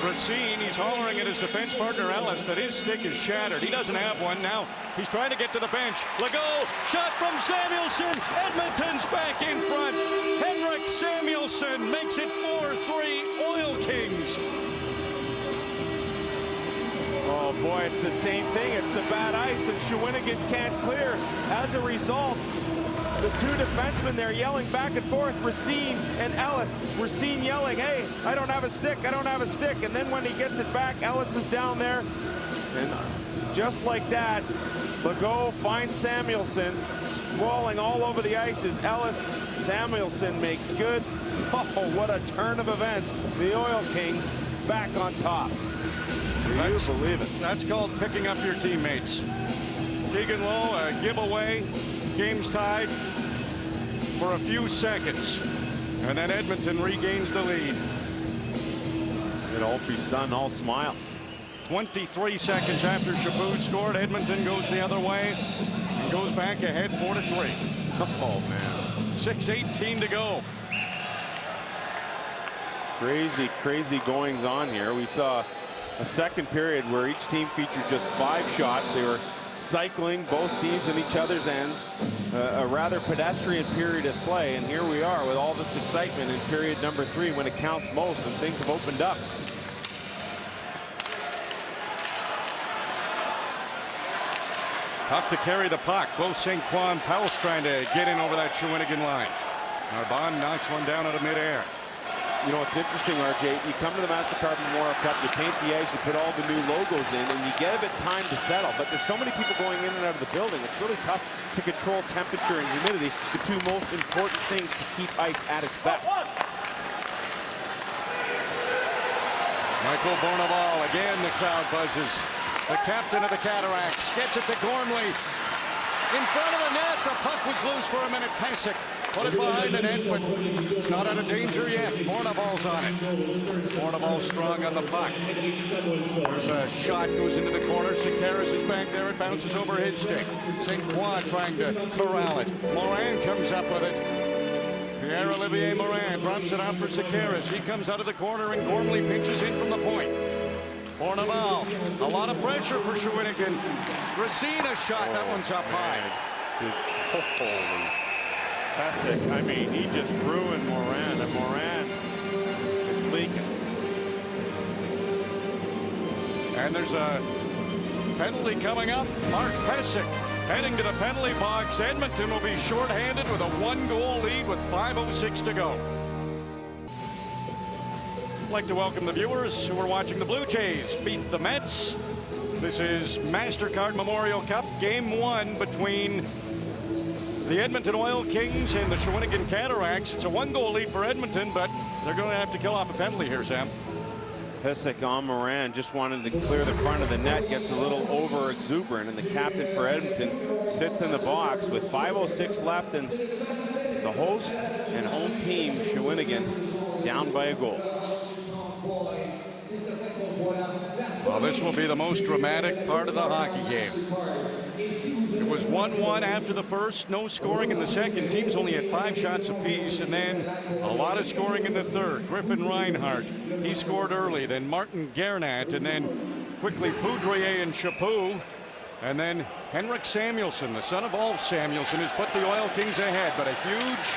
Speaker 9: Racine, he's hollering at his defense partner Ellis that his stick is shattered. He doesn't have one now. He's trying to get to the bench. Legault, shot from Samuelson. Edmonton's back in front. Henrik Samuelson makes it 4-3 Oil Kings.
Speaker 10: Oh boy, it's the same thing. It's the bad ice, and Shawinigan can't clear. As a result, the two defensemen there yelling back and forth, Racine and Ellis. Racine yelling, hey, I don't have a stick, I don't have a stick. And then when he gets it back, Ellis is down there. And just like that, Legault finds Samuelson, sprawling all over the ice as Ellis. Samuelson makes good. Oh, what a turn of events. The Oil Kings back on top. Can you believe it?
Speaker 9: That's called picking up your teammates. Keegan Lowe, a giveaway. Game's tied for a few seconds. And then Edmonton regains the lead.
Speaker 10: And Opie's son all smiles.
Speaker 9: 23 seconds after Chaput scored, Edmonton goes the other way and goes back ahead 4-3.
Speaker 10: Oh, man.
Speaker 9: 6:18 to go.
Speaker 10: Crazy goings on here. We saw a second period where each team featured just 5 shots. They were cycling both teams in each other's ends. A rather pedestrian period of play, and here we are with all this excitement in period number 3 when it counts most, and things have opened up.
Speaker 9: Tough to carry the puck. Both St. Croix and Pelss trying to get in over that Shawinigan line. Arbonne knocks one down out of midair.
Speaker 10: You know, it's interesting, RJ. You come to the MasterCard Memorial Cup, you paint the ice, you put all the new logos in, and you get a bit time to settle. But there's so many people going in and out of the building. It's really tough to control temperature and humidity, the two most important things to keep ice at its best.
Speaker 9: Michael Bourneval, again the crowd buzzes. The captain of the Cataractes gets it to Gormley. In front of the net, the puck was loose for a minute. Pesek put it behind the net, but it's not out of danger yet. Bourneval's on it. Bourneval's strong on the puck. There's a shot, goes into the corner. Sekeres is back there. It bounces over his stick. St. Croix trying to corral it. Morin comes up with it. Pierre-Olivier Morin drops it out for Sekeres. He comes out of the corner, and Gormley pinches in from the point. Bourneval, a lot of pressure for Shawinigan. Racine a shot, that one's up high.
Speaker 10: Holy Pesek, I mean, he just ruined Morin, and Morin is leaking.
Speaker 9: And there's a penalty coming up. Mark Pesek heading to the penalty box. Edmonton will be shorthanded with a 1-goal lead with 5:06 to go. I'd like to welcome the viewers who are watching the Blue Jays beat the Mets. This is MasterCard Memorial Cup, Game 1 between the Edmonton Oil Kings and the Shawinigan Cataractes. It's a 1-goal lead for Edmonton, but they're going to have to kill off a penalty here, Sam.
Speaker 10: Pesek on Morin, just wanted to clear the front of the net, gets a little over exuberant, and the captain for Edmonton sits in the box with 5:06 left, and the host and home team, Shawinigan, down by a goal.
Speaker 9: Well, this will be the most dramatic part of the hockey game. It was 1-1 after the first, no scoring in the second. Teams only had 5 shots apiece, and then a lot of scoring in the third. Griffin Reinhart, he scored early, then Martin Gernat, and then quickly Poudrier and Chaput, and then Henrik Samuelson, the son of Ulf Samuelson, has put the Oil Kings ahead, but a huge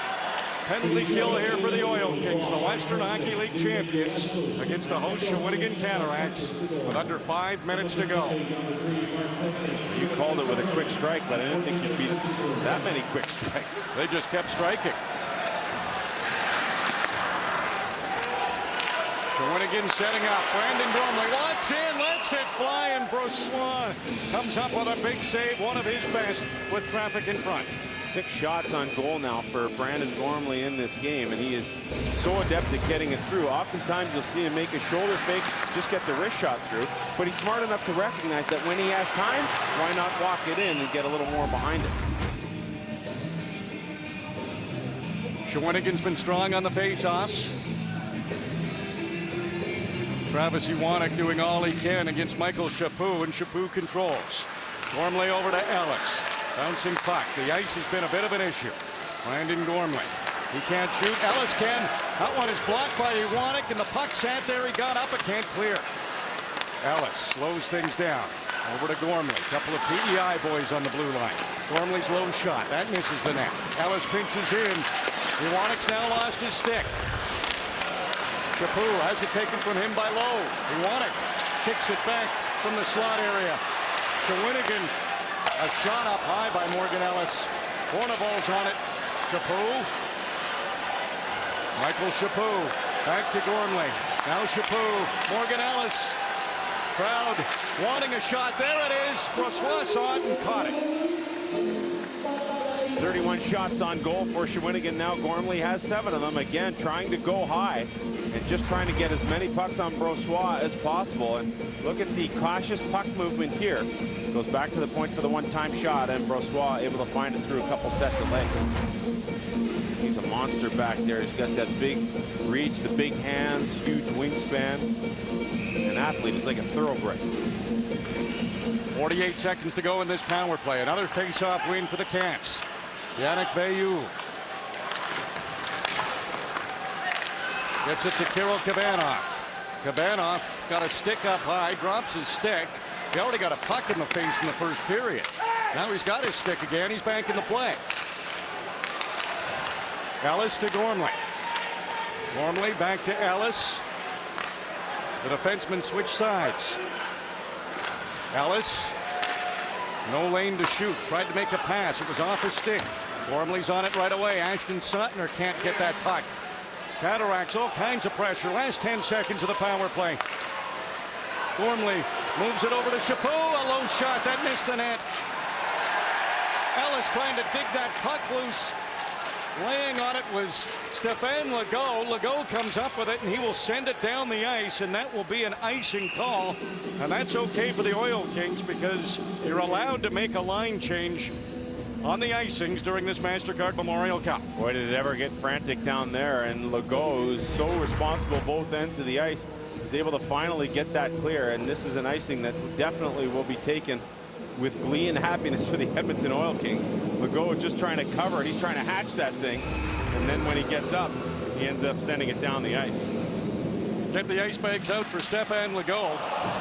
Speaker 9: penalty kill here for the Oil Kings, the Western Hockey League champions, against the host Shawinigan Cataractes with under 5 minutes to go.
Speaker 10: You called it with a quick strike, but I didn't think you'd beat that many quick strikes.
Speaker 9: They just kept striking. Shawinigan setting up. Brandon Gormley walks in, lets it fly, and Brossois comes up with a big save, one of his best, with traffic in front.
Speaker 10: 6 shots on goal now for Brandon Gormley in this game, and he is so adept at getting it through. Oftentimes you'll see him make a shoulder fake, just get the wrist shot through, but he's smart enough to recognize that when he has time, why not walk it in and get a little more behind it.
Speaker 9: Shawinigan's been strong on the face-offs. Travis Iwanek doing all he can against Michael Chaput, and Chaput controls. Gormley over to Ellis. Bouncing puck. The ice has been a bit of an issue. Brandon Gormley He can't shoot. Ellis can. That one is blocked by Iwanek, and the puck sat there. He got up, but can't clear. Ellis slows things down. Over to Gormley. Couple of PEI boys on the blue line. Gormley's low shot. That misses the net. Ellis pinches in. Iwanek's now lost his stick. Chaput has it taken from him by Lowe. Iwanek kicks it back from the slot area. Shawinigan, a shot up high by Morgan Ellis. Horniball's on it. Chaput. Michael Chaput. Back to Gormley. Now Chaput. Morgan Ellis. Crowd wanting a shot. There it is. Brossois saw it and caught it.
Speaker 10: 31 shots on goal for Shawinigan now. Gormley has 7 of them. Again, trying to go high and just trying to get as many pucks on Brossois as possible. And look at the cautious puck movement here. Goes back to the point for the one-time shot, and Brossois able to find it through a couple sets of legs. He's a monster back there. He's got that big reach, the big hands, huge wingspan. An athlete is like a thoroughbred.
Speaker 9: 48 seconds to go in this power play. Another face-off win for the Cats. Yannick Veilleux gets it to Kirill Kabanov. Kabanov got a stick up high, drops his stick. He already got a puck in the face in the first period. Now he's got his stick again. He's back in the play. Ellis to Gormley. Gormley back to Ellis. The defensemen switch sides. Ellis, no lane to shoot. Tried to make a pass. It was off his stick. Gormley's on it right away. Ashton Suttner can't get that puck. Cataractes, all kinds of pressure. Last 10 seconds of the power play. Gormley moves it over to Chaput. A low shot. That missed the net. Ellis trying to dig that puck loose. Laying on it was Stéphane Legault. Legault comes up with it, and he will send it down the ice, and that will be an icing call. And that's okay for the Oil Kings because you're allowed to make a line change on the icings during this MasterCard Memorial Cup.
Speaker 10: Boy, did it ever get frantic down there, and Legault, who's so responsible both ends of the ice, is able to finally get that clear. And this is an icing that definitely will be taken with glee and happiness for the Edmonton Oil Kings. Legault just trying to cover it. He's trying to hatch that thing. And then when he gets up, he ends up sending it down the ice.
Speaker 9: Get the ice bags out for Stéphane Legault.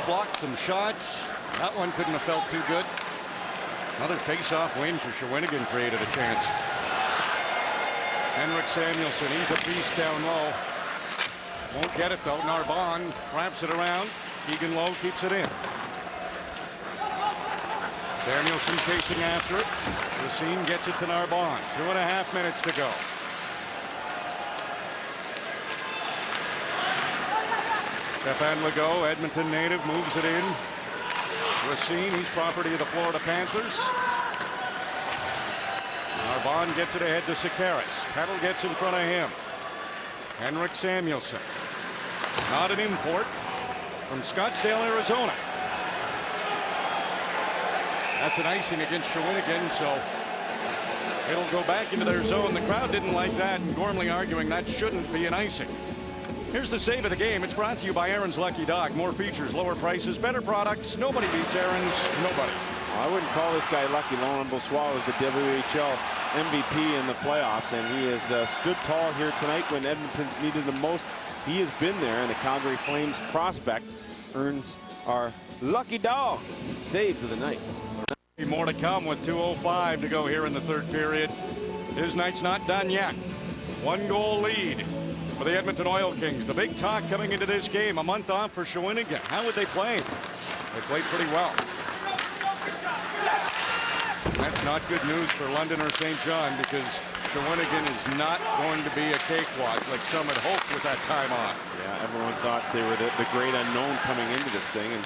Speaker 9: Blocked some shots. That one couldn't have felt too good. Another face-off win for Shawinigan created a chance. Henrik Samuelsson, he's a beast down low. Won't get it though. Narbonne wraps it around. Keegan Lowe keeps it in. Samuelsson chasing after it. Racine gets it to Narbonne. 2.5 minutes to go. Stéphane Legault, Edmonton native, moves it in. Racine, he's property of the Florida Panthers. Narbonne gets it ahead to Sakaris. Kettle gets in front of him. Henrik Samuelsson. Not an import from Scottsdale, Arizona. That's an icing against Shawinigan, so it'll go back into their zone. The crowd didn't like that, and Gormley arguing that shouldn't be an icing. Here's the save of the game. It's brought to you by Aaron's Lucky Dog. More features, lower prices, better products. Nobody beats Aaron's. Nobody.
Speaker 10: I wouldn't call this guy lucky. Laurent Brossois was the WHL MVP in the playoffs, and he has stood tall here tonight when Edmonton's needed the most. He has been there, and the Calgary Flames prospect earns our lucky dog saves of the night.
Speaker 9: More to come with 2:05 to go here in the third period. His night's not done yet. 1-goal lead for the Edmonton Oil Kings. The big talk coming into this game, a month off for Shawinigan. How would they play? They played pretty well. That's not good news for London or St. John because Shawinigan is not going to be a cakewalk like some had hoped with that time off.
Speaker 10: Yeah, everyone thought they were the great unknown coming into this thing, and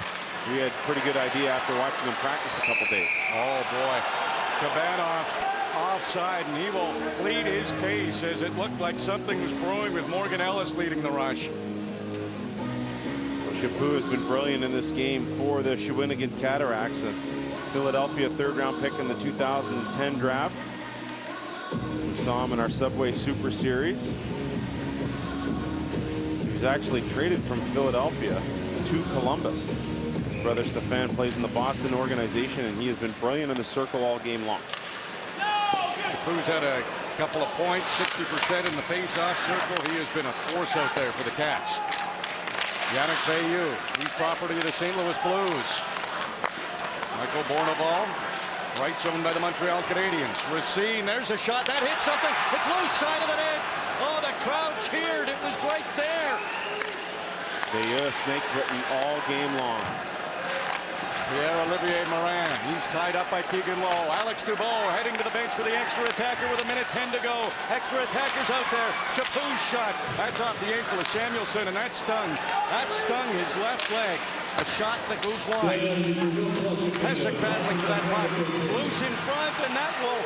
Speaker 10: we had a pretty good idea after watching them practice a couple days.
Speaker 9: Oh boy, Kabanov offside, and he will plead his case as it looked like something was brewing with Morgan Ellis leading the rush.
Speaker 10: Well, Chaput has been brilliant in this game for the Shawinigan Cataractes. A Philadelphia third-round pick in the 2010 draft. We saw him in our Subway Super Series. He was actually traded from Philadelphia to Columbus. His brother Stefan plays in the Boston organization, and he has been brilliant in the circle all game long.
Speaker 9: Chaput's had a couple of points, 60% in the face-off circle. He has been a force out there for the Cats. Yannick Veilleux, he's property of the St. Louis Blues. Michael Bourneval, right zone by the Montreal Canadiens. Racine, there's a shot. That hit something. It's loose side of the net. Oh, the crowd cheered. It was right there.
Speaker 10: Veilleux snake bitten all game long.
Speaker 9: Pierre-Olivier Morin, he's tied up by Keegan Lowe. Alex Dubois heading to the bench for the extra attacker with 1:10 to go. Extra attacker's out there. Chaput's shot. That's off the ankle of Samuelsson, and that stung. That stung his left leg. A shot that goes wide. Pesek battling for that puck. It's loose in front, and that will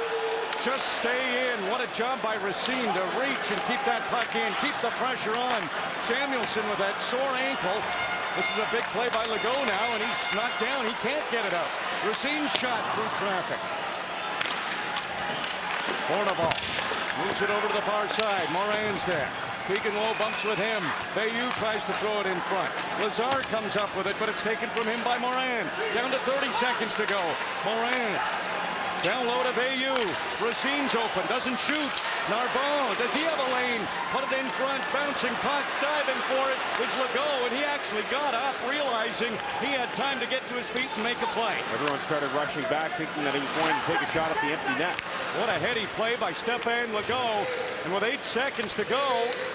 Speaker 9: just stay in. What a job by Racine to reach and keep that puck in. Keep the pressure on. Samuelsson with that sore ankle. This is a big play by Legault now, and he's knocked down. He can't get it out. Racine's shot through traffic. Bourneval moves it over to the far side. Morin's there. Keegan Lowe bumps with him. Veilleux tries to throw it in front. Lazar comes up with it, but it's taken from him by Morin. Down to 30 seconds to go. Morin down low to Veilleux. Racine's open, doesn't shoot. Narbonne, does he have a lane? Put it in front, bouncing puck, diving for it was Legault, and he actually got up, realizing he had time to get to his feet and make a play.
Speaker 10: Everyone started rushing back, thinking that he was going to take a shot at the empty net.
Speaker 9: What a heady play by Stéphane Legault, and with 8 seconds to go,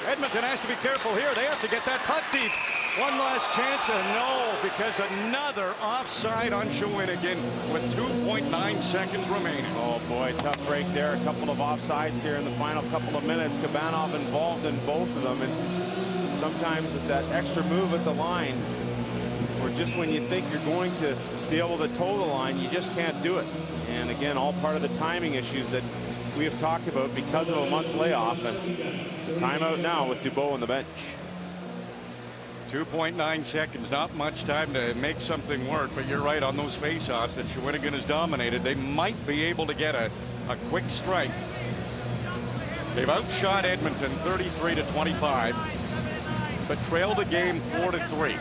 Speaker 9: Edmonton has to be careful here. They have to get that puck deep. One last chance, and no, because another offside on Shawinigan with 2.9 seconds remaining.
Speaker 10: Oh boy, tough break there. A couple of offsides here in the final couple of minutes. Kabanov involved in both of them, and sometimes with that extra move at the line, or just when you think you're going to be able to toe the line, you just can't do it. And again, all part of the timing issues that we have talked about because of a month layoff. And timeout now with Dubois on the bench.
Speaker 9: 2.9 seconds, not much time to make something work, but you're right on those faceoffs that Shawinigan has dominated. They might be able to get a quick strike. They've outshot Edmonton 33-25, but trailed the game 4-3.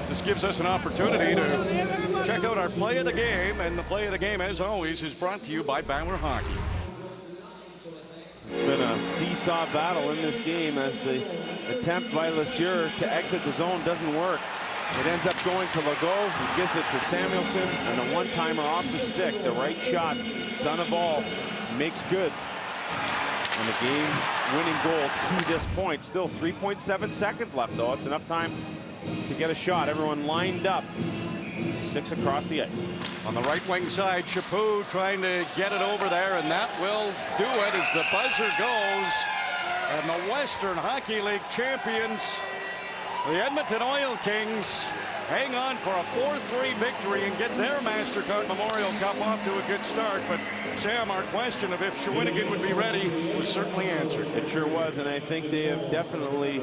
Speaker 9: This gives us an opportunity to check out our play of the game, and the play of the game, as always, is brought to you by Bauer Hockey.
Speaker 10: It's been a seesaw battle in this game as the attempt by Lesieur to exit the zone doesn't work. It ends up going to Legault, who gives it to Samuelsson, and a one-timer off the stick. The right shot, son of all, makes good. And the game-winning goal to this point. Still 3.7 seconds left, though. It's enough time to get a shot. Everyone lined up. 6 across the ice.
Speaker 9: On the right wing side, Chaput trying to get it over there, and that will do it as the buzzer goes. And the Western Hockey League champions, the Edmonton Oil Kings, hang on for a 4-3 victory and get their MasterCard Memorial Cup off to a good start. But Sam, our question of if Shawinigan would be ready was certainly answered.
Speaker 10: It sure was, and I think they have definitely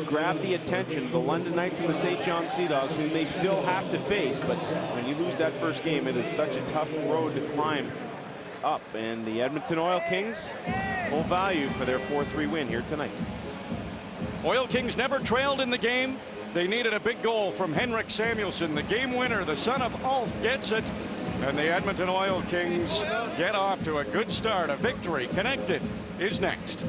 Speaker 10: grabbed the attention of the London Knights and the St. John Sea Dogs, whom they still have to face. But when you lose that first game, it is such a tough road to climb up. And the Edmonton Oil Kings, full value for their 4-3 win here tonight.
Speaker 9: Oil Kings never trailed in the game. They needed a big goal from Henrik Samuelsson, the game winner, the son of Ulf, gets it. And the Edmonton Oil Kings get off to a good start. A victory. Connected is next.